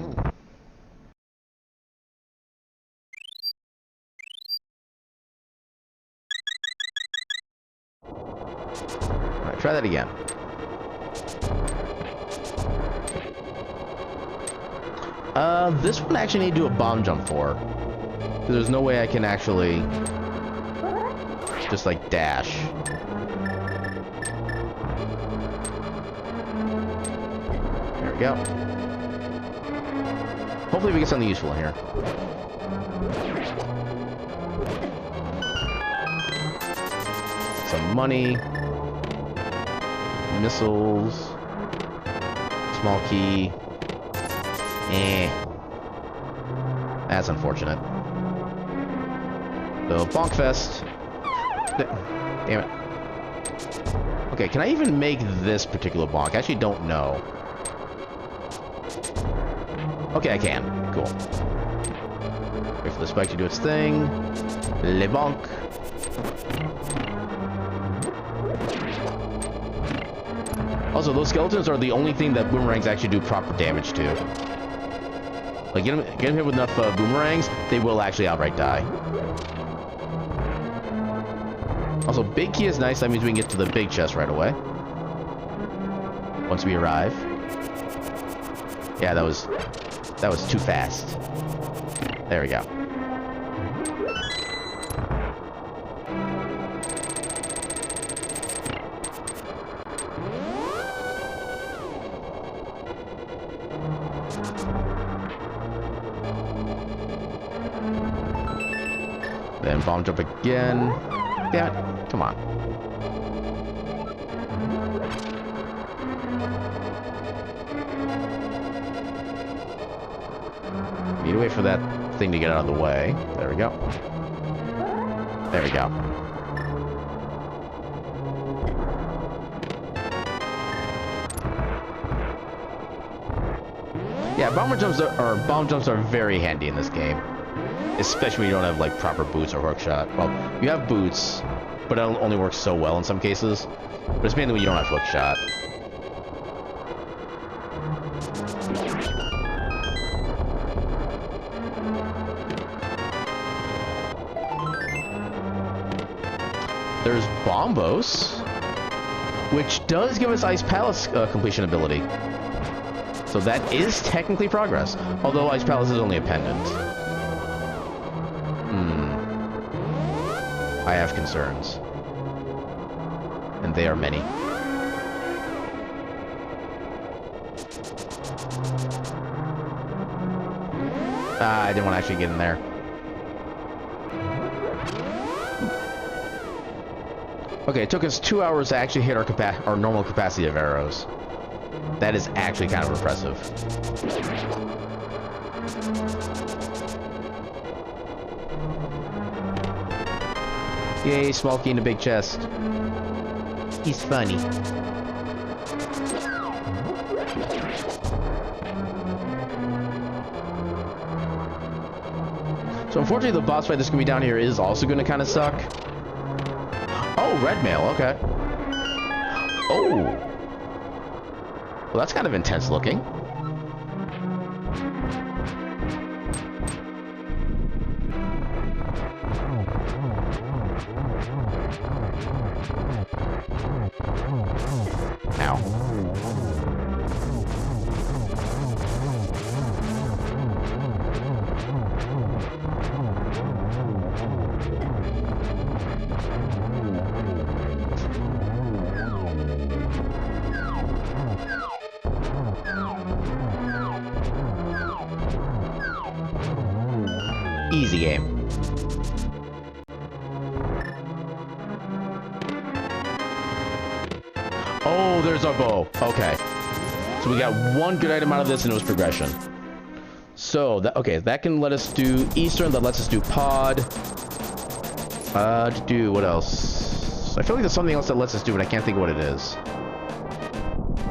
Alright, try that again. This one I actually need to do a bomb jump for. There's no way I can actually just like dash. There we go. Hopefully we get something useful in here. Some money. Missiles. Small key. That's unfortunate. So, bonk fest. Damn it. Okay, can I even make this particular bonk? I actually don't know. Okay, I can. Cool. Wait for the spike to do its thing. Le bonk. Also, those skeletons are the only thing that boomerangs actually do proper damage to. Like, get them hit with enough boomerangs, they will actually outright die. Also, big key is nice. That means we can get to the big chest right away. Once we arrive. Yeah, that was too fast. There we go. Then bomb jump again. Damn it. Come on. Need to wait for that thing to get out of the way. There we go. There we go. Yeah, bomb jumps are very handy in this game. Especially when you don't have, like, proper boots or hookshot. Well, you have boots, but it only works so well in some cases. But it's mainly when you don't have hookshot. There's Bombos, which does give us Ice Palace completion ability. So that is technically progress, although Ice Palace is only a pendant. I have concerns. And they are many. I didn't want to actually get in there. Okay, it took us 2 hours to actually hit our normal capacity of arrows. That is actually kind of impressive. Yay, small key in a big chest. He's funny. So unfortunately the boss fight that's going to be down here is also going to kind of suck. Oh, red mail, okay. Oh. Well, that's kind of intense looking. Easy game. Oh, there's our bow. Okay. So we got one good item out of this, and it was progression. So, that can let us do Eastern, that lets us do Pod. What else? I feel like there's something else that lets us do it, I can't think of what it is.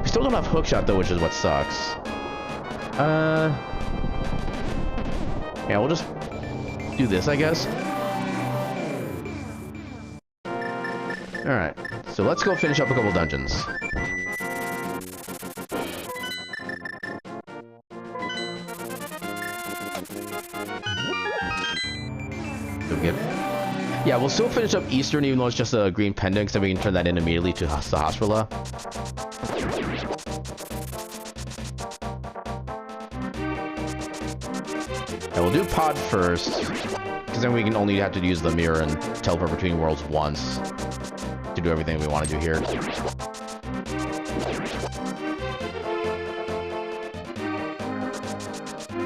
We still don't have Hookshot, though, which is what sucks. Yeah, we'll just do this, I guess. Alright, so let's go finish up a couple dungeons. Yeah, we'll still finish up Eastern even though it's just a green pendant, so we can turn that in immediately to Hospitala. And we'll do Pod first, because then we can only have to use the mirror and teleport between worlds once to do everything we want to do here.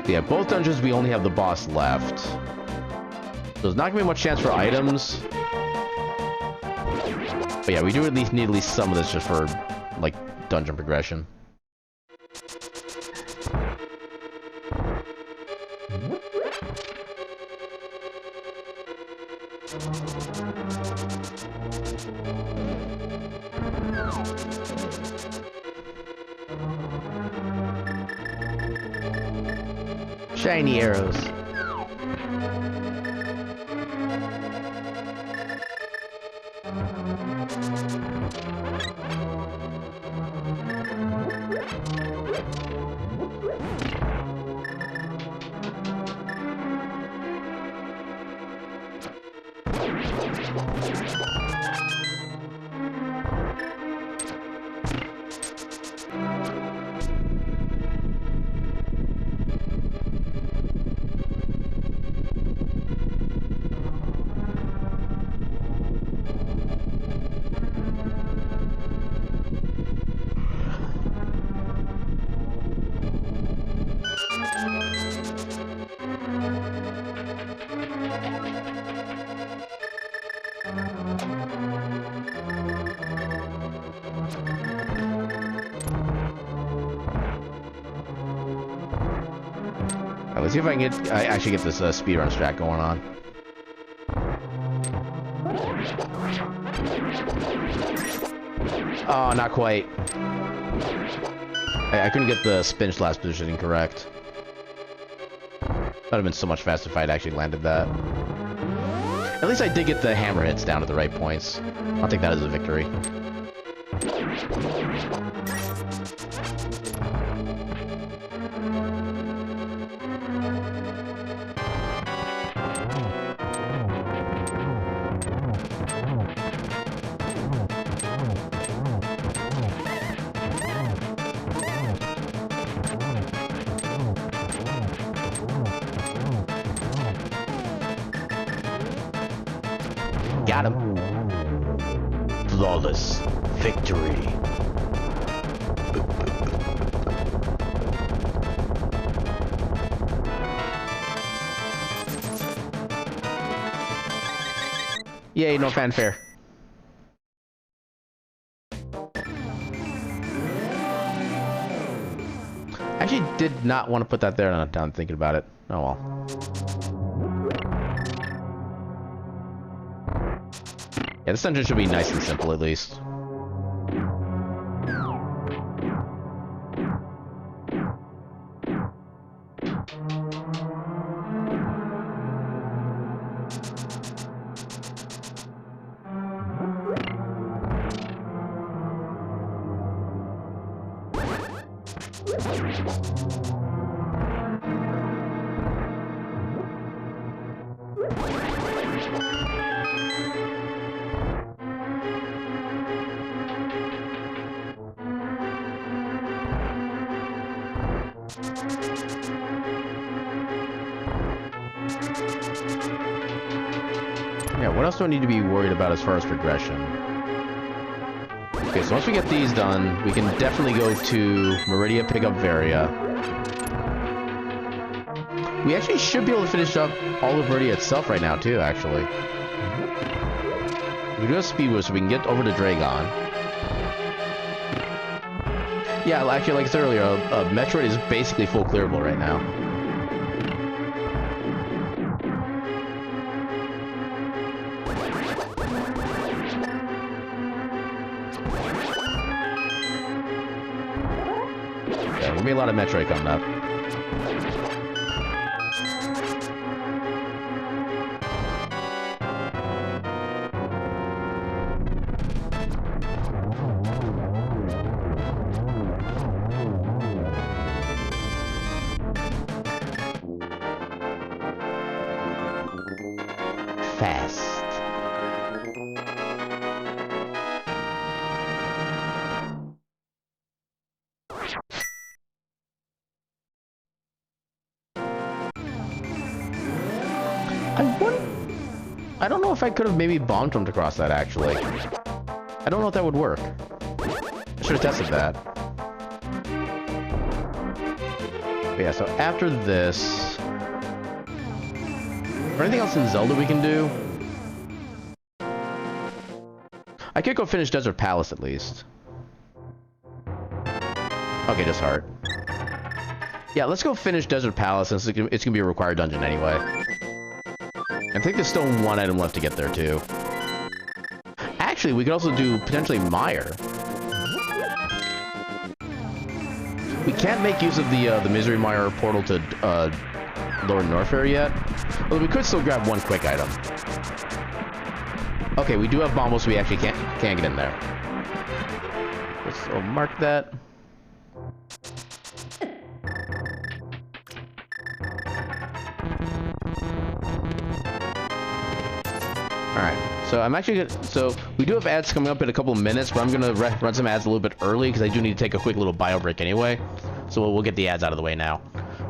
Yeah, both dungeons we only have the boss left. So there's not going to be much chance for items. But yeah, we do at least need at least some of this just for, like, dungeon progression. Shiny arrows. Let's see if I can actually get this speedrun strat going on. Oh, not quite. I couldn't get the spin slash positioning correct. That would have been so much faster if I had actually landed that. At least I did get the hammer hits down at the right points. I'll take that as a victory. Got him. Flawless victory. Yay, no fanfare. I actually did not want to put that there, now I'm thinking about it. Oh well. Yeah, this dungeon should be nice and simple, at least. Yeah, what else do I need to be worried about as far as progression? Okay, so once we get these done, we can definitely go to Meridia, pick up Varia. We actually should be able to finish up all of Meridia itself right now, too, actually. We do have speed boost, so we can get over to Dragon. Yeah, actually, like I said earlier, Metroid is basically full clearable right now. Yeah, there'll be a lot of Metroid coming up. Fast. I don't know if I could have maybe bomb jumped across that, actually. I don't know if that would work. I should have tested that. But yeah, so after this... Is there anything else in Zelda we can do? I could go finish Desert Palace at least. Okay, just heart. Yeah, let's go finish Desert Palace since it's gonna be a required dungeon anyway. I think there's still one item left to get there too. Actually, we could also do potentially Mire. We can't make use of the Misery Mire portal to Lower North area yet. Well, we could still grab one quick item. Okay, we do have bombs, so we actually can't get in there. So mark that. Alright, so I'm actually gonna, so we do have ads coming up in a couple of minutes, but I'm gonna run some ads a little bit early because I do need to take a quick little bio break anyway. So we'll get the ads out of the way now.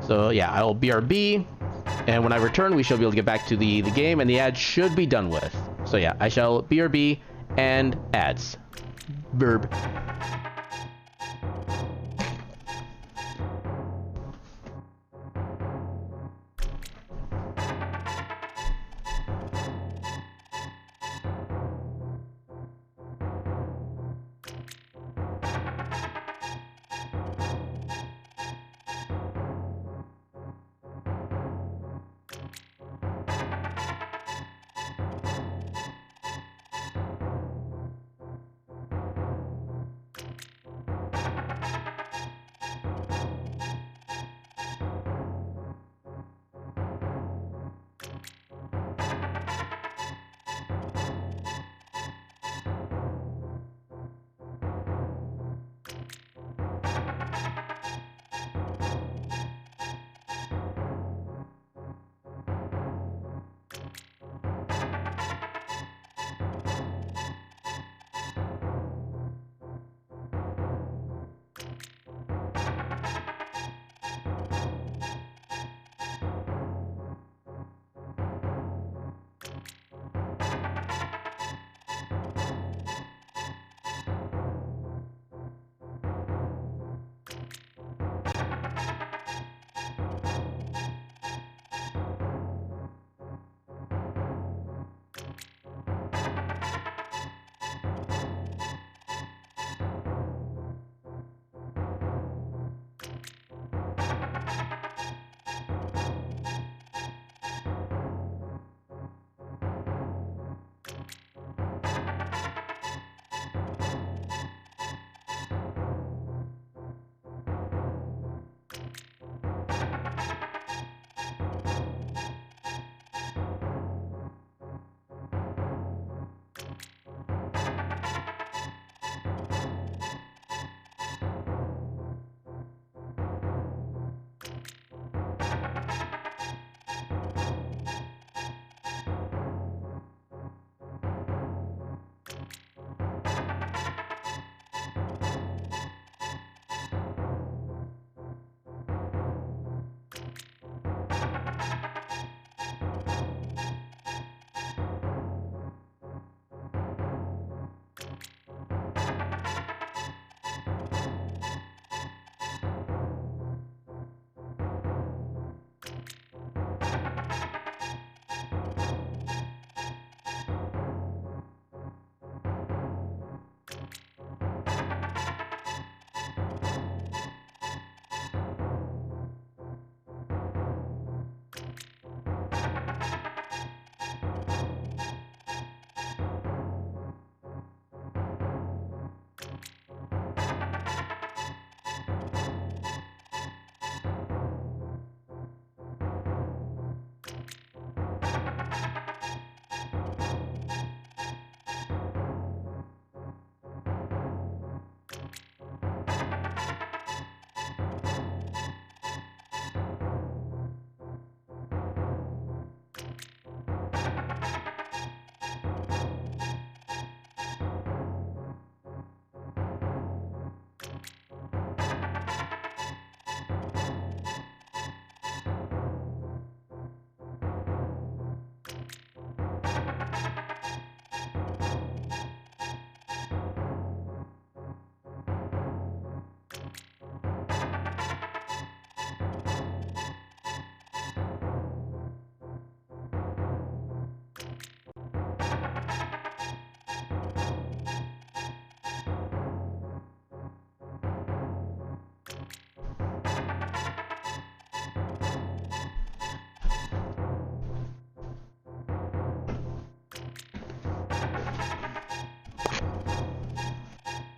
So yeah, I'll BRB, and when I return, we shall be able to get back to the game, and the ads should be done with. So yeah, I shall BRB and ads. Verb.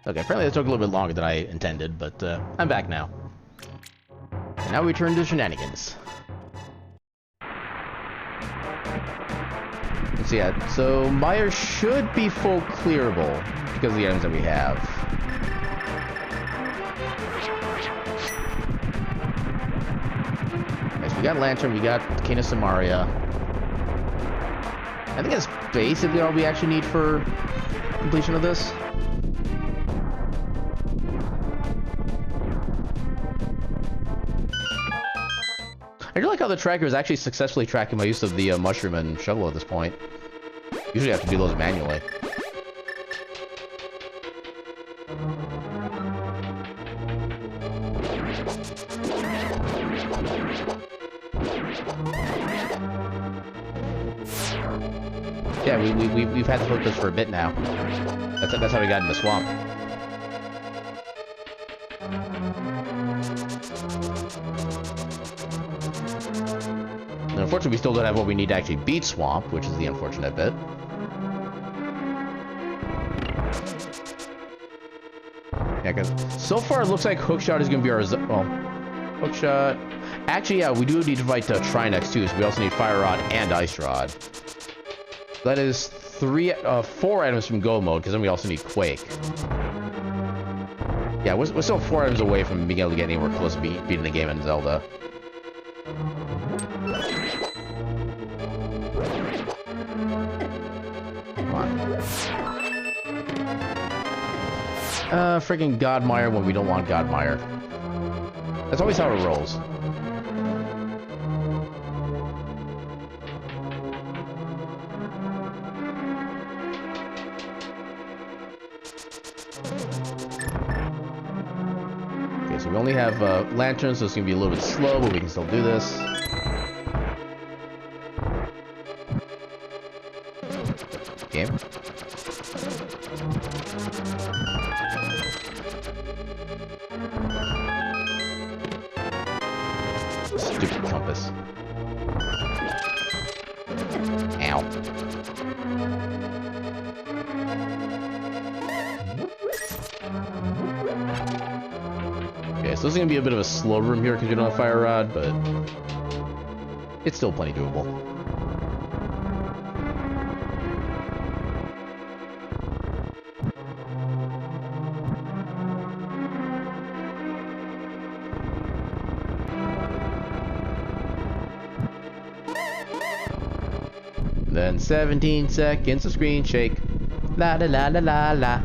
Okay, apparently that took a little bit longer than I intended, but I'm back now. And now we turn to shenanigans. So yeah, so Meyer should be full clearable because of the items that we have. Nice, we got Lantern, we got Cane of Samaria. I think that's basically all we actually need for completion of this. I do like how the tracker is actually successfully tracking my use of the mushroom and shovel at this point. Usually I have to do those manually. Yeah, we've had to hook this for a bit now. That's how we got in the swamp. And unfortunately, we still don't have what we need to actually beat Swamp, which is the unfortunate bit. Yeah, because so far it looks like Hookshot is going to be our... Well, Hookshot... Actually, yeah, we do need to fight Trinex too, so we also need Fire Rod and Ice Rod. That is 4 items from Go Mode, because then we also need Quake. Yeah, we're still 4 items away from being able to get anywhere close to beating the game in Zelda. Come on. Friggin' Godmire when we don't want Godmire. That's always how it rolls. Okay, so we only have lanterns, so it's gonna be a little bit slow, but we can still do this. Game. Stupid compass. Ow. Okay, so this is gonna be a bit of a slow room here because we don't have Fire Rod, but it's still plenty doable. Then 17 seconds of screen shake. La la la la la la.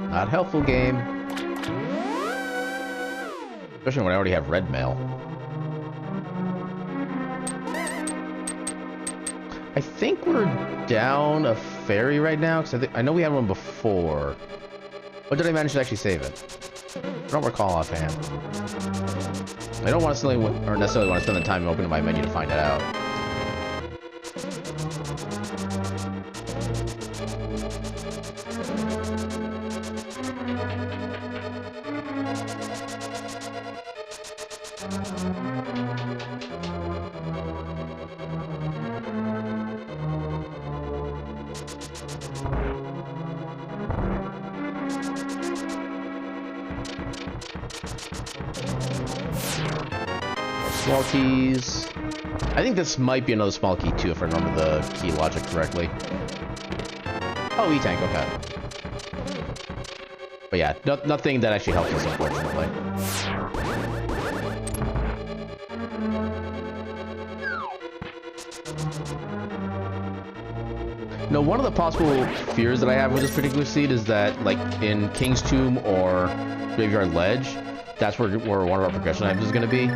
Not helpful, game. Especially when I already have red mail. I think we're down a fairy right now, because I know we had one before. Or did I manage to actually save it? I don't recall offhand. I don't want to necessarily want to spend the time opening my menu to find it out. Small keys. I think this might be another small key too, if I remember the key logic correctly. Oh, E-Tank, okay. But yeah, nothing that actually helps us, unfortunately. No, one of the possible fears that I have with this particular seed is that, like, in King's Tomb or Graveyard Ledge, that's where one of our progression items is going to be.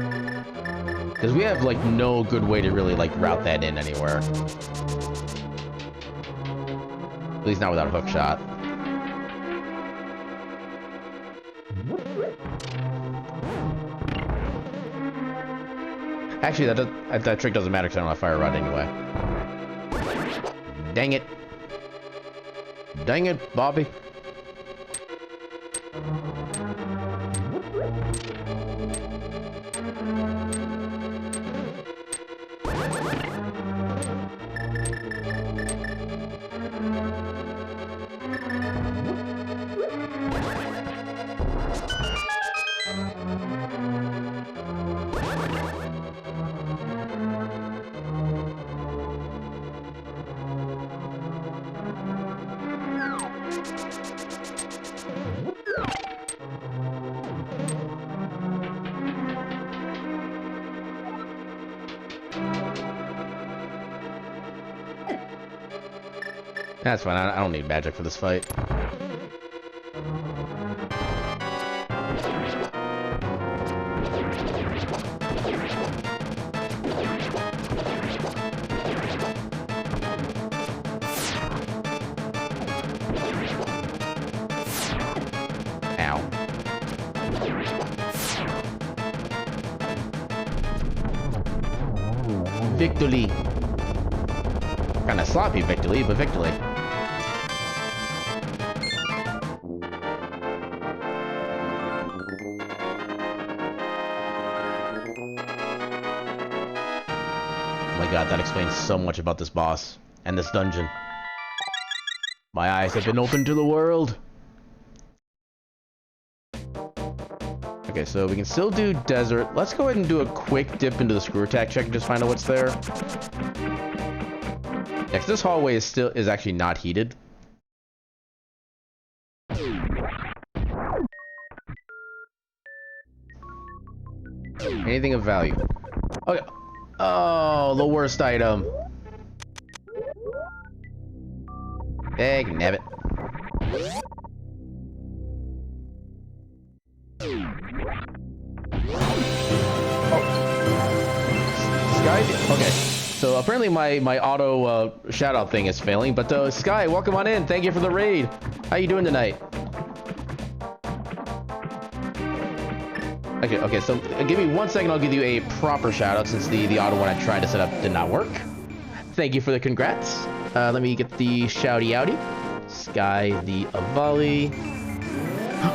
Because we have, like, no good way to really, like, route that in anywhere. At least not without a hook shot. Actually, that trick doesn't matter because I don't have Fire Rod anyway. Dang it. Dang it, Bobby. That's fine. I don't need magic for this fight. Ow. Victory. Kinda sloppy victory, but victory. God, that explains so much about this boss and this dungeon. My eyes have been opened to the world. Okay, so we can still do desert. Let's go ahead and do a quick dip into the screw attack check and just find out what's there. Yeah, 'cause this hallway is actually not heated. Anything of value? Okay. Oh, the worst item. Egg nabbit. Sky? Okay. So apparently my auto shout out thing is failing, but Sky, welcome on in. Thank you for the raid. How you doing tonight? Okay, so give me 1 second, I'll give you a proper shout out since the auto one I tried to set up did not work. Thank you for the congrats. Let me get the shouty outy. Sky the Avali.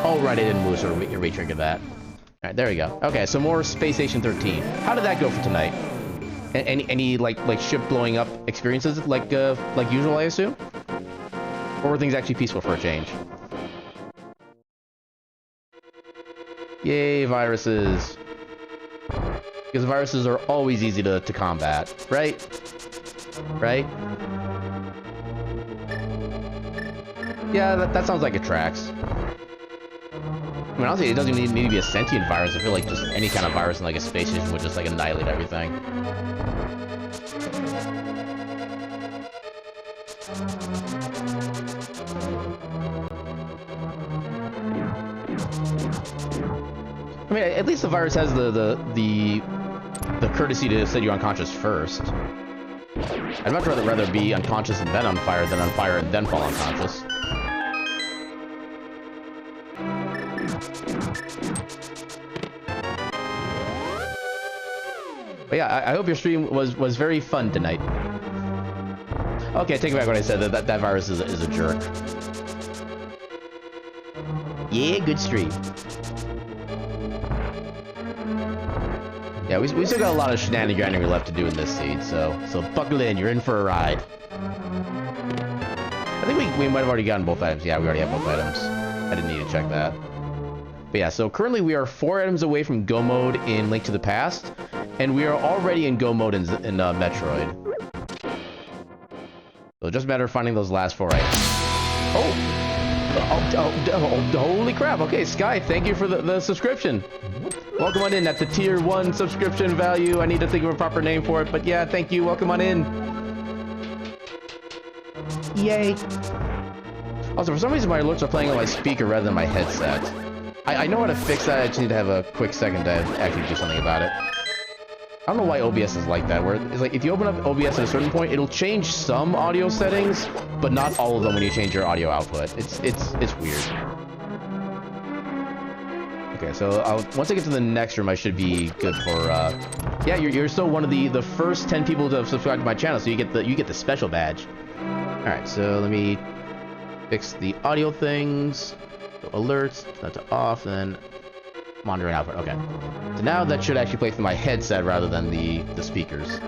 Oh right, I didn't move, so re-trigger that. Alright, there we go. Okay, so more Space Station 13. How did that go for tonight? Any like ship blowing up experiences like usual, I assume? Or were things actually peaceful for a change? Yay, viruses. Because viruses are always easy to combat, right? Right? Yeah, that sounds like it tracks. I mean, honestly, it doesn't even need to be a sentient virus. I feel like just any kind of virus in like a space station would just like annihilate everything. I mean, at least the virus has the courtesy to set you unconscious first. I'd much rather be unconscious and then on fire than on fire and then fall unconscious. But yeah, I hope your stream was very fun tonight. Okay, I take back what I said. That virus is a jerk. Yeah, good stream. Yeah, we still got a lot of shenaniganery left to do in this seed, so buckle in. You're in for a ride. I think we might have already gotten both items. Yeah, we already have both items. I didn't need to check that. But yeah, so currently we are 4 items away from Go mode in Link to the Past, and we are already in Go mode in Metroid. So just a matter of finding those last 4 items. Oh, holy crap. Okay, Sky, thank you for the subscription. Welcome on in at the tier 1 subscription value. I need to think of a proper name for it, but yeah, thank you. Welcome on in. Yay. Also, for some reason, my alerts are playing on my speaker rather than my headset. I know how to fix that. I just need to have a quick second to actually do something about it. I don't know why OBS is like that, where it's like if you open up OBS at a certain point, it'll change some audio settings, but not all of them when you change your audio output. It's weird. Okay, so once I get to the next room, I should be good for. Yeah, you're still one of the first 10 people to have subscribed to my channel, so you get the special badge. All right, so let me fix the audio things. So alerts, that's off, then monitoring output. Okay. So now that should actually play through my headset rather than the speakers.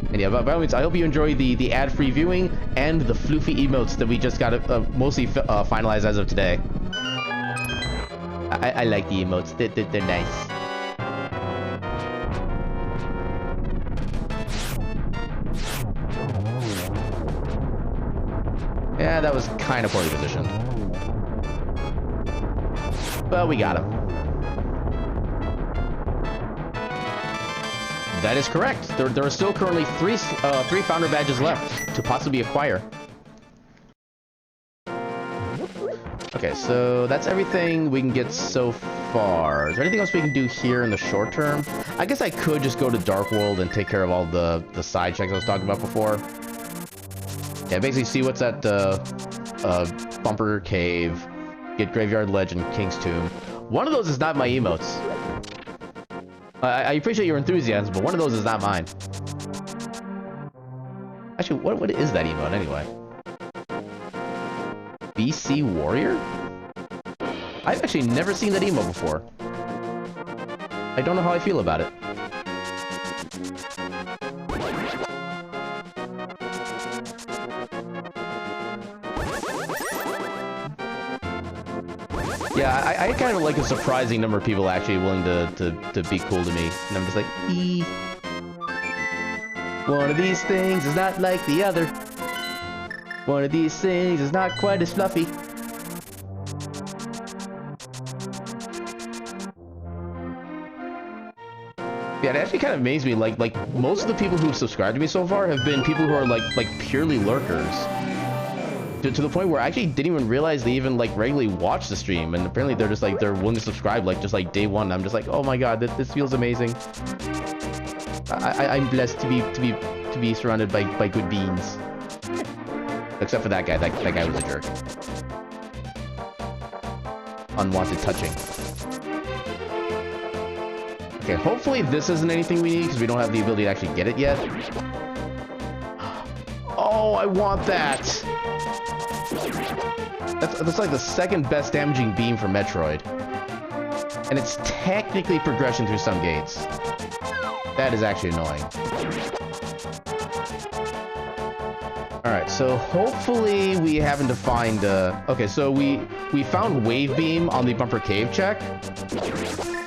And yeah, by all means, I hope you enjoy the ad-free viewing and the floofy emotes that we just got mostly finalized as of today. I like the emotes. They're nice. Yeah, that was kind of poorly positioned. But we got him. That is correct. There are still currently three founder badges left to possibly acquire. Okay, so that's everything we can get so far. Is there anything else we can do here in the short term? I guess I could just go to Dark World and take care of all the side checks I was talking about before. Yeah, basically see what's at Bumper Cave, get Graveyard Ledge and King's Tomb. One of those is not my emotes. I appreciate your enthusiasm, but one of those is not mine. Actually, what is that emote anyway? BC Warrior? I've actually never seen that emote before. I don't know how I feel about it. Yeah, I kind of like a surprising number of people actually willing to be cool to me. And I'm just like, eee. One of these things is not like the other. One of these things is not quite as fluffy. Yeah, it actually kind of amazed me. Like most of the people who've subscribed to me so far have been people who are like purely lurkers. To the point where I actually didn't even realize they even like regularly watch the stream, and apparently they're just like they're willing to subscribe like just like day one. I'm just like, oh my god, this feels amazing. I'm blessed to be surrounded by good beings. Except for that guy. That guy was a jerk. Unwanted touching. Okay, hopefully this isn't anything we need because we don't have the ability to actually get it yet. Oh, I want that. That's like the second best damaging beam for Metroid. And it's technically progression through some gates. That is actually annoying. Alright, so hopefully we happen to find... okay, so we found Wave Beam on the Bumper Cave check.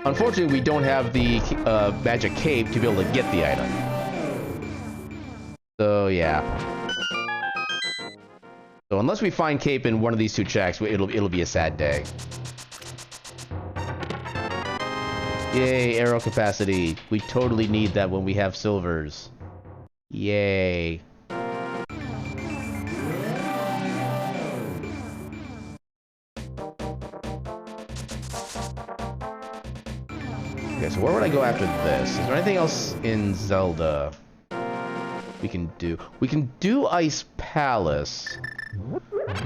Unfortunately, we don't have the magic cape to be able to get the item. So, yeah. So unless we find cape in one of these two checks, it'll be a sad day. Yay, arrow capacity. We totally need that when we have silvers. Yay. Okay, so where would I go after this? Is there anything else in Zelda we can do? We can do Ice Palace,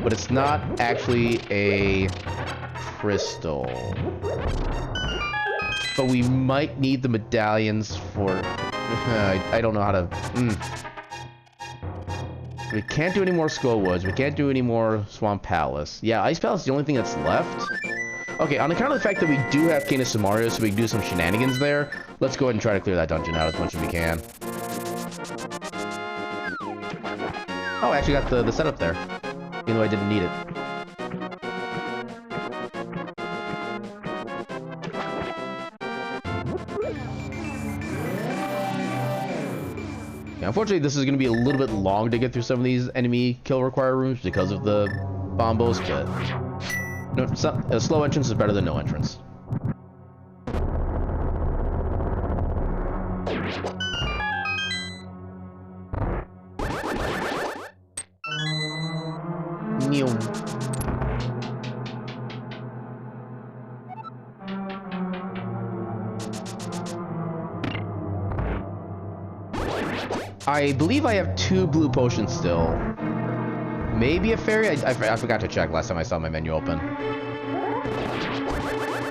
but it's not actually a crystal. But we might need the medallions for... I don't know how to... We can't do any more Skull Woods. We can't do any more Swamp Palace. Yeah, Ice Palace is the only thing that's left. Okay, on account of the fact that we do have King of Samaria, so we can do some shenanigans there, let's go ahead and try to clear that dungeon out as much as we can. Oh, I actually got the setup there, even though I didn't need it. Yeah, unfortunately, this is going to be a little bit long to get through some of these enemy kill require rooms because of the bombos, but no, a slow entrance is better than no entrance. I believe I have 2 blue potions still. Maybe a fairy? I forgot to check last time I saw my menu open.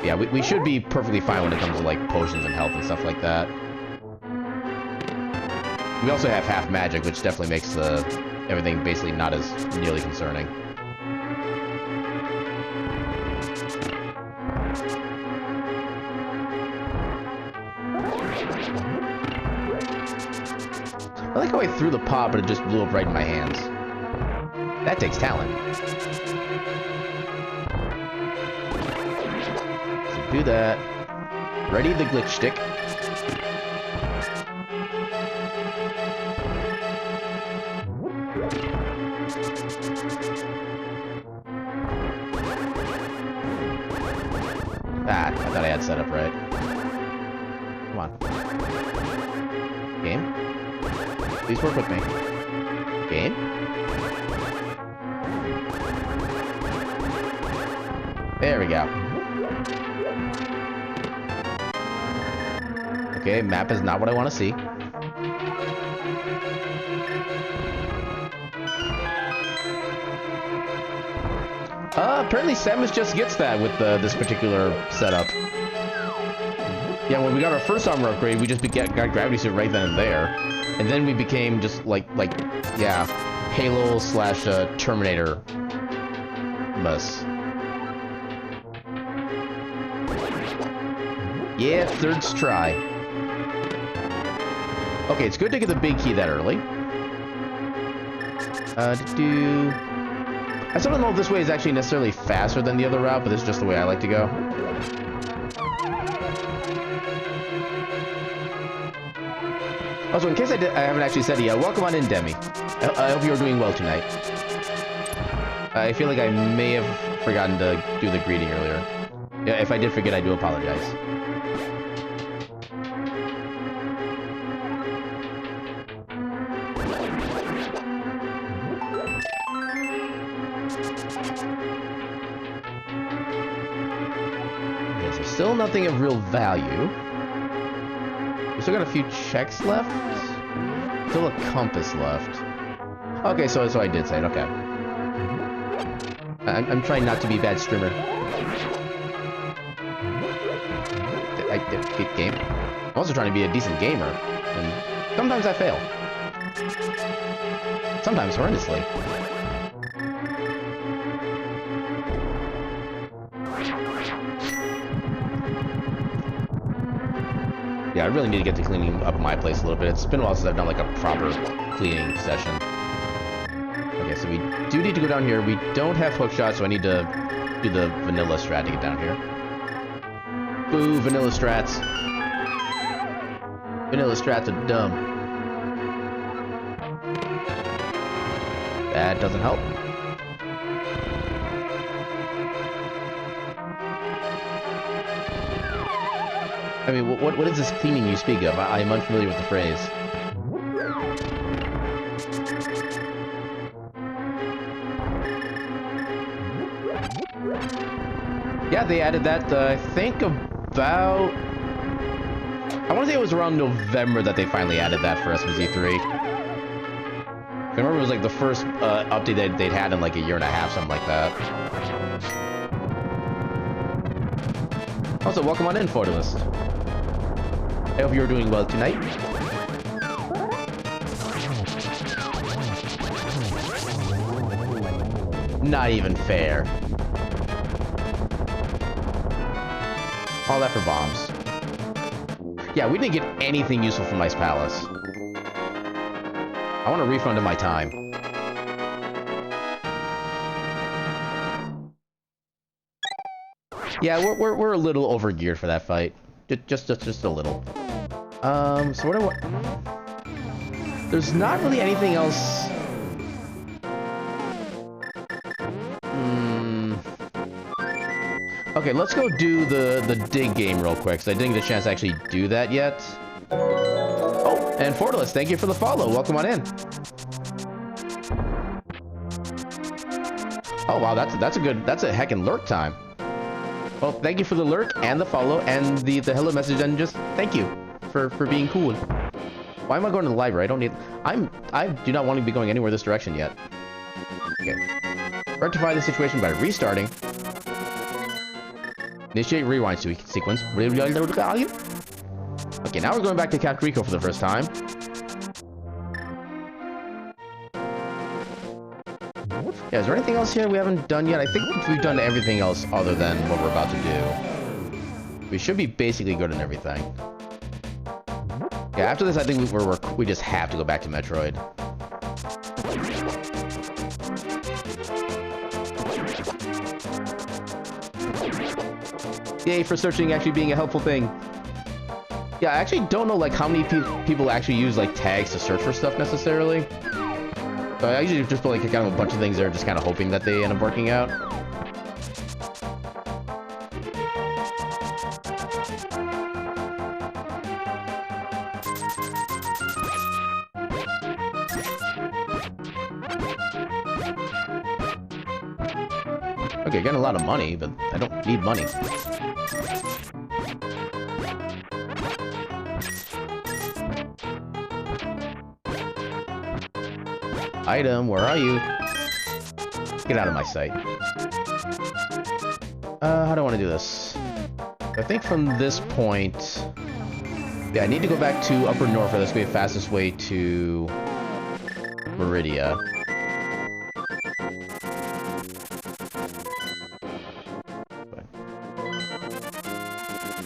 Yeah, we should be perfectly fine when it comes to like potions and health and stuff like that. We also have half magic, which definitely makes everything basically not as nearly concerning. I like how I threw the pot, but it just blew up right in my hands. That takes talent. So do that. Ready the glitch stick. Ah, I thought I had set up right. Come on. Game? Please work with me. Game? There we go. Okay, map is not what I want to see. Apparently Samus just gets that with this particular setup. Yeah, when we got our first armor upgrade, we just got gravity suit right then and there. And then we became just yeah, Halo slash Terminator mess. Yeah, third try. Okay, it's good to get the big key that early. I still don't know if this way is actually necessarily faster than the other route, but this is just the way I like to go. Also, in case I haven't actually said it yet, welcome on in, Demi. I hope you're doing well tonight. I feel like I may have forgotten to do the greeting earlier. Yeah, if I did forget, I do apologize. Still nothing of real value. We still got a few checks left. Still a compass left. Okay, so I did say it. Okay. I'm trying not to be a bad streamer. Good game. I'm also trying to be a decent gamer, and sometimes I fail. Sometimes horrendously. Yeah, I really need to get to cleaning up my place a little bit. It's been a while since I've done like a proper cleaning session. Okay, so we do need to go down here. We don't have hook shots, so I need to do the vanilla strat to get down here. Boo, vanilla strats. Vanilla strats are dumb. That doesn't help. I mean, what is this cleaning you speak of? I am unfamiliar with the phrase. Yeah, they added that, I think about... I want to say it was around November that they finally added that for SMZ3. I remember it was like the first update that they'd had in like a year and a half, something like that. Also, welcome on in, Fortalist. I hope you're doing well tonight. Not even fair. All that for bombs. Yeah, we didn't get anything useful from Ice Palace. I want a refund of my time. Yeah, we're a little overgeared for that fight. Just a little. So what do I... There's not really anything else... Okay, let's go do the dig game real quick, because I didn't get a chance to actually do that yet. Oh, and Fortalist, thank you for the follow. Welcome on in. Oh wow, that's a heckin' lurk time. Well, thank you for the lurk and the follow and the hello message, and just thank you for being cool. Why am I going to the library? I do not want to be going anywhere this direction yet. Okay. Rectify the situation by restarting. Initiate rewind sequence. Okay, now we're going back to Kakariko for the first time. Yeah, is there anything else here we haven't done yet? I think we've done everything else other than what we're about to do. We should be basically good in everything. Yeah, after this, I think we just have to go back to Metroid. Yay for searching actually being a helpful thing. Yeah, I actually don't know like how many people actually use like tags to search for stuff necessarily. So I usually just put like kind of a bunch of things there, just kind of hoping that they end up working out. Okay, getting a lot of money, but I don't need money. Item, where are you? Get out of my sight. How do I want to do this? I think from this point... Yeah, I need to go back to Upper North, for that's going to be the fastest way to... Meridia.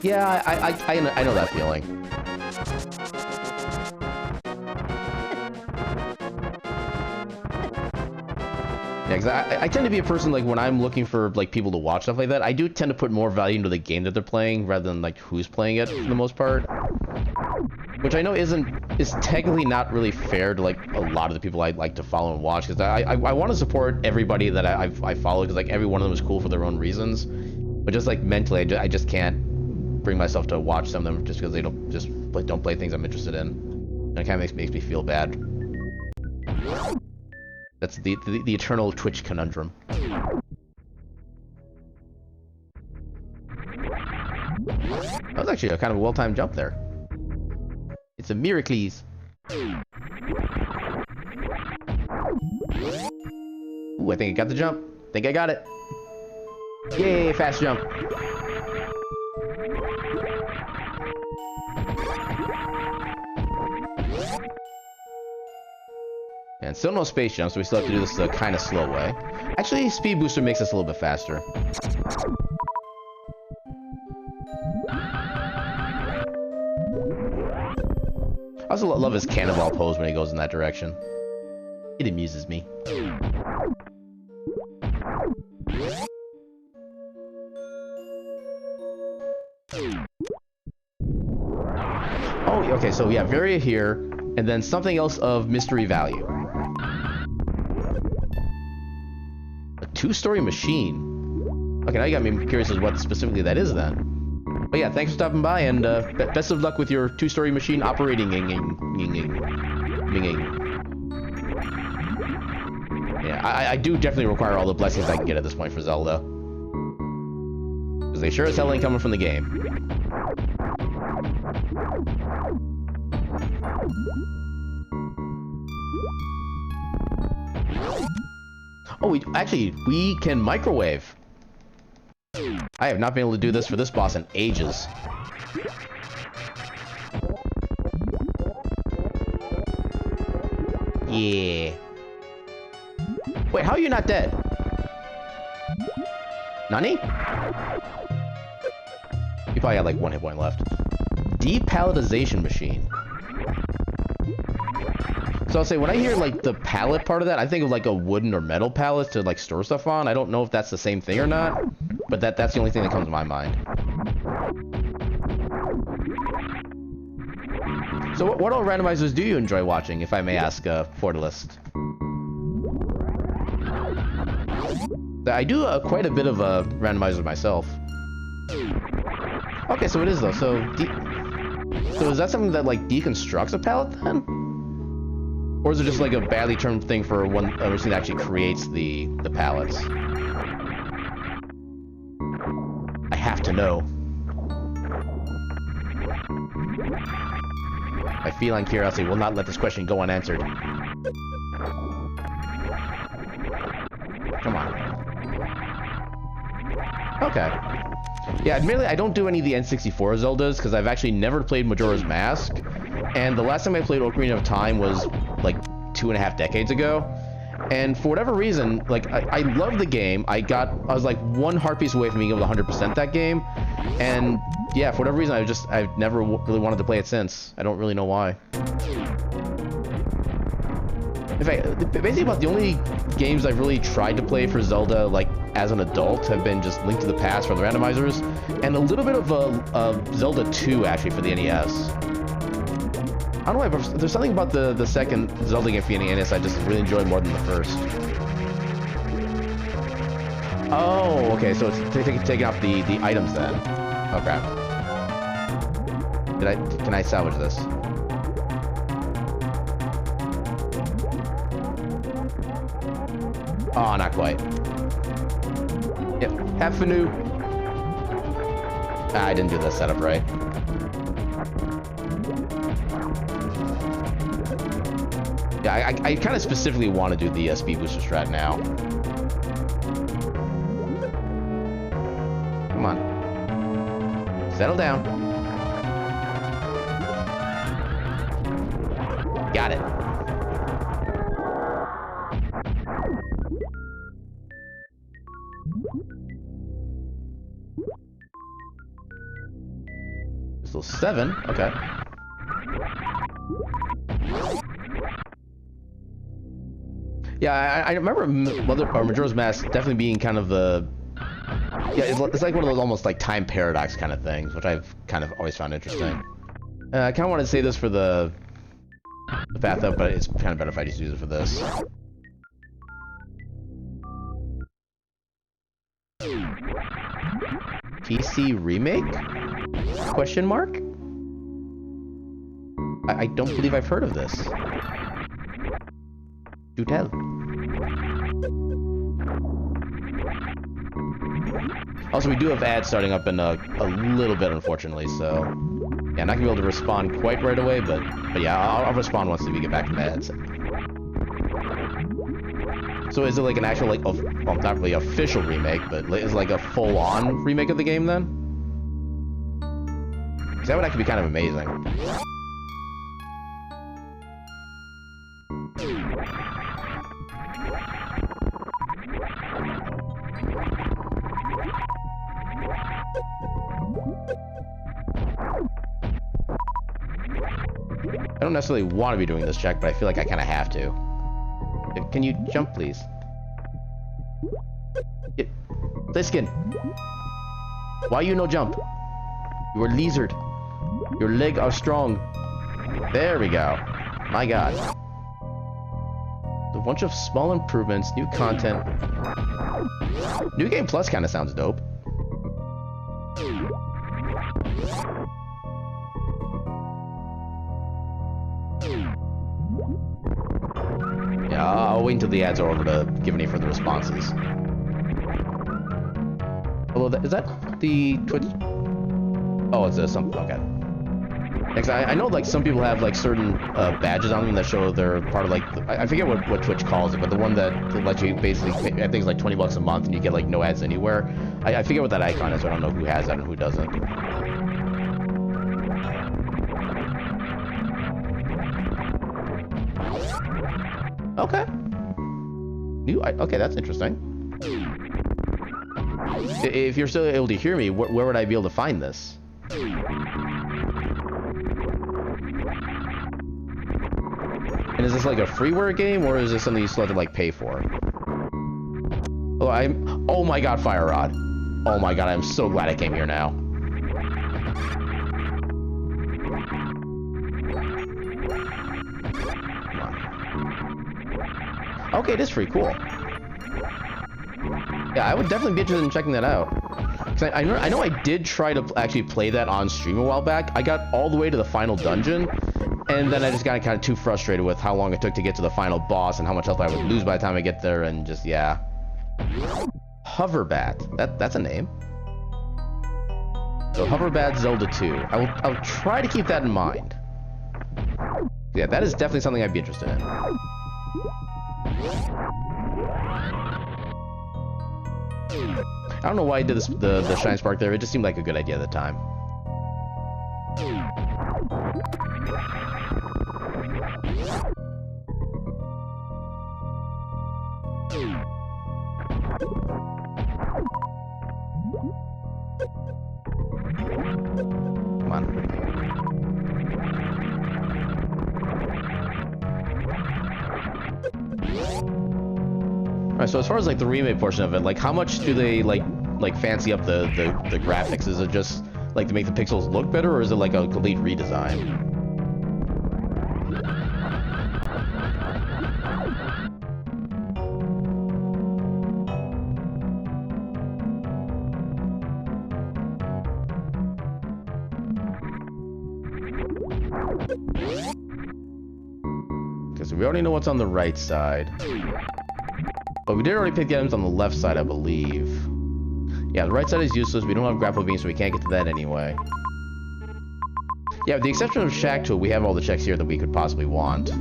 Yeah, I know that feeling. Yeah, because I tend to be a person, like, when I'm looking for, like, people to watch stuff like that, I do tend to put more value into the game that they're playing, rather than, like, who's playing it, for the most part. Which I know is technically not really fair to, like, a lot of the people I like to follow and watch, because I want to support everybody that I follow, because, like, every one of them is cool for their own reasons. But just, like, mentally, I just can't bring myself to watch some of them just because they don't play things I'm interested in. And it kind of makes me feel bad. That's the eternal Twitch conundrum. That was actually a kind of a well-timed jump there. It's a Miracles. Ooh, I think I got the jump. I think I got it. Yay, fast jump. And still no space jump, so we still have to do this the kind of slow way. Actually, Speed Booster makes us a little bit faster. I also love his cannonball pose when he goes in that direction. It amuses me. Oh, okay, so yeah, Varia here, and then something else of mystery value. A two-story machine. Okay, now you got me curious as what specifically that is then. But yeah, thanks for stopping by, and best of luck with your two-story machine operating. Yeah, I do definitely require all the blessings I can get at this point for Zelda. Because they sure as hell ain't coming from the game. Oh, we can microwave. I have not been able to do this for this boss in ages. Yeah. Wait, how are you not dead? Nani? You probably got like one hit point left. Depalletization machine. So I'll say, when I hear like the pallet part of that, I think of like a wooden or metal pallet to like store stuff on. I don't know if that's the same thing or not, but that's the only thing that comes to my mind. So what all randomizers do you enjoy watching, if I may ask, Fortalist? I do quite a bit of randomizers myself. Okay, so it is though. So is that something that like deconstructs a pallet then? Or is it just like a badly termed thing for a machine that actually creates the pallets? I have to know. My feline curiosity will not let this question go unanswered. Come on. Okay. Yeah, admittedly, I don't do any of the N64 Zeldas, because I've actually never played Majora's Mask, and the last time I played Ocarina of Time was, like, 2.5 decades ago, And for whatever reason, like, I love the game. I was like one heart piece away from being able to 100% that game. And yeah, for whatever reason, I've never really wanted to play it since. I don't really know why. In fact, basically about the only games I've really tried to play for Zelda, like, as an adult, have been just Link to the Past for the randomizers, and a little bit of Zelda 2, actually, for the NES. I don't know why, but there's something about the second Zelda game for the NES I just really enjoyed more than the first. Oh, okay, so it's taking off the items then. Oh, crap. Can I salvage this? Oh, not quite. Yep, half a new. I didn't do the setup right. Yeah, I kind of specifically want to do the speed booster strat now. Come on. Settle down. Got it. So 7, okay. Yeah, I remember Majora's Mask definitely being kind of the... Yeah, it's like one of those almost like time paradox kind of things, which I've kind of always found interesting. I kind of wanted to say this for the bathtub, but it's kind of better if I just use it for this. PC remake? Question mark? I don't believe I've heard of this. Do tell. Also, we do have ads starting up in a little bit, unfortunately, so... Yeah, I'm not gonna be able to respond quite right away, but yeah, I'll respond once we get back from the ads. So is it like an actual, like, well, not really official remake, but is it like a full-on remake of the game, then? Because that would actually be kind of amazing. I don't necessarily want to be doing this check, but I feel like I kind of have to. Can you jump, please? Liskin! Why you no jump? You are lizard. Your leg are strong. There we go. My god. A bunch of small improvements, new content. New Game Plus kind of sounds dope. Yeah, I'll wait until the ads are over to give any further responses. Although, is that the Twitch? Oh, it's something. Okay. Next, I know like some people have like certain badges on them that show they're part of like I forget what Twitch calls it, but the one that lets you basically pay, I think it's like $20 a month and you get like no ads anywhere. I forget what that icon is, so I don't know who has that and who doesn't. Okay. Okay, that's interesting. If you're still able to hear me, where would I be able to find this? And is this like a freeware game, or is this something you still have to like pay for? Oh my god, Fire Rod. Oh my god, I'm so glad I came here now. Okay, it is pretty cool. Yeah, I would definitely be interested in checking that out. Cause I know I did try to actually play that on stream a while back. I got all the way to the final dungeon, and then I just got kind of too frustrated with how long it took to get to the final boss and how much health I would lose by the time I get there, and just, yeah. Hoverbat. That's a name. So, Hoverbat Zelda 2. I'll try to keep that in mind. Yeah, that is definitely something I'd be interested in. I don't know why I did this, the Shine Spark there. It just seemed like a good idea at the time. Come on. Alright, so as far as like the remake portion of it, like how much do they like fancy up the graphics? Is it just like to make the pixels look better, or is it like a complete redesign? Because we already know what's on the right side. But we did already pick the items on the left side, I believe. Yeah, the right side is useless. We don't have grapple beams, so we can't get to that anyway. Yeah, with the exception of Shack Tool, we have all the checks here that we could possibly want.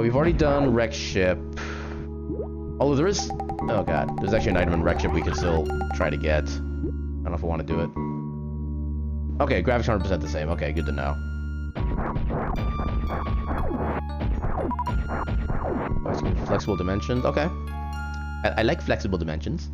We've already done Wreck Ship. Although there is... Oh god, there's actually an item in Wreck Ship we could still try to get. I don't know if I want to do it. Okay, graphics 100% the same. Okay, good to know. Flexible dimensions. Okay. I like flexible dimensions.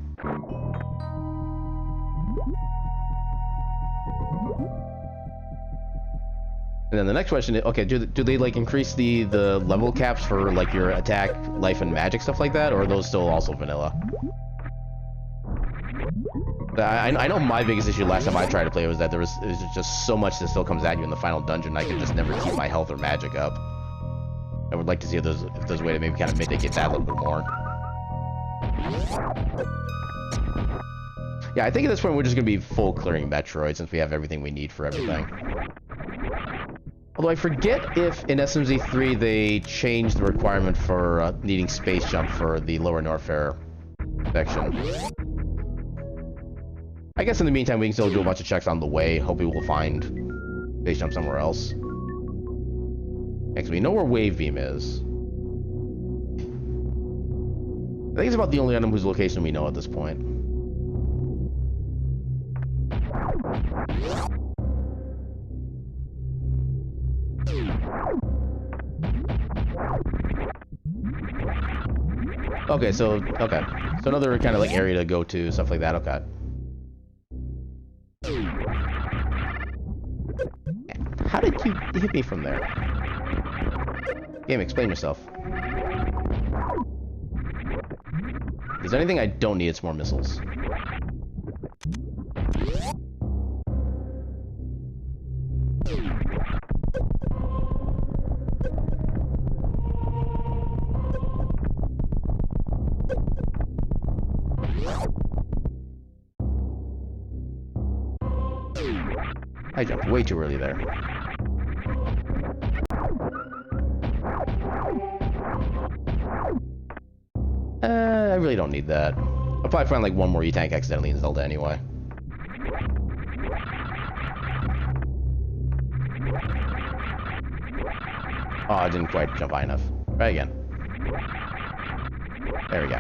And then the next question is, okay, do they like increase the level caps for like your attack, life, and magic stuff like that, or are those still also vanilla? I know my biggest issue last time I tried to play was that there was just so much that still comes at you in the final dungeon. I could just never keep my health or magic up. I would like to see if there's a way to maybe kind of mitigate that a little bit more. Yeah, I think at this point we're just going to be full clearing Metroid since we have everything we need for everything. Although I forget if in SMZ3 they changed the requirement for needing space jump for the Lower Norfair section. I guess in the meantime we can still do a bunch of checks on the way. Hopefully we'll find space jump somewhere else. Because we know where Wave Beam is. I think it's about the only item whose location we know at this point. Okay, so another kind of like area to go to, stuff like that. Okay. How did you hit me from there? Game, explain yourself. If there's anything I don't need, it's more missiles. I jumped way too early there. I really don't need that. I'll probably find like one more E-Tank accidentally in Zelda anyway. Oh, I didn't quite jump high enough. Try again. There we go.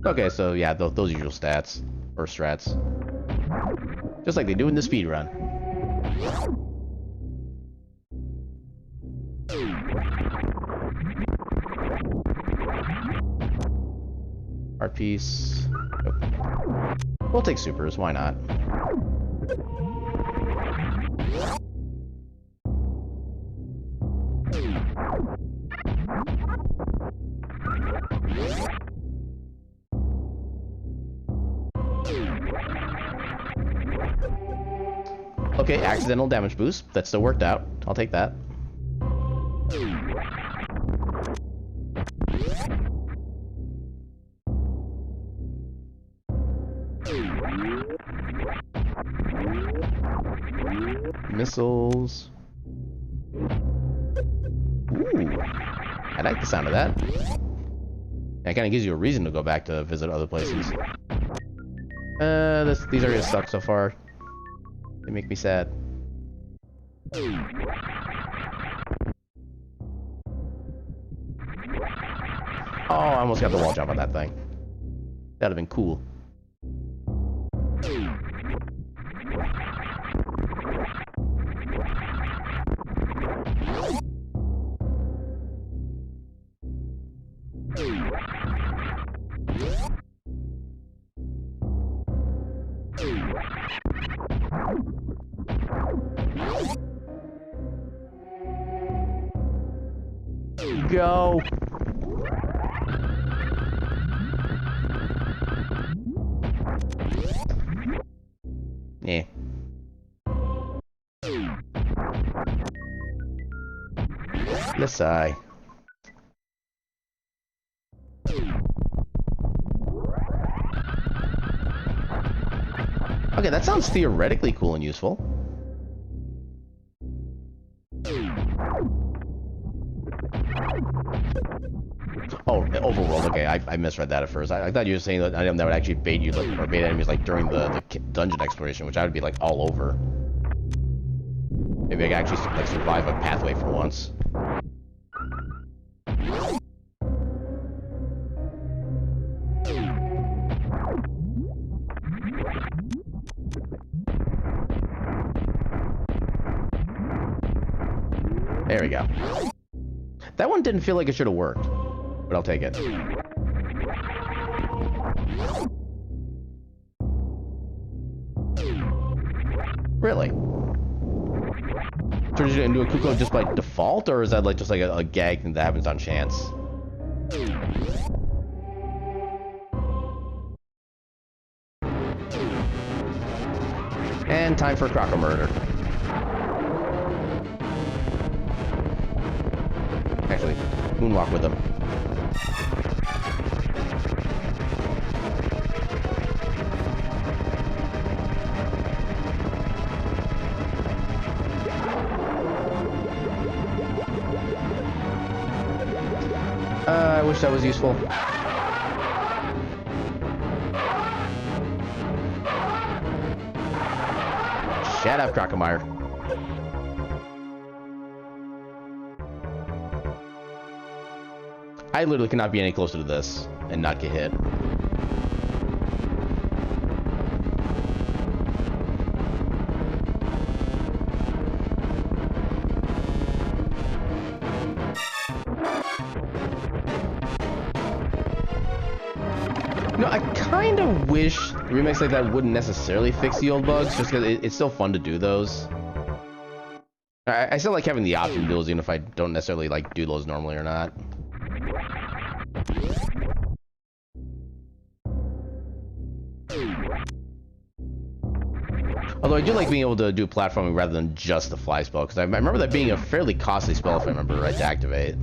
Okay, so yeah, those usual stats. Or strats. Just like they do in the speedrun. Art piece. Oh. We'll take supers, why not? Okay, accidental damage boost. That still worked out. I'll take that. Missiles. Ooh, I like the sound of that. It kind of gives you a reason to go back to visit other places. These areas suck so far. They make me sad. Oh, I almost got the wall jump on that thing. That'd have been cool. go. Yeah. Let's sigh. Okay, that sounds theoretically cool and useful. Oh, overworld. Okay, I misread that at first. I thought you were saying that item that would actually bait you, like, or bait enemies, like during the dungeon exploration, which I would be like all over. Maybe I could actually like survive a pathway for once. There we go. That one didn't feel like it should have worked, but I'll take it. Really? Turn it into a Kuko just by default, or is that like just like a gag thing that happens on chance? And time for Croco murder. Actually, moonwalk with him. I wish that was useful. Shut up, Crocomire. I literally cannot be any closer to this and not get hit. No, I kind of wish remakes like that wouldn't necessarily fix the old bugs, just because it's still fun to do those. I still like having the option to do those, even if I don't necessarily like do those normally or not. Although I do like being able to do platforming rather than just the fly spell, because I remember that being a fairly costly spell, if I remember right, to activate.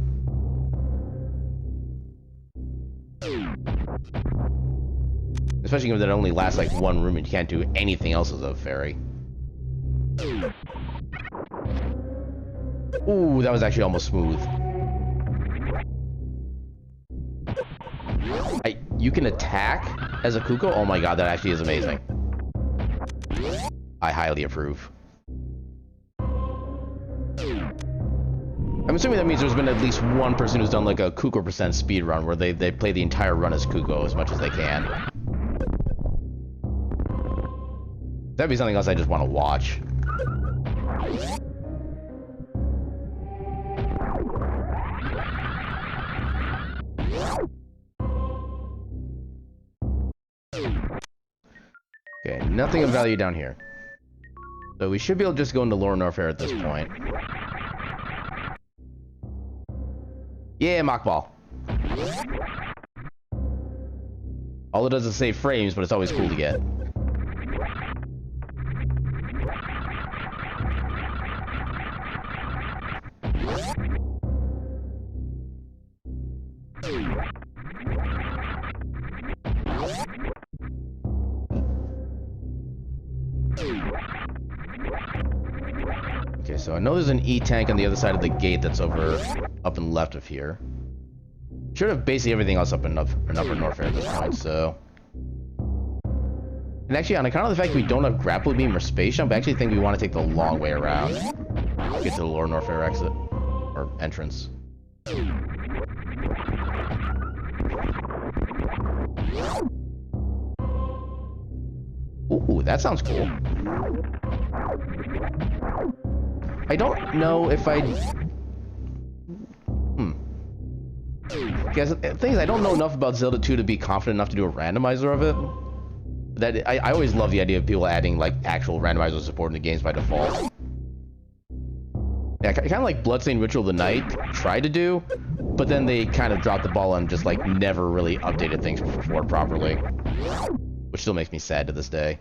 Especially given that it only lasts like one room and you can't do anything else as a fairy. Ooh, that was actually almost smooth. You can attack as a Kuko? Oh my god, that actually is amazing. I highly approve. I'm assuming that means there's been at least one person who's done like a Kuko % speed run where they play the entire run as Kuko as much as they can. That'd be something else I just want to watch. Okay, nothing of value down here. So we should be able to just go into Lower Norfair at this point. Yeah, Mach Ball. All it does is save frames, but it's always cool to get. Okay, so I know there's an E-tank on the other side of the gate that's over up and left of here. Should have basically everything else up in Upper Norfair at this point, so... And actually, on account of the fact we don't have Grapple Beam or Space Jump, I actually think we want to take the long way around to get to the Lower Norfair exit, or entrance. Ooh, that sounds cool. I don't know if I... Guys, the thing is, I don't know enough about Zelda 2 to be confident enough to do a randomizer of it. That I always love the idea of people adding like actual randomizer support in the games by default. Yeah, kind of like Bloodstained Ritual of the Night tried to do, but then they kind of dropped the ball and just like never really updated things forward properly, which still makes me sad to this day.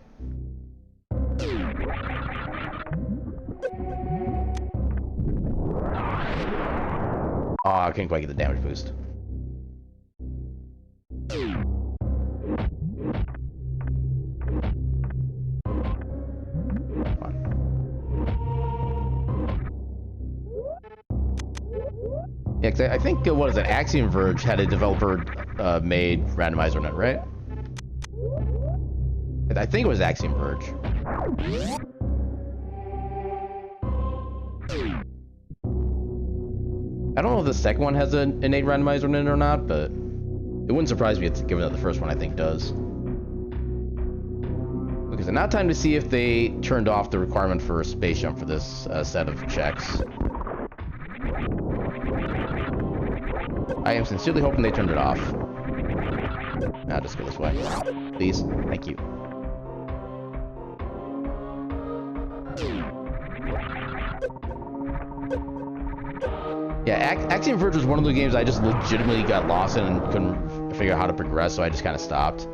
Oh, I couldn't quite get the damage boost. Yeah, cause I think, what is it, Axiom Verge had a developer made randomizer net, right? I think it was Axiom Verge. I don't know if the second one has an innate randomizer in it or not, but it wouldn't surprise me given that the first one I think does. Okay, so now time to see if they turned off the requirement for a space jump for this set of checks. I am sincerely hoping they turned it off. I'll just go this way. Please. Thank you. Yeah, Axiom Verge was one of the games I just legitimately got lost in and couldn't figure out how to progress, so I just kind of stopped.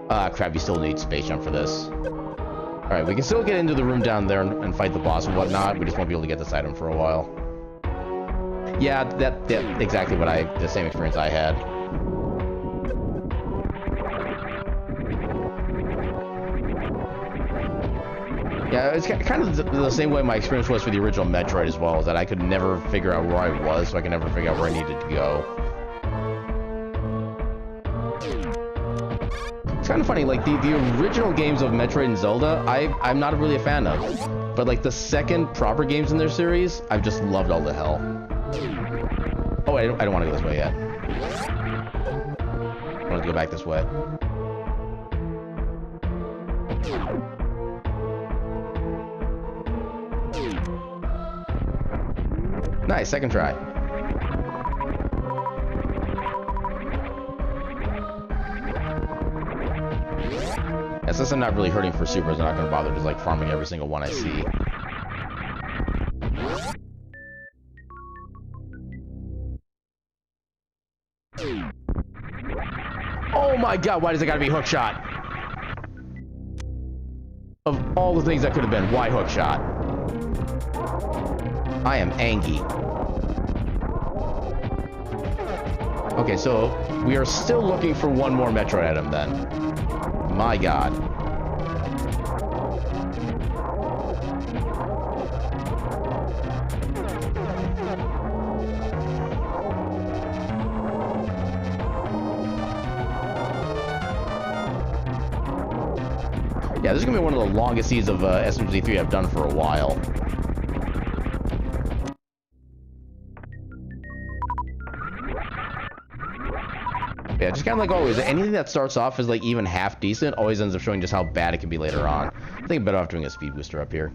Crap, you still need space jump for this. Alright, we can still get into the room down there and fight the boss and whatnot. We just won't be able to get this item for a while. Yeah, that exactly the same experience I had. Yeah, it's kind of the same way my experience was for the original Metroid as well, is that I could never figure out where I was, so I could never figure out where I needed to go. It's kind of funny, like the original games of Metroid and Zelda, I'm not really a fan of. But like the second proper games in their series, I've just loved all the hell. Oh, I don't want to go this way yet. I want to go back this way. Nice, second try. Yeah, since I'm not really hurting for supers, I'm not going to bother just like farming every single one I see. Oh my god, why does it gotta be hookshot? Of all the things that could have been, why hookshot? I am angry. Okay, so we are still looking for one more Metroid item then. My god. Yeah, this is going to be one of the longest seeds of SMZ3 I've done for a while. Yeah, just kind of like always, anything that starts off as like even half decent always ends up showing just how bad it can be later on. I think I'm better off doing a speed booster up here.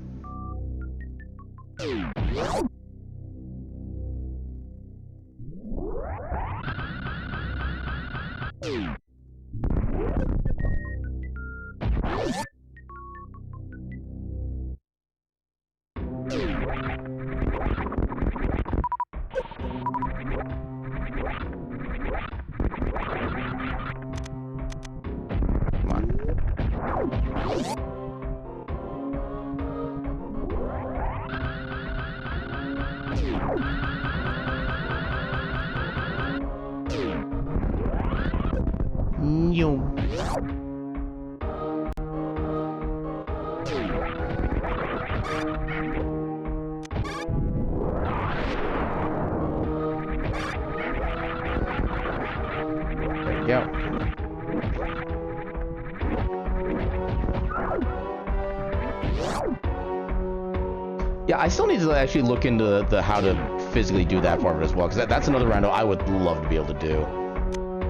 Yeah, I still need to actually look into the how to physically do that part of it as well, because that's another rando I would love to be able to do.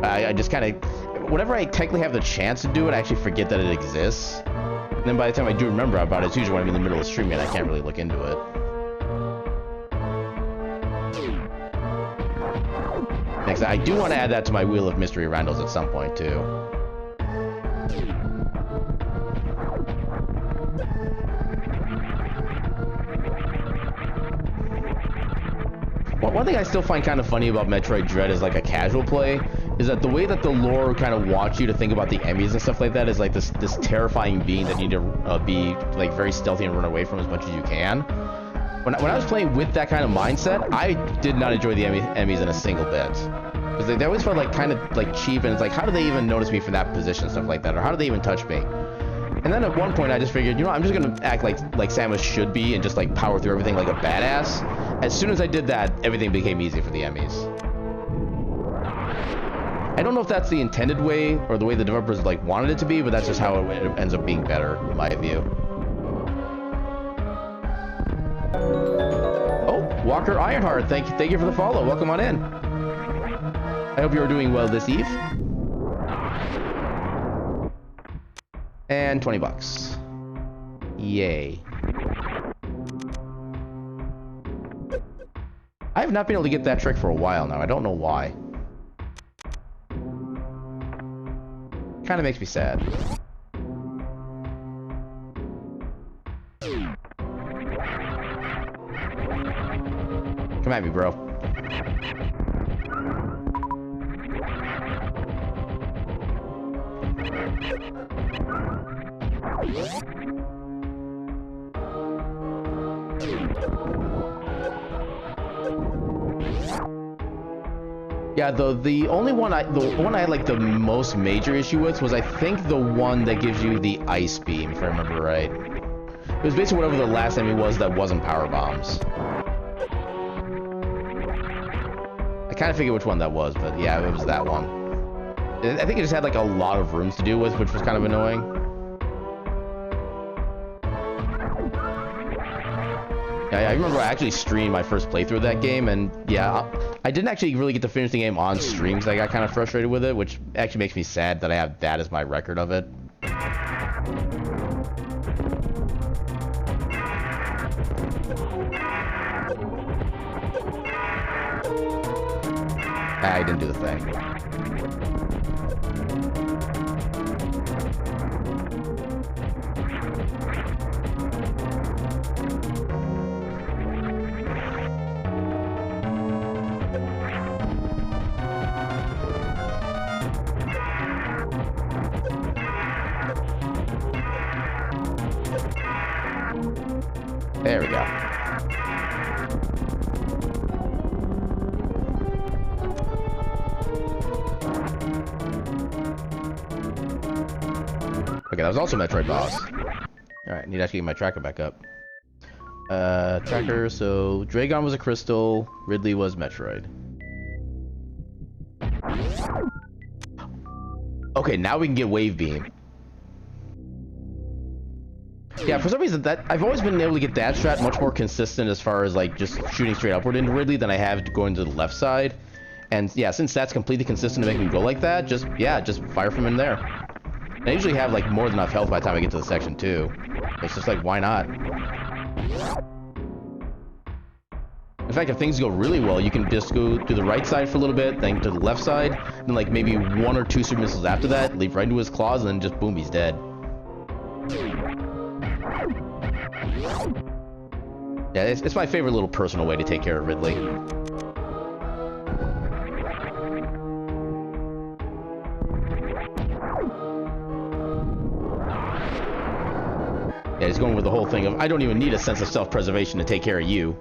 I just kind of, whenever I technically have the chance to do it, I actually forget that it exists. And then by the time I do remember about it, it's usually when I'm in the middle of streaming and I can't really look into it. Next, I do want to add that to my Wheel of Mystery randos at some point too. One thing I still find kind of funny about Metroid Dread is like a casual play, is that the way that the lore kind of wants you to think about the enemies and stuff like that is like this terrifying being that you need to be like very stealthy and run away from as much as you can. When I was playing with that kind of mindset, I did not enjoy the enemies in a single bit. Because they always felt like kind of like cheap, and it's like, how do they even notice me from that position, stuff like that, or how do they even touch me? And then at one point I just figured, you know, I'm just gonna act like Samus should be and just like power through everything like a badass. As soon as I did that, everything became easy for the enemies. I don't know if that's the intended way or the way the developers like wanted it to be, but that's just how it ends up being better, in my view. Oh, Walker Ironheart, thank you for the follow. Welcome on in. I hope you are doing well this eve. And 20 bucks. Yay. I have not been able to get that trick for a while now. I don't know why. Kind of makes me sad. Come at me, bro. Yeah, the only one I had like the most major issue with was I think the one that gives you the ice beam, if I remember right. It was basically whatever the last enemy was that wasn't power bombs. I kind of figured which one that was, but yeah, it was that one. I think it just had like a lot of rooms to deal with, which was kind of annoying. Yeah, I remember I actually streamed my first playthrough of that game, and yeah, I didn't actually really get to finish the game on stream because I got kind of frustrated with it, which actually makes me sad that I have that as my record of it. I didn't do the thing. There we go. Okay, that was also Metroid boss. Alright, need to actually get my tracker back up. Tracker, so Dragon was a crystal, Ridley was Metroid. Okay, now we can get Wave Beam. Yeah, for some reason that I've always been able to get that strat much more consistent as far as like just shooting straight upward into Ridley than I have going to the left side. And yeah, since that's completely consistent to make me go like that, just fire from in there. And I usually have like more than enough health by the time I get to the section too. It's just like, why not? In fact, if things go really well, you can just go to the right side for a little bit, then to the left side, then like maybe 1 or 2 super missiles after that, leap right into his claws, and then just boom, he's dead. Yeah, it's my favorite little personal way to take care of Ridley. Yeah, he's going with the whole thing of, I don't even need a sense of self-preservation to take care of you.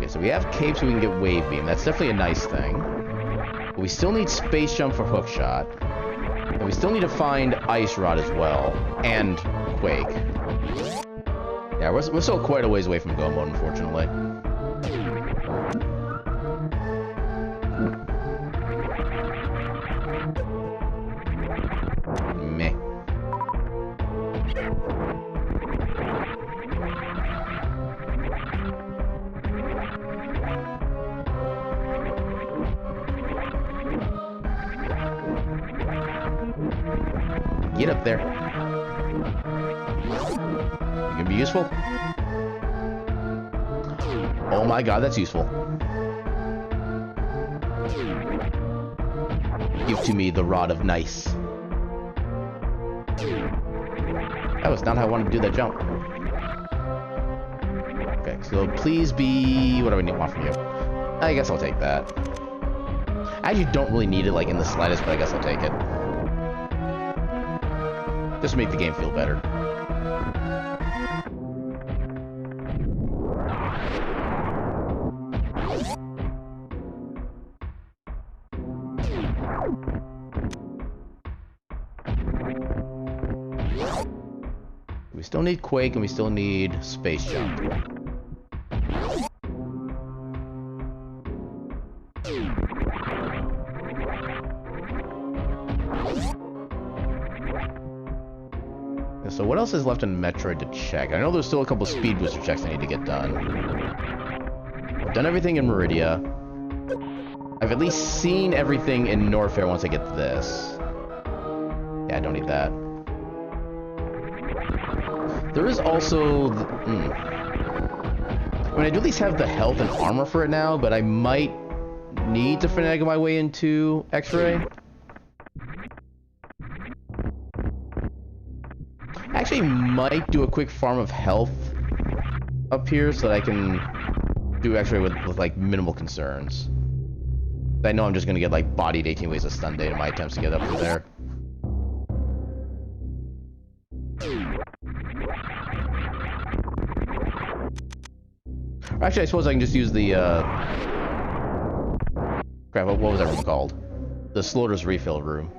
So we have cape so we can get wave beam. That's definitely a nice thing. But we still need space jump for hook shot. And we still need to find ice rod as well. And quake. Yeah, we're still quite a ways away from go mode, unfortunately. Meh. Get up there. You gonna be useful? Oh my god, that's useful. Give to me the rod of nice. That was not how I wanted to do that jump. Okay, so please be... What do I want from you? I guess I'll take that. I actually don't really need it, like, in the slightest, but I guess I'll take it. Just to make the game feel better. We still need Quake, and we still need Space Jump. So what else is left in Metroid to check? I know there's still a couple speed booster checks I need to get done. I've done everything in Meridia. I've at least seen everything in Norfair once I get this. Yeah, I don't need that. There is also... I mean, I do at least have the health and armor for it now, but I might need to finagle my way into X-Ray. Actually might do a quick farm of health up here so that I can do X-Ray with like minimal concerns. I know I'm just gonna get like bodied 18 ways of stun data in my attempts to get up to there. Actually, I suppose I can just use the crap, what was that room called? The Slaughter's refill room.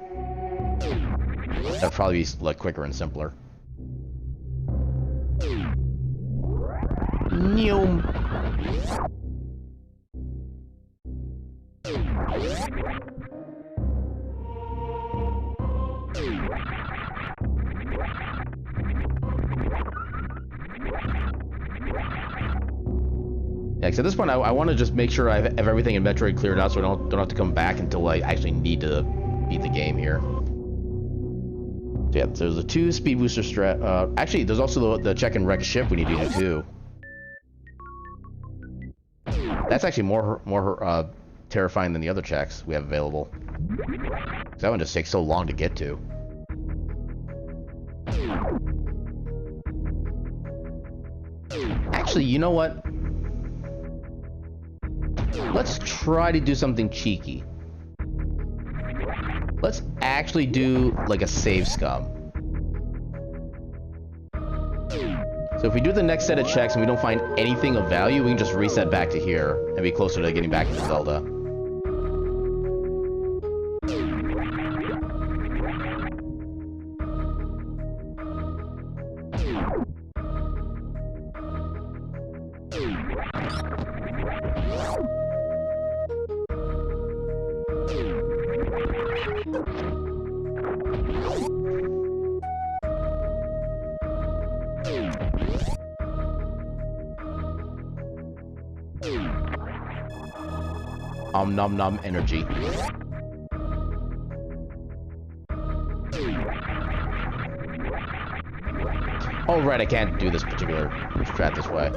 That'd probably be like quicker and simpler. Neom. Yeah, so at this point, I want to just make sure I have everything in Metroid cleared out, so I don't have to come back until I actually need to beat the game here. So yeah, there's the 2 speed booster strat. Actually, there's also the check and wreck ship we need to do too. That's actually more terrifying than the other checks we have available. That one just takes so long to get to. Actually, you know what? Let's try to do something cheeky. Let's actually do like a save scum. So if we do the next set of checks and we don't find anything of value, we can just reset back to here and be closer to getting back to Zelda. Nom nom energy. Oh right, I can't do this particular strat this way.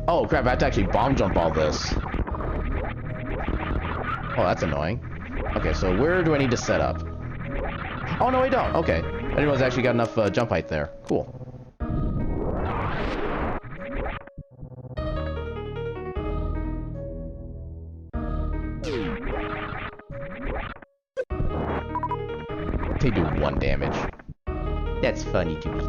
Oh crap, I have to actually bomb jump all this. Oh, that's annoying. Okay, so where do I need to set up? Oh no, I don't. Okay, I didn't realize I actually got enough jump height there. Cool. They do 1 damage. That's funny to me.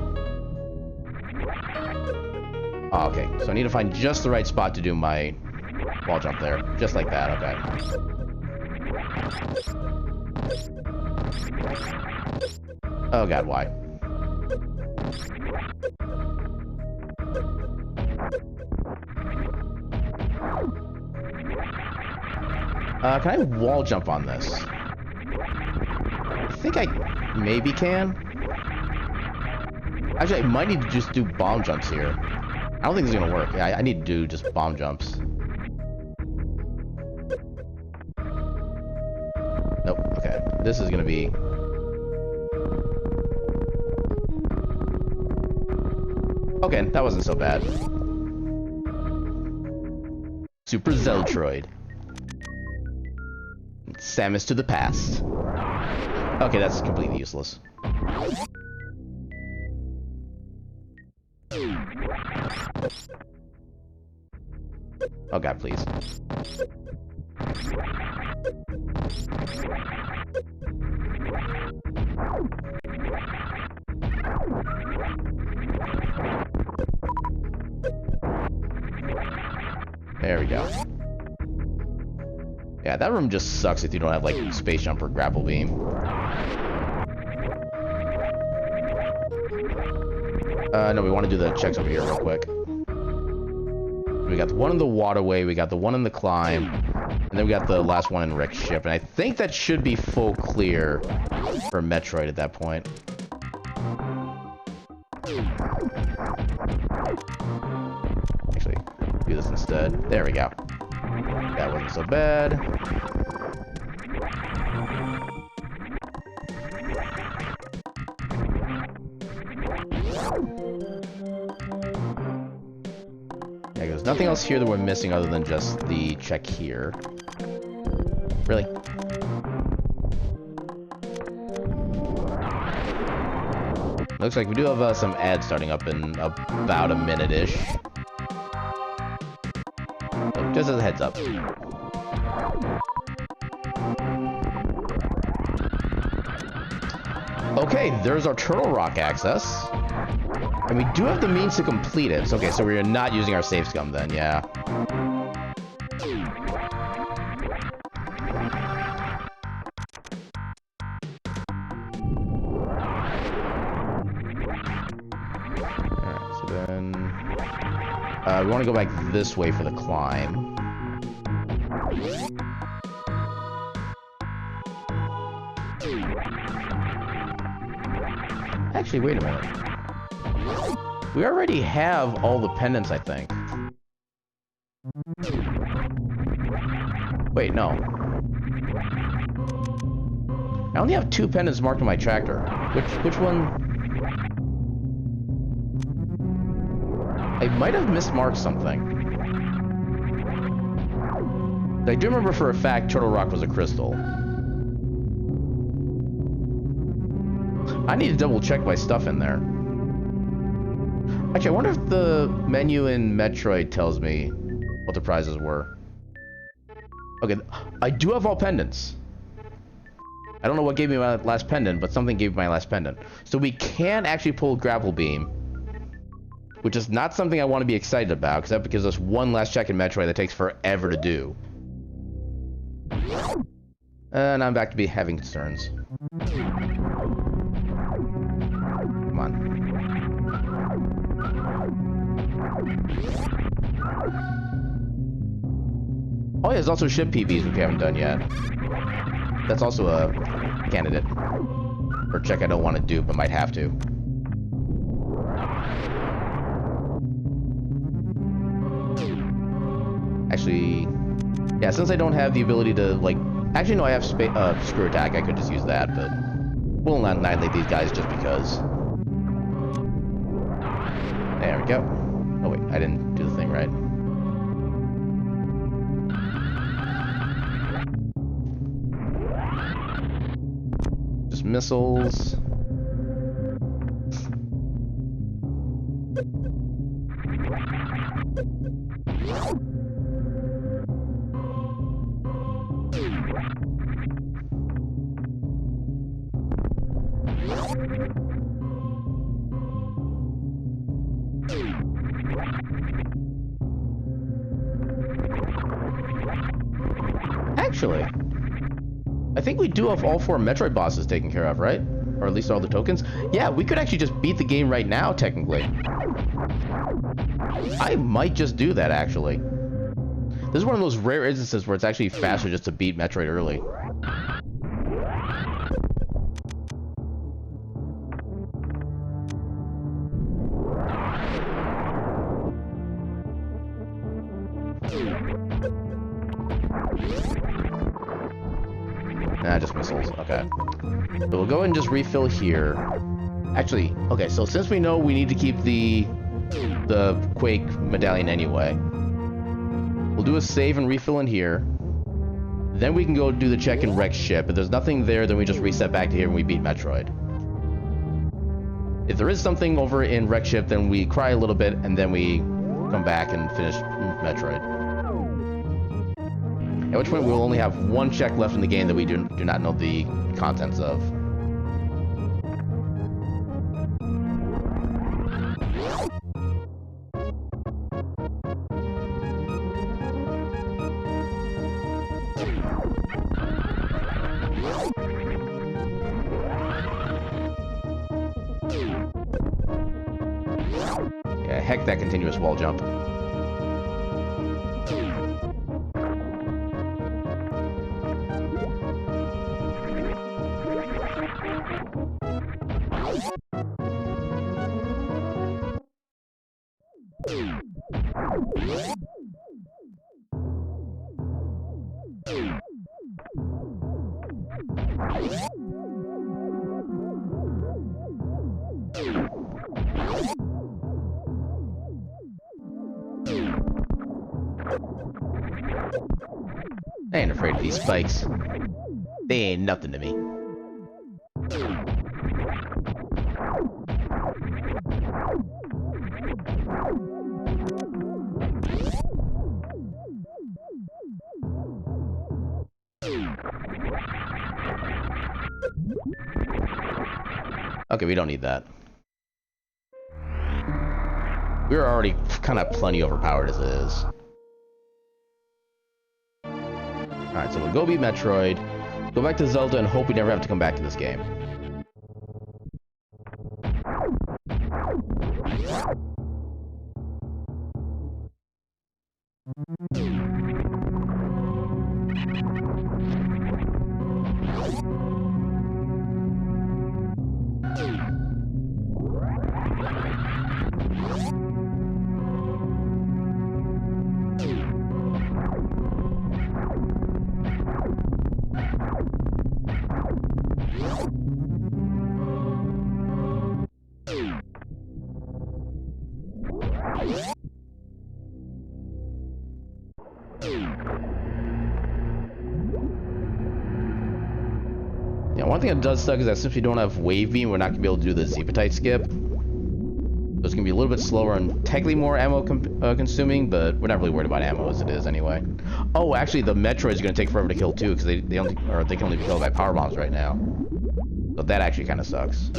Oh, okay, so I need to find just the right spot to do my wall jump there. Just like that, okay. Oh god, why? Can I wall jump on this? I think I maybe can. Actually, I might need to just do bomb jumps here. I don't think this is gonna work. Yeah, I need to do just bomb jumps. Nope, okay. This is gonna be... Okay, that wasn't so bad. Super Zeltroid. Samus to the past. Okay, that's completely useless. Oh god, please. There we go. Yeah, that room just sucks if you don't have, like, space jump or grapple beam. No, we want to do the checks over here real quick. We got the one in the waterway, we got the one in the climb, and then we got the last one in Rick's ship. And I think that should be full clear for Metroid at that point. Actually, do this instead. There we go. That wasn't so bad. Yeah, there's nothing else here that we're missing other than just the check here. Really? Looks like we do have some ads starting up in about a minute-ish. So just as a heads up. Okay, there's our Turtle Rock access. And we do have the means to complete it. Okay, so we're not using our save scum then, yeah. Alright, so then... we want to go back this way for the climb. Actually, wait a minute. We already have all the pendants, I think. Wait, no. I only have 2 pendants marked on my tractor. Which one? I might have mismarked something. I do remember for a fact Turtle Rock was a crystal. I need to double check my stuff in there. Actually, I wonder if the menu in Metroid tells me what the prizes were. Okay, I do have all pendants. I don't know what gave me my last pendant, but something gave me my last pendant. So we can actually pull grapple beam, which is not something I want to be excited about, because that gives us one last check in Metroid that takes forever to do. And I'm back to having concerns. Come on. Oh yeah, there's also ship PVs which we haven't done yet. That's also a candidate for a check I don't want to do, but might have to. Actually, yeah, since I don't have the ability to, like... Actually, no, I have screw attack. I could just use that, but... we'll not annihilate these guys just because. There we go. Oh wait, I didn't do the thing right. Just missiles. Actually, I think we do have all 4 Metroid bosses taken care of, right? Or at least all the tokens. Yeah, we could actually just beat the game right now, technically. I might just do that, actually. This is one of those rare instances where it's actually faster just to beat Metroid early. Nah, just missiles. Okay. So we'll go ahead and just refill here. Actually, okay, so since we know we need to keep the Quake medallion anyway, we'll We'll do a save and refill in here. Then we can go do the check in Rex ship. If there's nothing there, then we just reset back to here and we beat Metroid. If there is something over in Rex ship, then we cry a little bit and then we come back and finish Metroid. At which point we will only have one check left in the game that we do not know the contents of. Yeah, heck that continuous wall jump. I ain't afraid of these spikes. They ain't nothing to me. Okay, we don't need that. We're already kind of plenty overpowered as it is. Alright, so we'll go beat Metroid, go back to Zelda, and hope we never have to come back to this game. Yeah, one thing that does suck is that since we don't have Wave Beam, we're not going to be able to do the Zepatite skip. So it's going to be a little bit slower and technically more ammo consuming, but we're not really worried about ammo as it is anyway. Oh, actually, the Metroid is going to take forever to kill too, because they can only be killed by power bombs right now. So that actually kind of sucks.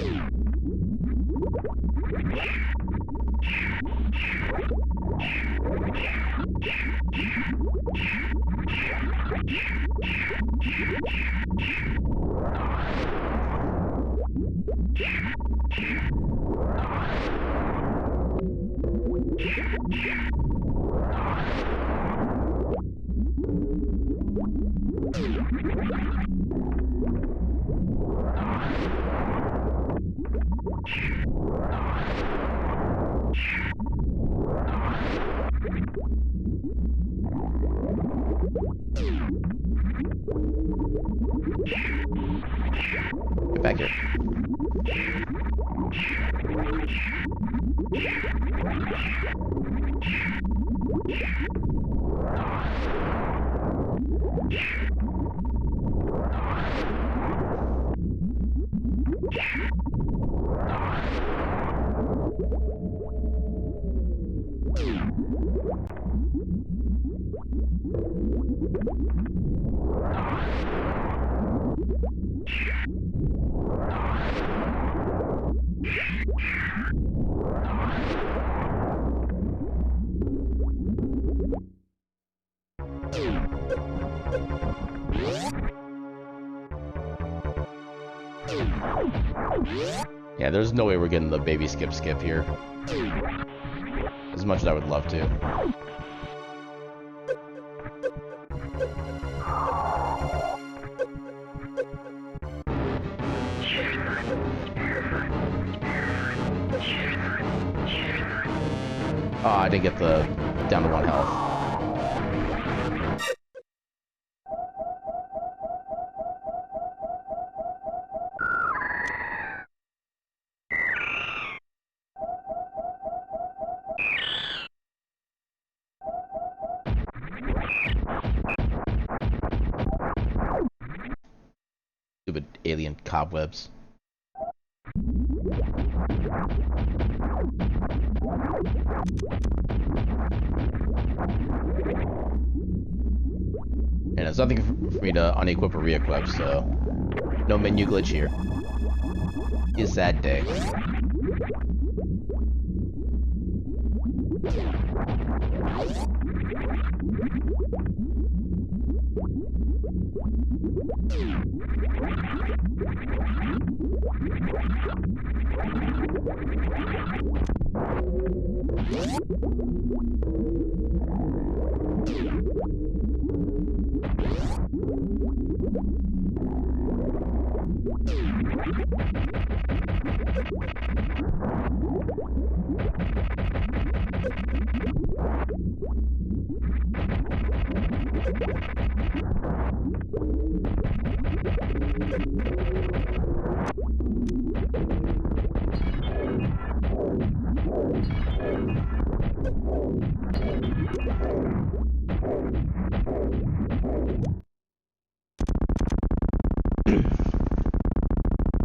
Get back here. Yeah, there's no way we're getting the baby skip here. As much as I would love to. Oh, I didn't get the down to 1 health. alien cobwebs. And there's nothing for me to unequip or re-equip, so no menu glitch here. It's that day.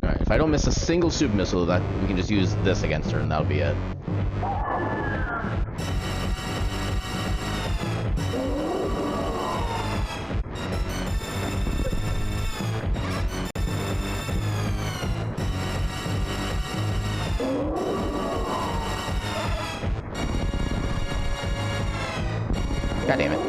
Alright, if I don't miss a single super missile, that we can just use this against her and that'll be it. God damn it.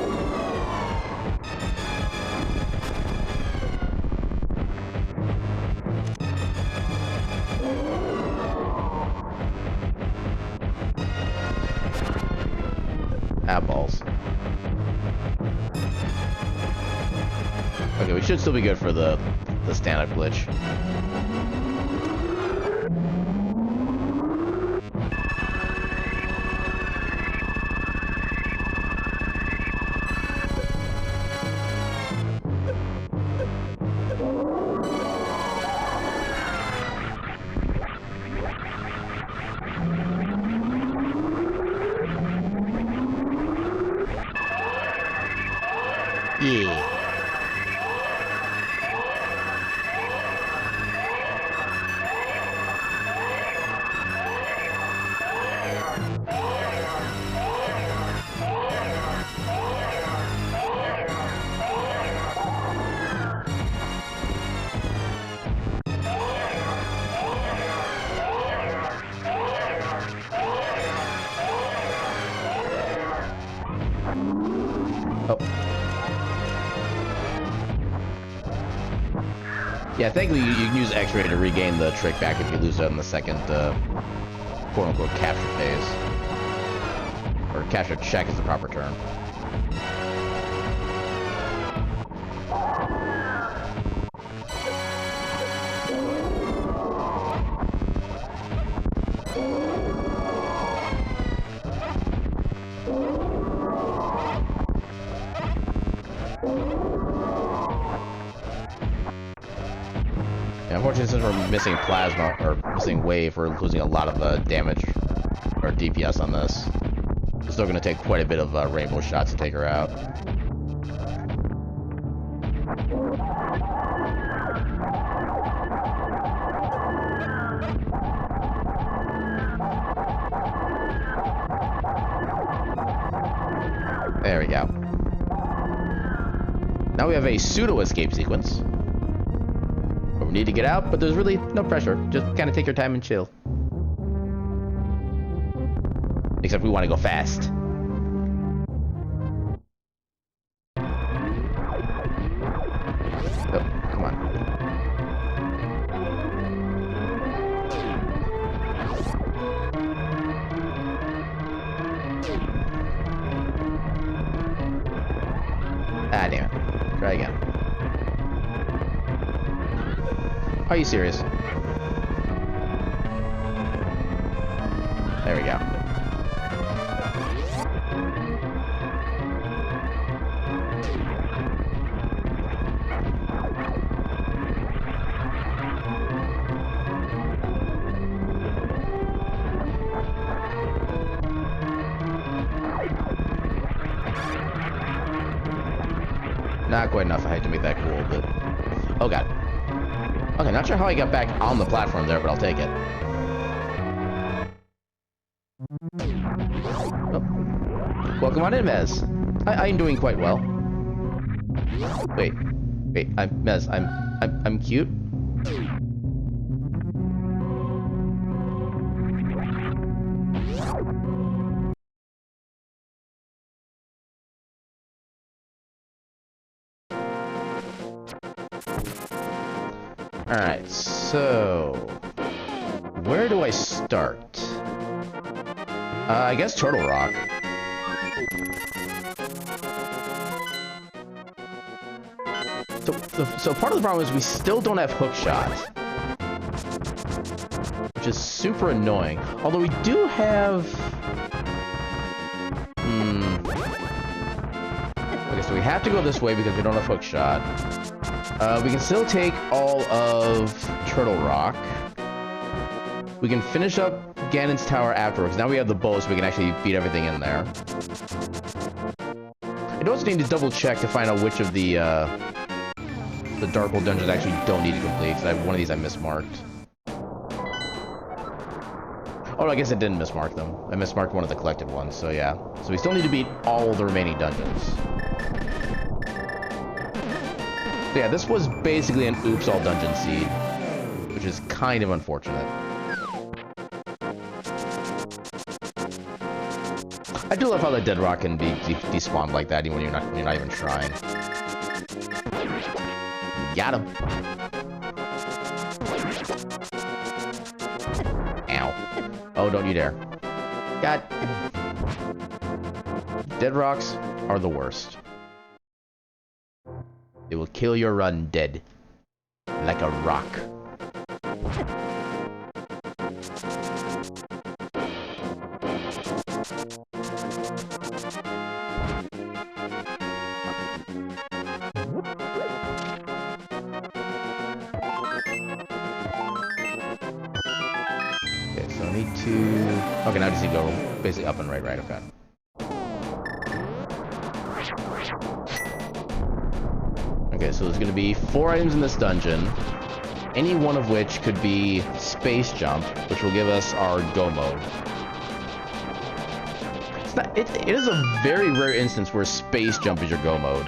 Ah, balls. Okay, we should still be good for the stand-up glitch. Yeah. Oh. Yeah, thankfully you can use X-ray to regain the trick back if you lose it in the second, quote-unquote, capture phase. Or capture check is the proper term. Unfortunately, since we're missing plasma, or missing wave, we're losing a lot of damage, or DPS on this. It's still going to take quite a bit of rainbow shots to take her out. There we go. Now we have a pseudo-escape sequence. We need to get out, but there's really no pressure. Just kind of take your time and chill. Except we want to go fast. Oh, come on. Ah, damn it. Try again. Are you serious? There we go. Not quite enough, I hate to make that cool, but... Oh god. Okay, not sure how I got back on the platform there, but I'll take it. Oh. Welcome on in, Mez. I'm doing quite well. Wait, I'm Mez. I'm cute. Alright, so... where do I start? I guess Turtle Rock. So part of the problem is we still don't have hookshot. Which is super annoying. Although we do have... Okay, so we have to go this way because we don't have hookshot. We can still take all of Turtle Rock. We can finish up Ganon's Tower afterwards. Now we have the bow, so we can actually beat everything in there. I also need to double check to find out which of the Dark Hole dungeons I actually don't need to complete, because one of these I mismarked. Oh, no, I guess I didn't mismark them. I mismarked one of the collected ones, so yeah. So we still need to beat all the remaining dungeons. So yeah, this was basically an oops all dungeon seed, which is kind of unfortunate. I do love how the dead rock can be despawned like that, even when you're not even trying. Got him. Ow. Oh, don't you dare. God. Dead rocks are the worst. They will kill your run dead. Like a rock. Okay, so I need to... okay, now I just need to go basically up and right, okay. Okay, so there's going to be 4 items in this dungeon, any one of which could be Space Jump, which will give us our Go mode. It's not, it is a very rare instance where Space Jump is your Go mode.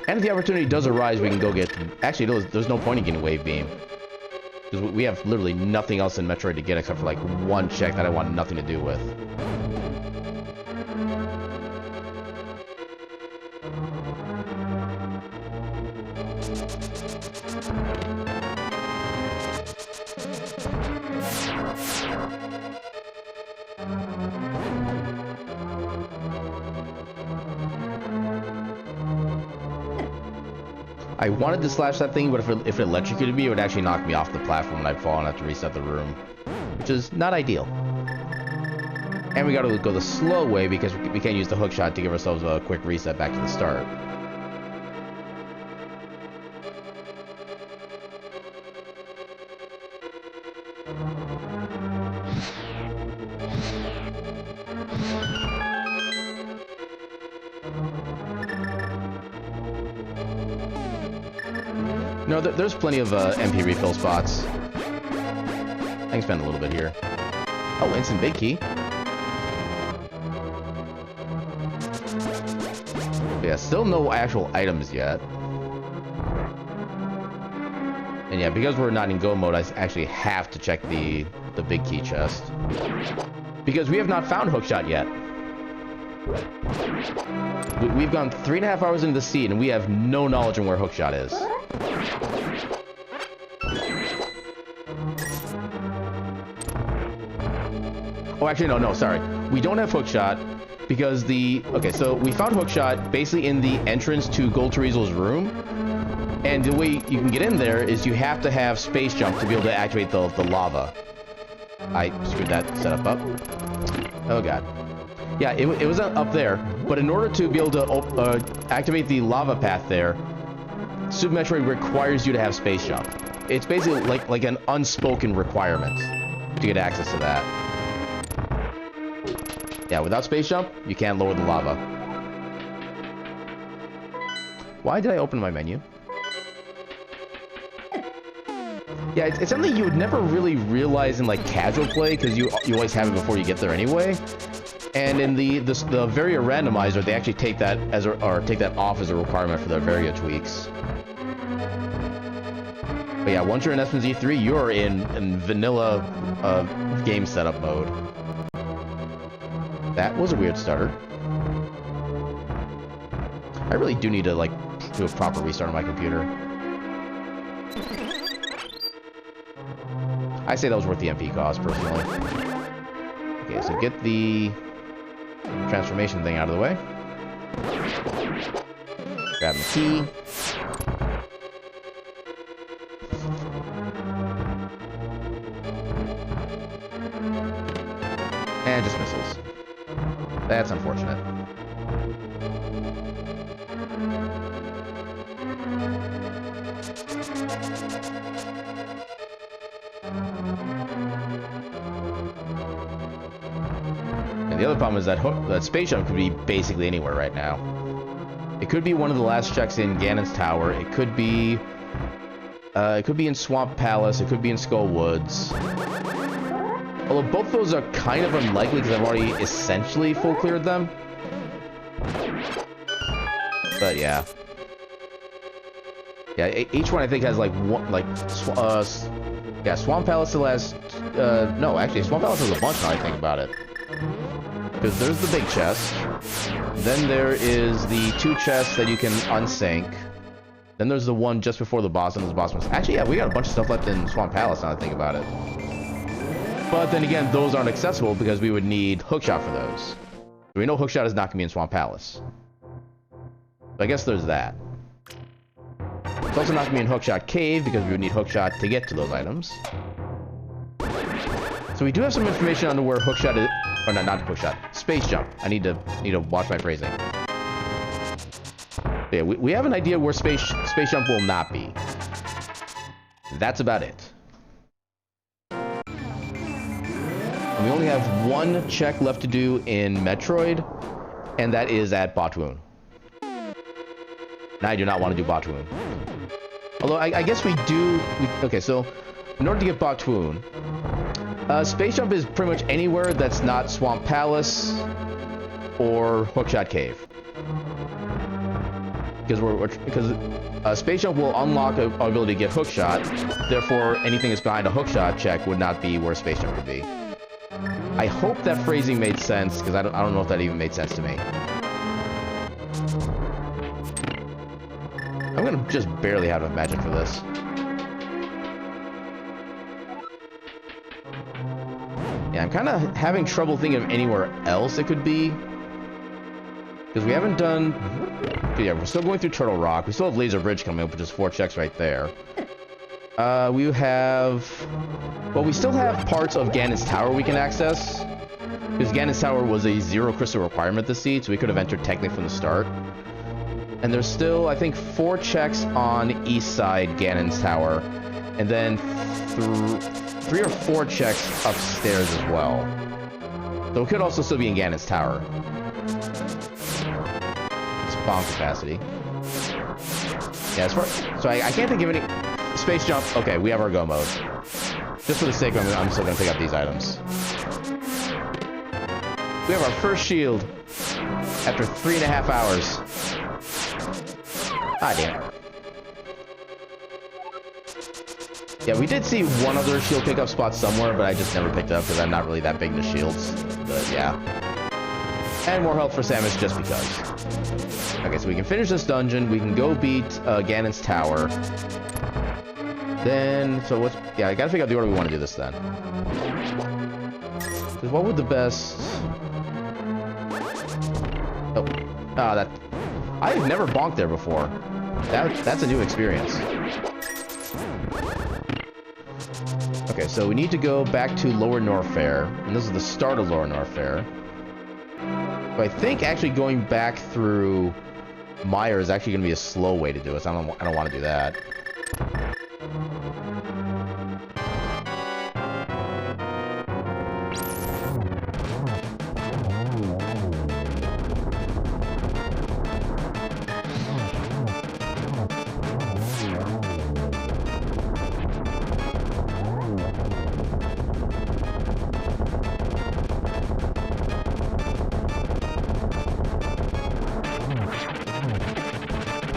And if the opportunity does arise, we can go get... actually, there's no point in getting Wave Beam. Because we have literally nothing else in Metroid to get except for like one check that I want nothing to do with. I wanted to slash that thing, but if it electrocuted me, it would actually knock me off the platform and I'd fall and have to reset the room. Which is not ideal. And we gotta go the slow way because we can't use the hookshot to give ourselves a quick reset back to the start. No, there's plenty of MP refill spots. I can spend a little bit here. Oh, instant big key. Yeah, still no actual items yet. And yeah, because we're not in go mode, I actually have to check the big key chest. Because we have not found hookshot yet. We've gone 3.5 hours into the seed, and we have no knowledge on where hookshot is. Oh, actually, no, sorry. We don't have hookshot because okay, so we found hookshot basically in the entrance to Gold Terezo's room. And the way you can get in there is you have to have space jump to be able to activate the lava. I screwed that setup up. Oh, God. Yeah, it was up there. But in order to be able to activate the lava path there, Super Metroid requires you to have space jump. It's basically like an unspoken requirement to get access to that. Yeah, without space jump, you can't lower the lava. Why did I open my menu? Yeah, it's something you would never really realize in like casual play because you always have it before you get there anyway. And in the Varia randomizer, they actually take that as or take that off as a requirement for their Varia tweaks. But yeah, once you're in SMZ3, you're in vanilla game setup mode. That was a weird stutter. I really do need to like do a proper restart on my computer. I say that was worth the MP cost, personally. Okay, so get the transformation thing out of the way. Grab the key. And just missiles. That's unfortunate. And the other problem is that that space jump could be basically anywhere right now. It could be one of the last checks in Ganon's Tower. It could be in Swamp Palace. It could be in Skull Woods. Although both those are kind of unlikely because I've already essentially full cleared them. But yeah. Yeah, each one I think has like one, yeah, Swamp Palace still has, no, actually, Swamp Palace has a bunch now I think about it. Because there's the big chest. Then there is the 2 chests that you can unsync. Then there's the one just before the boss, and there's the boss ones. Actually, yeah, we got a bunch of stuff left in Swamp Palace now I think about it. But then again, those aren't accessible because we would need Hookshot for those. We know Hookshot is not going to be in Swamp Palace. So I guess there's that. It's also not going to be in Hookshot Cave because we would need Hookshot to get to those items. So we do have some information on where Hookshot is, or not Hookshot, Space Jump. I need to watch my phrasing. Yeah, we have an idea where Space Jump will not be. That's about it. And we only have one check left to do in Metroid, and that is at Botwoon. Now I do not want to do Botwoon. Although I guess we do... okay, so in order to get Botwoon, Space Jump is pretty much anywhere that's not Swamp Palace or Hookshot Cave. Because Space Jump will unlock our ability to get Hookshot, therefore anything that's behind a Hookshot check would not be where Space Jump would be. I hope that phrasing made sense, because I don't know if that even made sense to me. I'm gonna just barely have enough magic for this. Yeah, I'm kind of having trouble thinking of anywhere else it could be. Because we haven't done... yeah, we're still going through Turtle Rock. We still have Laser Bridge coming up, which is 4 checks right there. We have... well, we still have parts of Ganon's Tower we can access. Because Ganon's Tower was a 0 crystal requirement this seed, so we could have entered technically from the start. And there's still, I think, 4 checks on east side Ganon's Tower. And then 3 or 4 checks upstairs as well. So it could also still be in Ganon's Tower. It's bomb capacity. Yeah, as far... so I can't think of any... Space Jump. Okay, we have our go mode. Just for the sake of it, I'm still going to pick up these items. We have our first shield after 3.5 hours. Ah, damn it. Yeah, we did see one other shield pickup spot somewhere, but I just never picked it up because I'm not really that big into shields. But yeah. And more health for Samus just because. Okay, so we can finish this dungeon. We can go beat Ganon's Tower. Then, so what's... yeah, I gotta figure out the order we want to do this then. Because what would the best... oh. Ah, that... I've never bonked there before. That's a new experience. Okay, so we need to go back to Lower Norfair. And this is the start of Lower Norfair. So I think actually going back through Mire is actually going to be a slow way to do it. So I don't want to do that.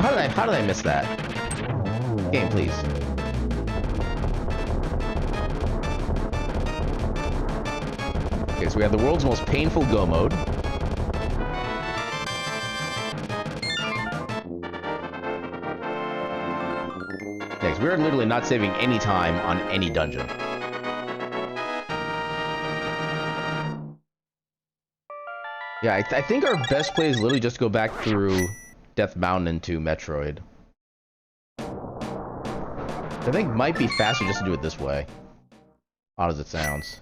How did I miss that? Game, please. Okay, so we have the world's most painful go mode. Next, we're literally not saving any time on any dungeon. Yeah, I think our best play is literally just go back through Death Mountain into Metroid. I think it might be faster just to do it this way. Odd as it sounds.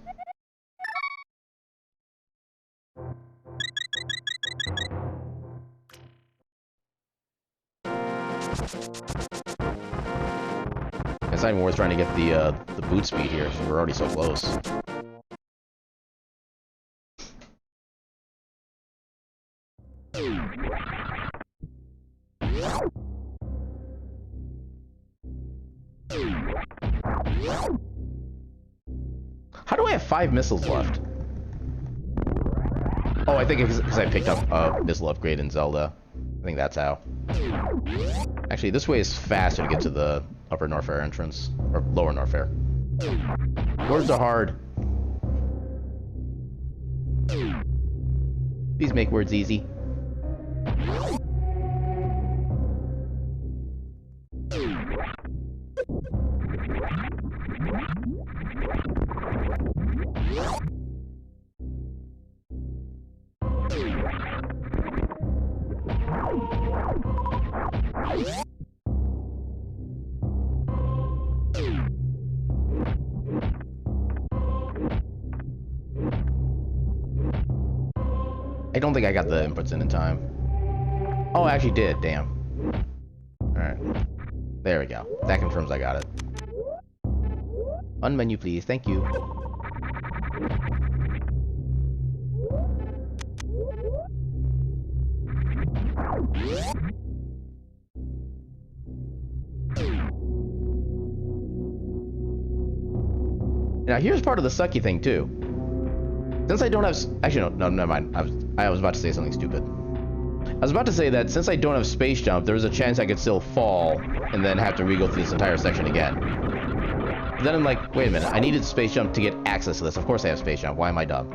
It's not even worth trying to get the boot speed here, because we're already so close. How do I have 5 missiles left? Oh, I think it's because I picked up a missile upgrade in Zelda. I think that's how. Actually, this way is faster to get to the upper Norfair entrance. Or lower Norfair. Words are hard. Please make words easy. I don't think I got the inputs in time. Oh, I actually did. Damn. Alright. There we go. That confirms I got it. Unmenu, please. Thank you. Now, here's part of the sucky thing, too. Since I don't have... Actually, no, never mind. I was about to say something stupid. I was about to say that since I don't have space jump, there's a chance I could still fall and then have to re-go through this entire section again. But then I'm like, wait a minute, I needed space jump to get access to this. Of course I have space jump. Why am I dumb?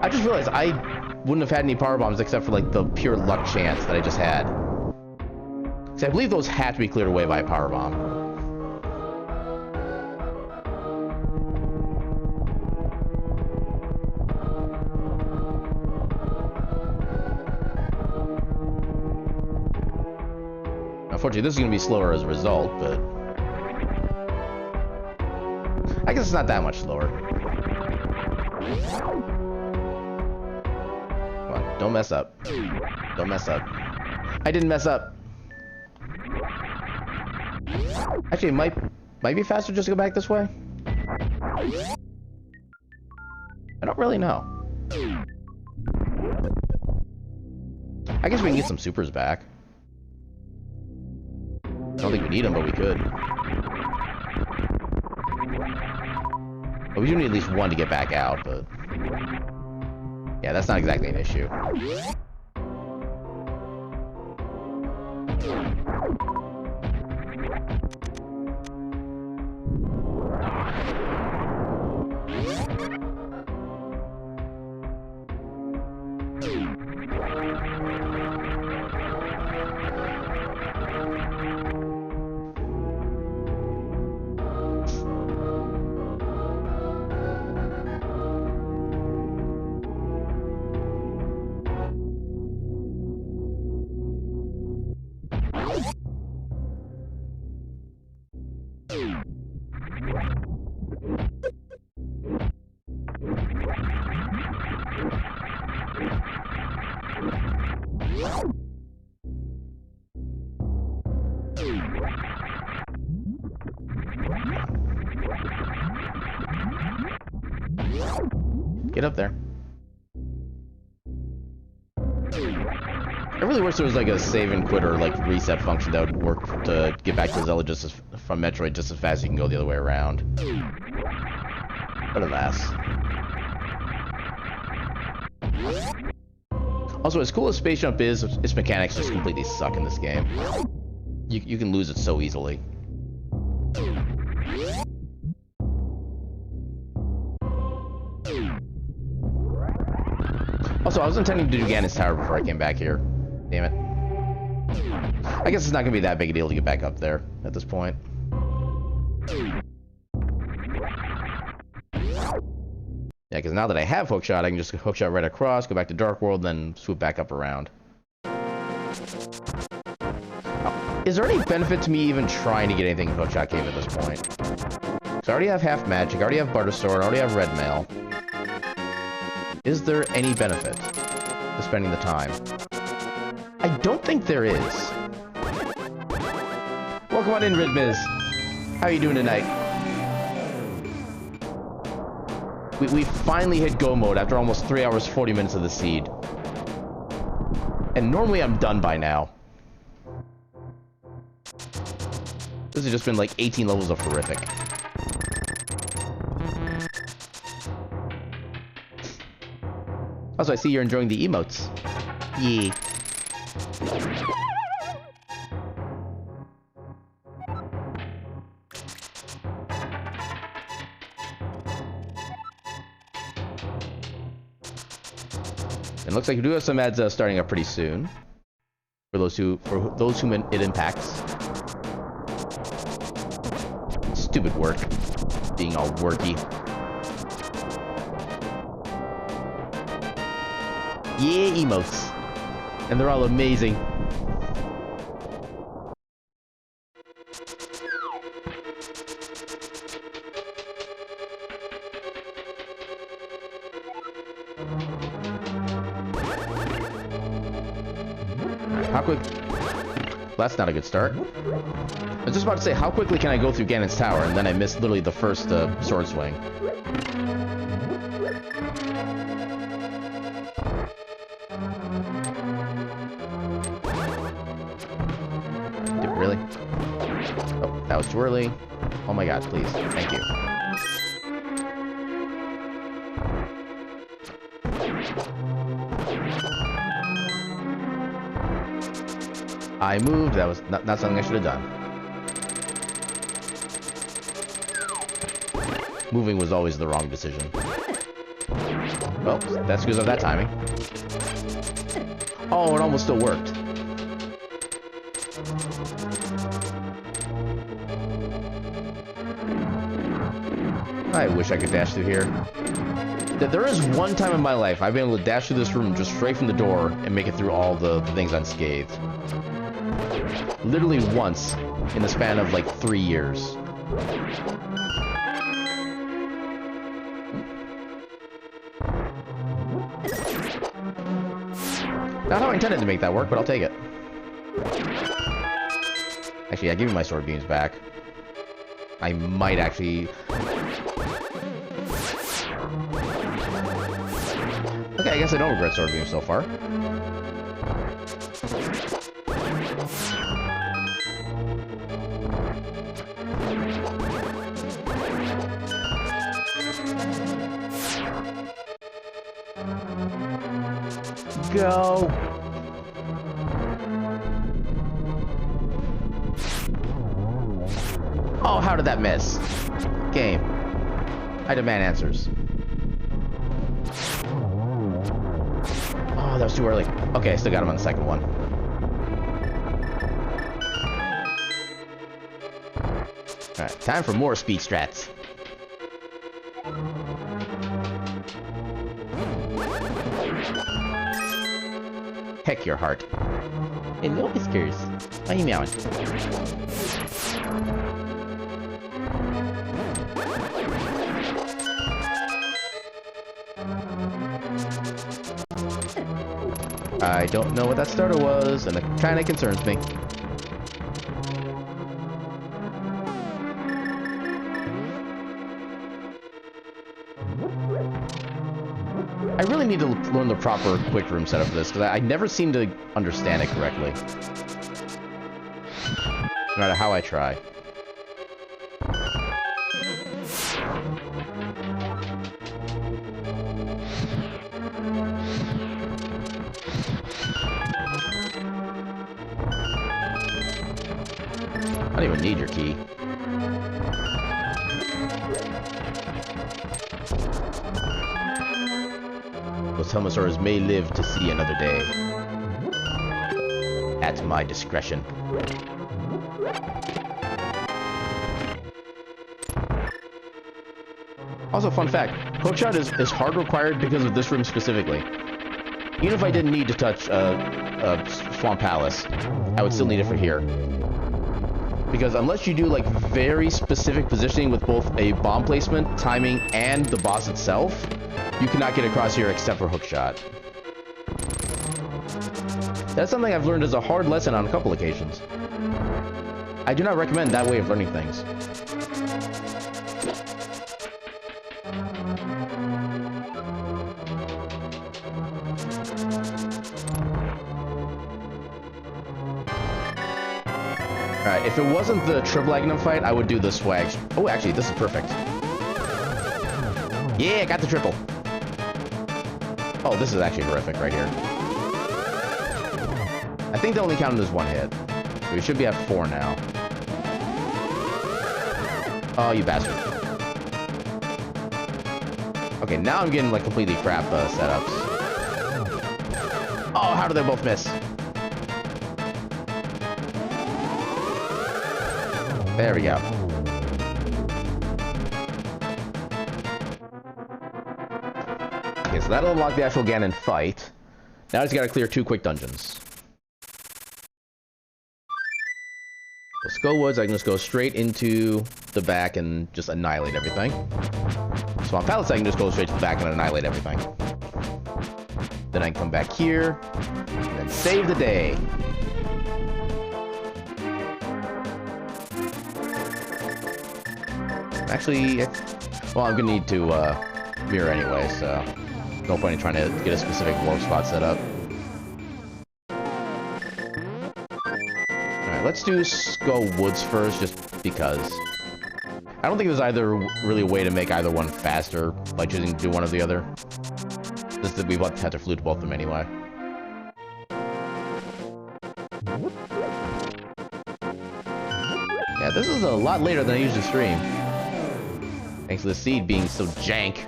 I just realized I wouldn't have had any power bombs except for like the pure luck chance that I just had. So I believe those had to be cleared away by a power bomb. Unfortunately, this is going to be slower as a result, but... I guess it's not that much slower. Come on, don't mess up. Don't mess up. I didn't mess up. Actually, it might be faster just to go back this way. I don't really know. I guess we can get some supers back. I don't think we need them, but we could. But we do need at least one to get back out, but... Yeah, that's not exactly an issue. Get up there. It really wish there was like a save and quit or like reset function that would work to get back to Zelda just as, from Metroid just as fast as you can go the other way around. But alas. Also, as cool as Space Jump is, its mechanics just completely suck in this game. You can lose it so easily. Also, I was intending to do Ganon's Tower before I came back here. Damn it. I guess it's not gonna be that big a deal to get back up there at this point. Yeah, because now that I have hookshot, I can just hookshot right across, go back to Dark World, then swoop back up around. Is there any benefit to me even trying to get anything in Hookshot Cave at this point? Because I already have half magic, I already have Butter Sword, I already have Red Mail. Is there any benefit to spending the time? I don't think there is. Welcome on in, Ridmiz. How are you doing tonight? We finally hit go mode after almost 3 hours 40 minutes of the seed. And normally I'm done by now. This has just been like 18 levels of horrific. Also, I see you're enjoying the emotes. Yeah. It looks like we do have some ads starting up pretty soon. For those whom it impacts. Stupid work. Being all worky. Yeah, emotes. And they're all amazing. How quick? Well, that's not a good start. I was just about to say, how quickly can I go through Ganon's Tower? And then I missed literally the first sword swing. Really? Oh, that was too early. Oh my god, please. Thank you. I moved. That was not something I should have done. Moving was always the wrong decision. Well, that's because of that timing. Oh, it almost still worked. I wish I could dash through here. There is one time in my life I've been able to dash through this room just straight from the door and make it through all the things unscathed. Literally once in the span of like 3 years. Not how I intended to make that work, but I'll take it. Actually, yeah, give me my sword beams back. I might actually... Okay, I guess I don't regret sword beams so far. Go! Oh, how did that miss? Game. I demand answers. Oh, that was too early. Okay, still got him on the second one. Alright, time for more speed strats. Heck your heart. Hello, Whiskers. Why are you meowing? I don't know what that starter was, and it kind of concerns me. I really need to learn the proper quick room setup for this, because I never seem to understand it correctly. No matter how I try. don't even need your key. Those Helmosaurs may live to see another day. At my discretion. Also, fun fact, hookshot is hard required because of this room specifically. Even if I didn't need to touch Swamp Palace, I would still need it for here. Because unless you do like very specific positioning with both a bomb placement, timing, and the boss itself, you cannot get across here except for hookshot. That's something I've learned as a hard lesson on a couple occasions. I do not recommend that way of learning things. Alright, if it wasn't the triple Agnum fight, I would do the swag. Oh, actually, this is perfect. Yeah, got the triple. Oh, this is actually horrific right here. I think they only counted as one hit. So we should be at 4 now. Oh, you bastard. Okay, now I'm getting like completely crap setups. Oh, how do they both miss? There we go. Okay, so that'll unlock the actual Ganon fight. Now I just gotta clear 2 quick dungeons. So Skull Woods, I can just go straight into the back and just annihilate everything. Swamp Palace, I can just go straight to the back and annihilate everything. Then I can come back here, and then save the day. Actually, well, I'm gonna need to mirror anyway, so no point in trying to get a specific warp spot set up. Alright, let's do Skull Woods first, just because. I don't think there's either really a way to make either one faster by choosing to do one or the other. Just that we want to have to flute both of them anyway. Yeah, this is a lot later than I usually stream. Thanks to the seed being so jank.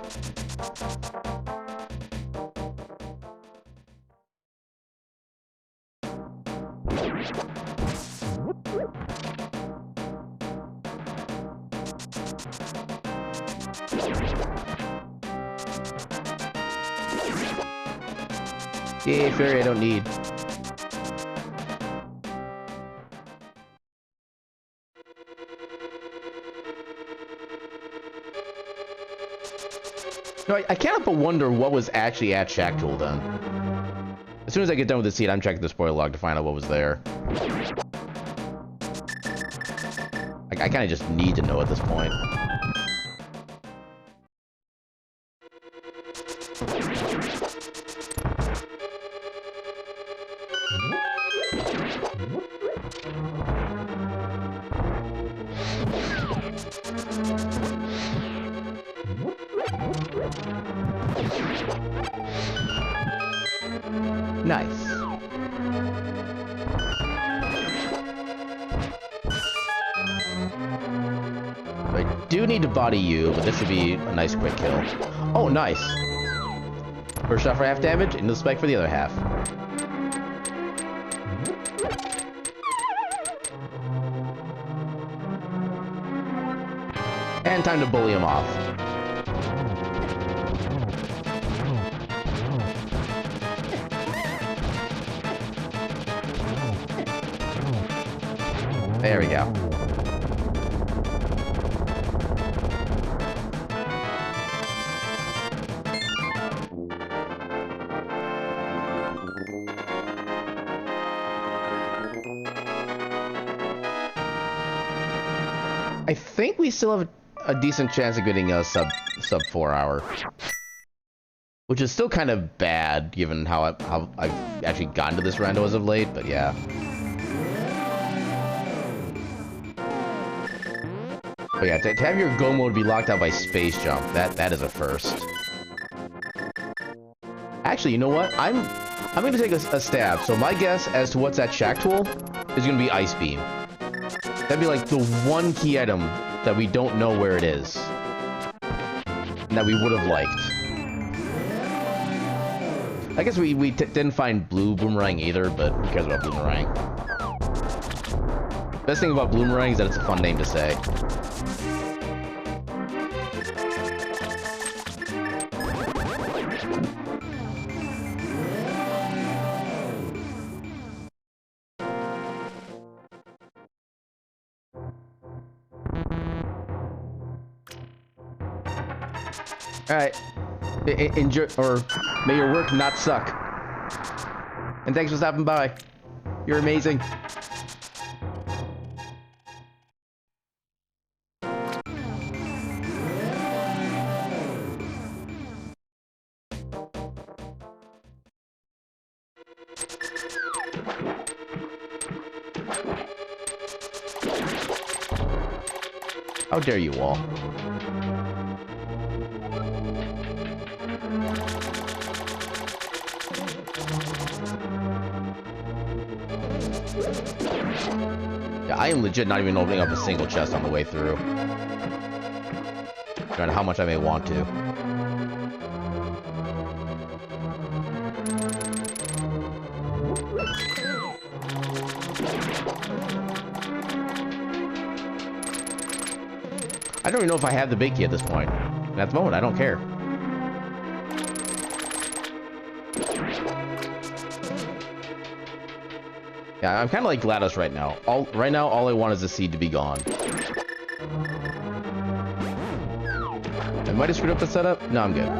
Yay, fairy I don't need. No, I can't help but wonder what was actually at Shack Tool then. As soon as I get done with the seed, I'm checking the spoiler log to find out what was there. I kind of just need to know at this point. Nice. I do need to body you, but this should be a nice quick kill. Oh, nice. First shot for half damage, and the spike for the other half. And time to bully him off. There we go. I think we still have a decent chance of getting a sub 4 hour, which is still kind of bad given how I've actually gotten to this rando as of late. But yeah. But yeah, to have your go mode be locked out by space jump, that is a first. Actually, you know what? I'm gonna take a stab. So my guess as to what's at Shack Tool is gonna be Ice Beam. That'd be like the one key item that we don't know where it is. And that we would have liked. I guess we didn't find Blue Boomerang either, but who cares about Boomerang? Best thing about Boomerang is that it's a fun name to say. Alright. Enjoy, or may your work not suck. And thanks for stopping by. You're amazing. How dare you all? Yeah, I am legit not even opening up a single chest on the way through. No matter how much I may want to. I don't even know if I have the big key at this point. And at the moment, I don't care. Yeah, I'm kind of like GLaDOS right now. Right now, all I want is the seed to be gone. I might have screwed up the setup. No, I'm good.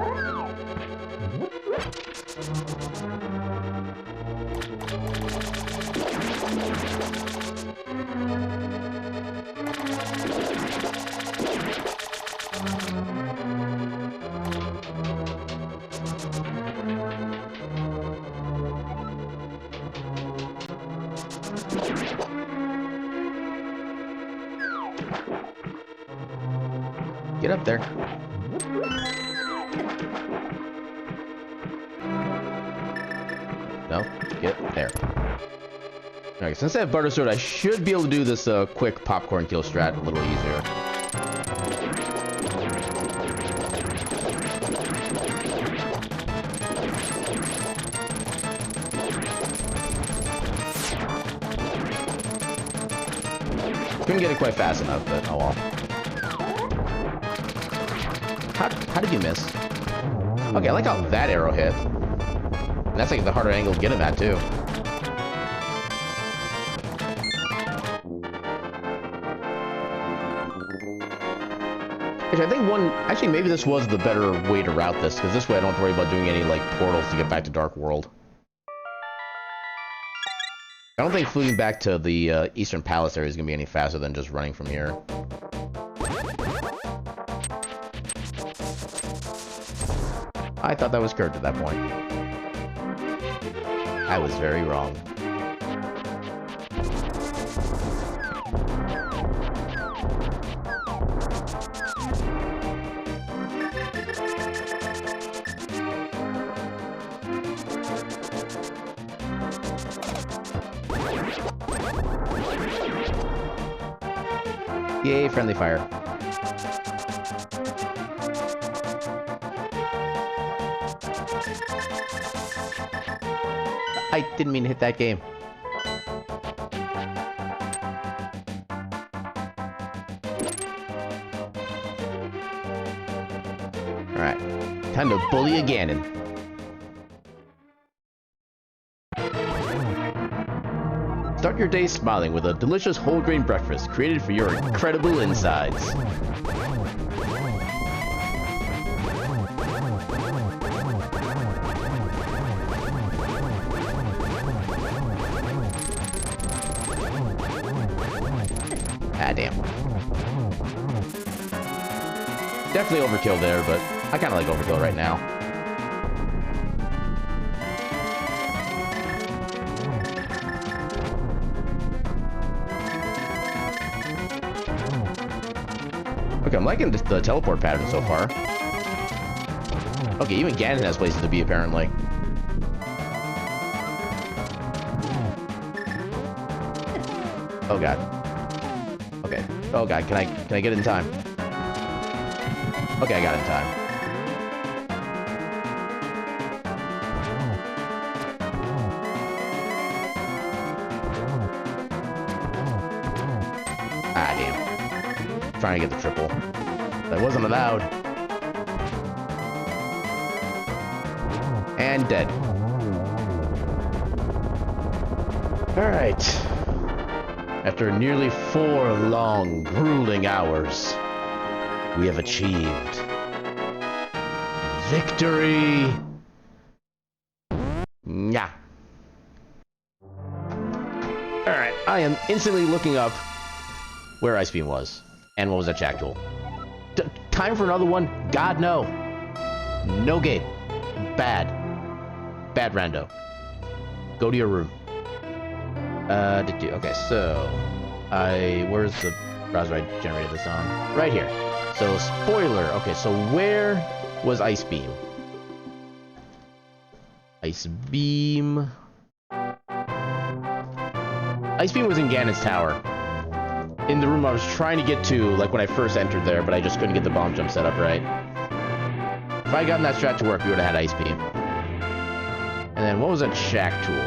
Get up there. No, get there. Alright, since I have Butter Sword, I should be able to do this quick popcorn kill strat a little easier. Couldn't get it quite fast enough, but oh well. How did you miss? Okay, I like how that arrow hit. And that's like the harder angle to get him at, too. Actually, I think actually, maybe this was the better way to route this, because this way I don't have to worry about doing any, like, portals to get back to Dark World. I don't think fleeing back to the Eastern Palace area is going to be any faster than just running from here. I thought that was curved at that point. I was very wrong. Yay, friendly fire. I didn't mean to hit that game. Alright, time to bully a Ganon. Start your day smiling with a delicious whole grain breakfast created for your incredible insides. Ah, damn. Definitely overkill there, but I kind of like overkill right now. Okay, I'm liking the teleport pattern so far. Okay, even Ganon has places to be, apparently. Oh god. Oh god, can I get it in time? Okay, I got it in time. Ah, damn. Trying to get the triple. That wasn't allowed. And dead. Alright. After nearly 4 long, grueling hours, we have achieved victory! Yeah. Alright, I am instantly looking up where Ice Beam was. And what was that Jack tool? Time for another one? God, no. No gate. Bad. Bad Rando. Go to your room. Okay, so... where's the browser I generated this on? Right here. So, spoiler. Okay, so where was Ice Beam? Ice Beam... Ice Beam was in Ganon's tower. In the room I was trying to get to, like, when I first entered there, but I just couldn't get the bomb jump set up right. If I had gotten that strat to work, we would have had Ice Beam. And then, what was that Shack tool?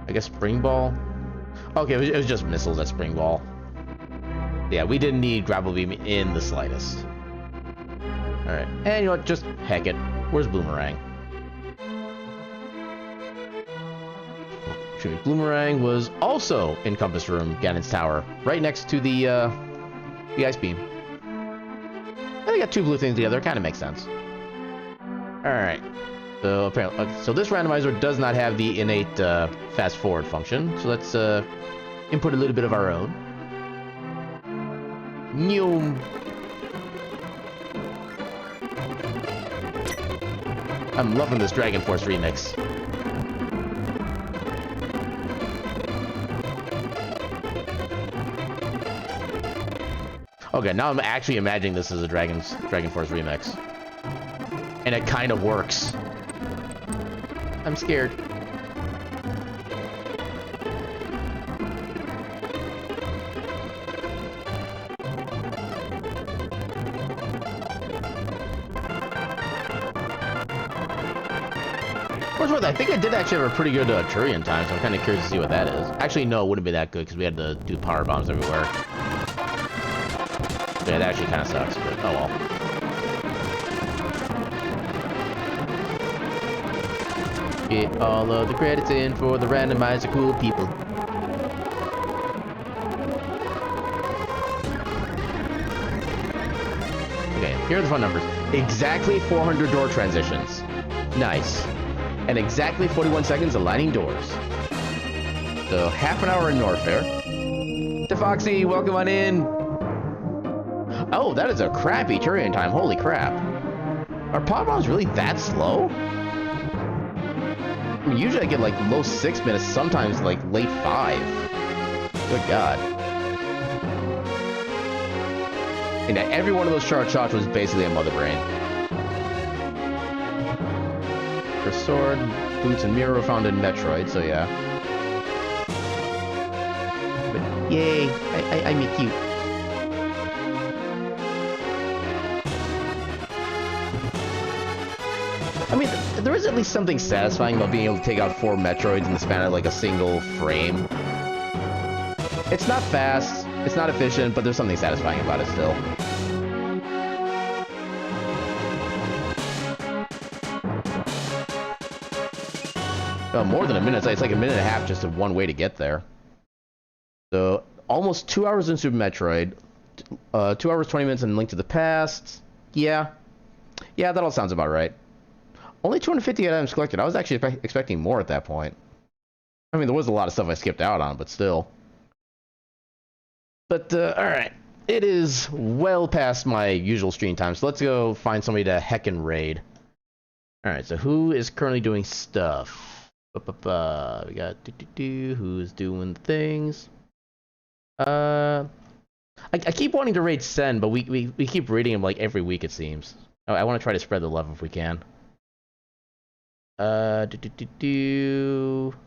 I guess Spring Ball? Okay, it was just missiles at Spring Ball. Yeah, we didn't need Grapple Beam in the slightest. Alright, and you know what, just heck it. Where's Bloomerang? Bloomerang was also in Compass Room, Ganon's tower, right next to the Ice Beam. And they got 2 blue things together, kind of makes sense. Alright. So apparently, so this randomizer does not have the innate fast forward function. So let's input a little bit of our own. Neom. I'm loving this Dragon Force remix. Okay, now I'm actually imagining this as a Dragon Force remix. And it kind of works. I'm scared. I think I did actually have a pretty good Turian time, so I'm kind of curious to see what that is. Actually, no, it wouldn't be that good because we had to do power bombs everywhere. Yeah, that actually kind of sucks, but oh well. Get all of the credits in for the randomizer, cool people. Okay, here are the fun numbers. Exactly 400 door transitions. Nice. And exactly 41 seconds aligning doors. So, half an hour in Norfair. DeFoxy, welcome on in. Oh, that is a crappy Turian time. Holy crap. Are pod bombs really that slow? I mean, usually I get like low 6 minutes, sometimes like late 5. Good God. And every one of those charged shots was basically a mother brain. Her sword, boots, and mirror were found in Metroid, so yeah. But yay, I'm cute. I mean, there is at least something satisfying about being able to take out 4 Metroids in the span of like a single frame. It's not fast, it's not efficient, but there's something satisfying about it still. More than a minute. It's like a minute and a half just of one way to get there. So, almost 2 hours in Super Metroid. 2 hours, 20 minutes in Link to the Past. Yeah. Yeah, that all sounds about right. Only 250 items collected. I was actually expecting more at that point. I mean, there was a lot of stuff I skipped out on, but still. But, alright. It is well past my usual stream time, so let's go find somebody to heckin' raid. Alright, so who is currently doing stuff? We got who's doing things. I keep wanting to raid Sen, but we keep raiding him like every week it seems. I want to try to spread the love if we can.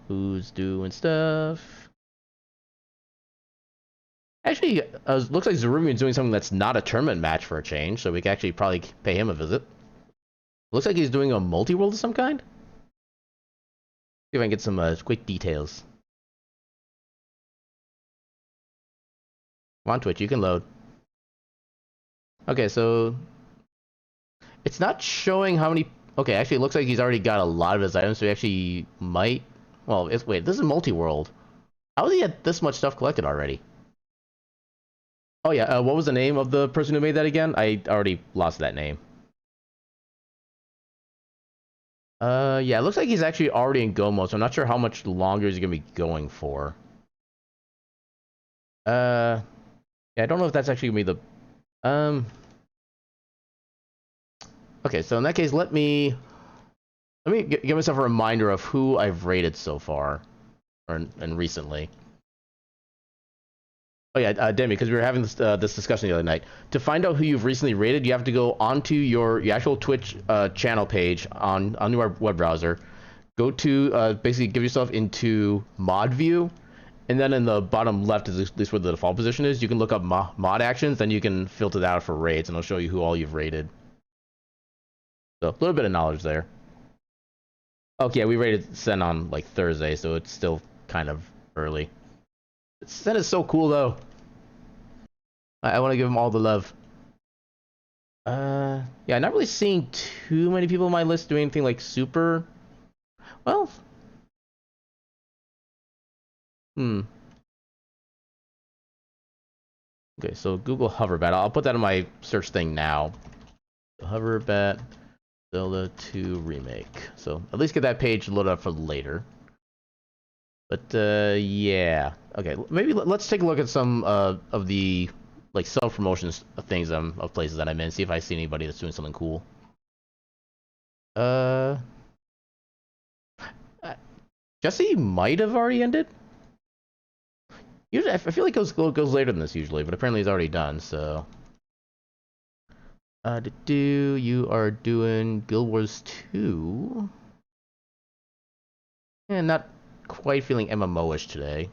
Who's doing stuff? Actually, looks like Zeruvian's doing something that's not a tournament match for a change, so we can actually probably pay him a visit. Looks like he's doing a multi-world of some kind. See if I can get some quick details. Come on, Twitch, you can load. Okay, so it's not showing how many. Okay, actually, it looks like he's already got a lot of his items, so he actually might. Well, wait, this is multi-world. How does he have this much stuff collected already? Oh yeah, what was the name of the person who made that again? I already lost that name. Yeah, it looks like he's actually already in go mode, so I'm not sure how much longer he's gonna be going for. Yeah, I don't know if that's actually gonna be the, okay, so in that case, let me give myself a reminder of who I've rated so far, and recently. Oh yeah, Demi, because we were having this discussion the other night. To find out who you've recently rated, you have to go onto your actual Twitch channel page on your web browser. Go to basically give yourself into mod view, and then in the bottom left is this where the default position is. You can look up mod actions, then you can filter that out for raids, and it'll show you who all you've rated. So a little bit of knowledge there. Okay, yeah, we rated Sen on like Thursday, so it's still kind of early. Sen is so cool though. I want to give him all the love. Yeah, not really seeing too many people on my list doing anything like super. Well, Okay, so Google Hoverbat. I'll put that in my search thing now. Hoverbat Zelda 2 Remake. So at least get that page loaded up for later. But yeah. Okay, maybe let's take a look at some of the like self-promotions of things of places that I'm in. See if I see anybody that's doing something cool. Jesse might have already ended. Usually, I feel like it goes later than this usually, but apparently it's already done. So, you are doing Guild Wars 2, and not quite feeling MMO-ish today.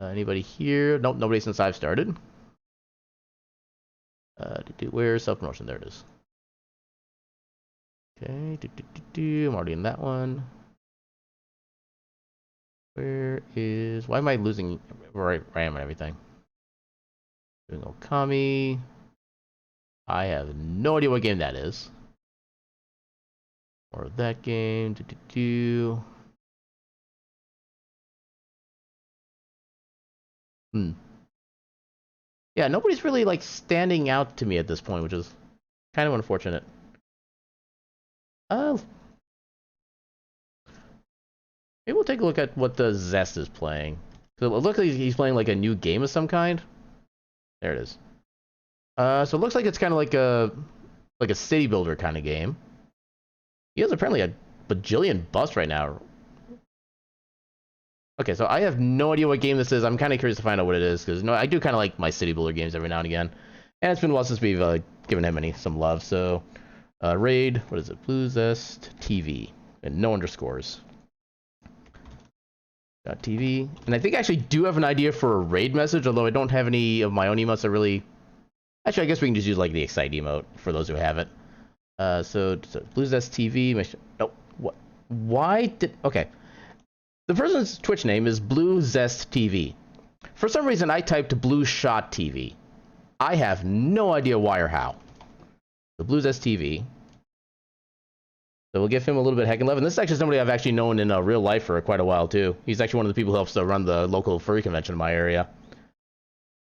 Anybody here? Nope, nobody since I've started. Where's self-promotion? There it is. Okay, I'm already in that one. Where is... Why am I losing where I am and everything? Doing Okami. I have no idea what game that is. Or that game. Yeah, nobody's really like standing out to me at this point, which is kind of unfortunate. Maybe we'll take a look at what the Zest is playing. So it looks like he's playing like a new game of some kind. There it is. So it looks like it's kind of like a city builder kind of game. He has apparently a bajillion buffs right now. Okay, so I have no idea what game this is. I'm kind of curious to find out what it is because I do kind of like my city builder games every now and again, and it's been a while since we've given him some love. So, raid, what is it? Blue Zest TV, and no underscores. .tv, and I think I actually do have an idea for a raid message, although I don't have any of my own emotes that really. Actually, I guess we can just use like the Excite emote for those who have it. So Blue Zest TV. Nope. What? Why did? Okay. The person's Twitch name is Blue Zest TV. For some reason, I typed Blue Shot TV. I have no idea why or how. The Blue Zest TV. So we'll give him a little bit of heckin' love. And this is actually somebody I've actually known in real life for quite a while, too. He's actually one of the people who helps run the local furry convention in my area.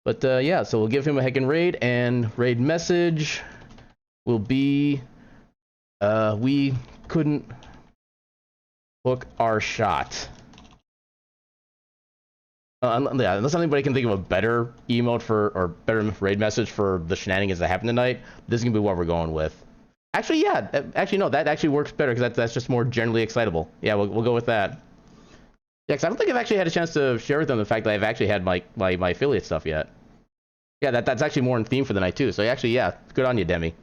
But yeah, so we'll give him a heckin' raid. And raid message will be... we couldn't book our shot. Yeah, unless anybody can think of a better emote or better raid message for the shenanigans that happened tonight, this is gonna be what we're going with. Actually, yeah, no, that actually works better because that's just more generally excitable. Yeah, we'll go with that. Yeah, because I don't think I've actually had a chance to share with them the fact that I've actually had my affiliate stuff yet. Yeah, that's actually more in theme for the night too. So actually, yeah, good on you, Demi.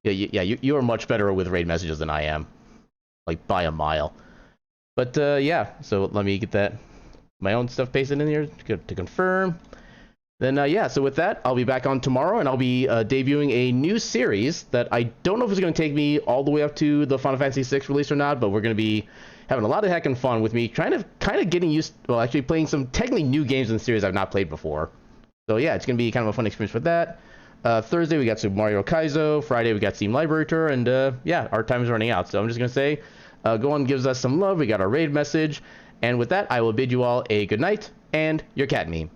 Yeah, you are much better with raid messages than I am, like by a mile. But yeah, so let me get that. My own stuff pasted in here to confirm. Then yeah, so with that, I'll be back on tomorrow, and I'll be debuting a new series that I don't know if it's going to take me all the way up to the Final Fantasy VI release or not, but we're going to be having a lot of heckin' fun with me, kind of getting used, well, actually playing some technically new games in the series I've not played before. So yeah, it's going to be kind of a fun experience with that. Thursday, we got Super Mario Kaizo. Friday, we got Steam Library Tour, and yeah, our time is running out, so I'm just going to say, go on, gives us some love. We got our raid message, and with that, I will bid you all a good night, and your cat meme.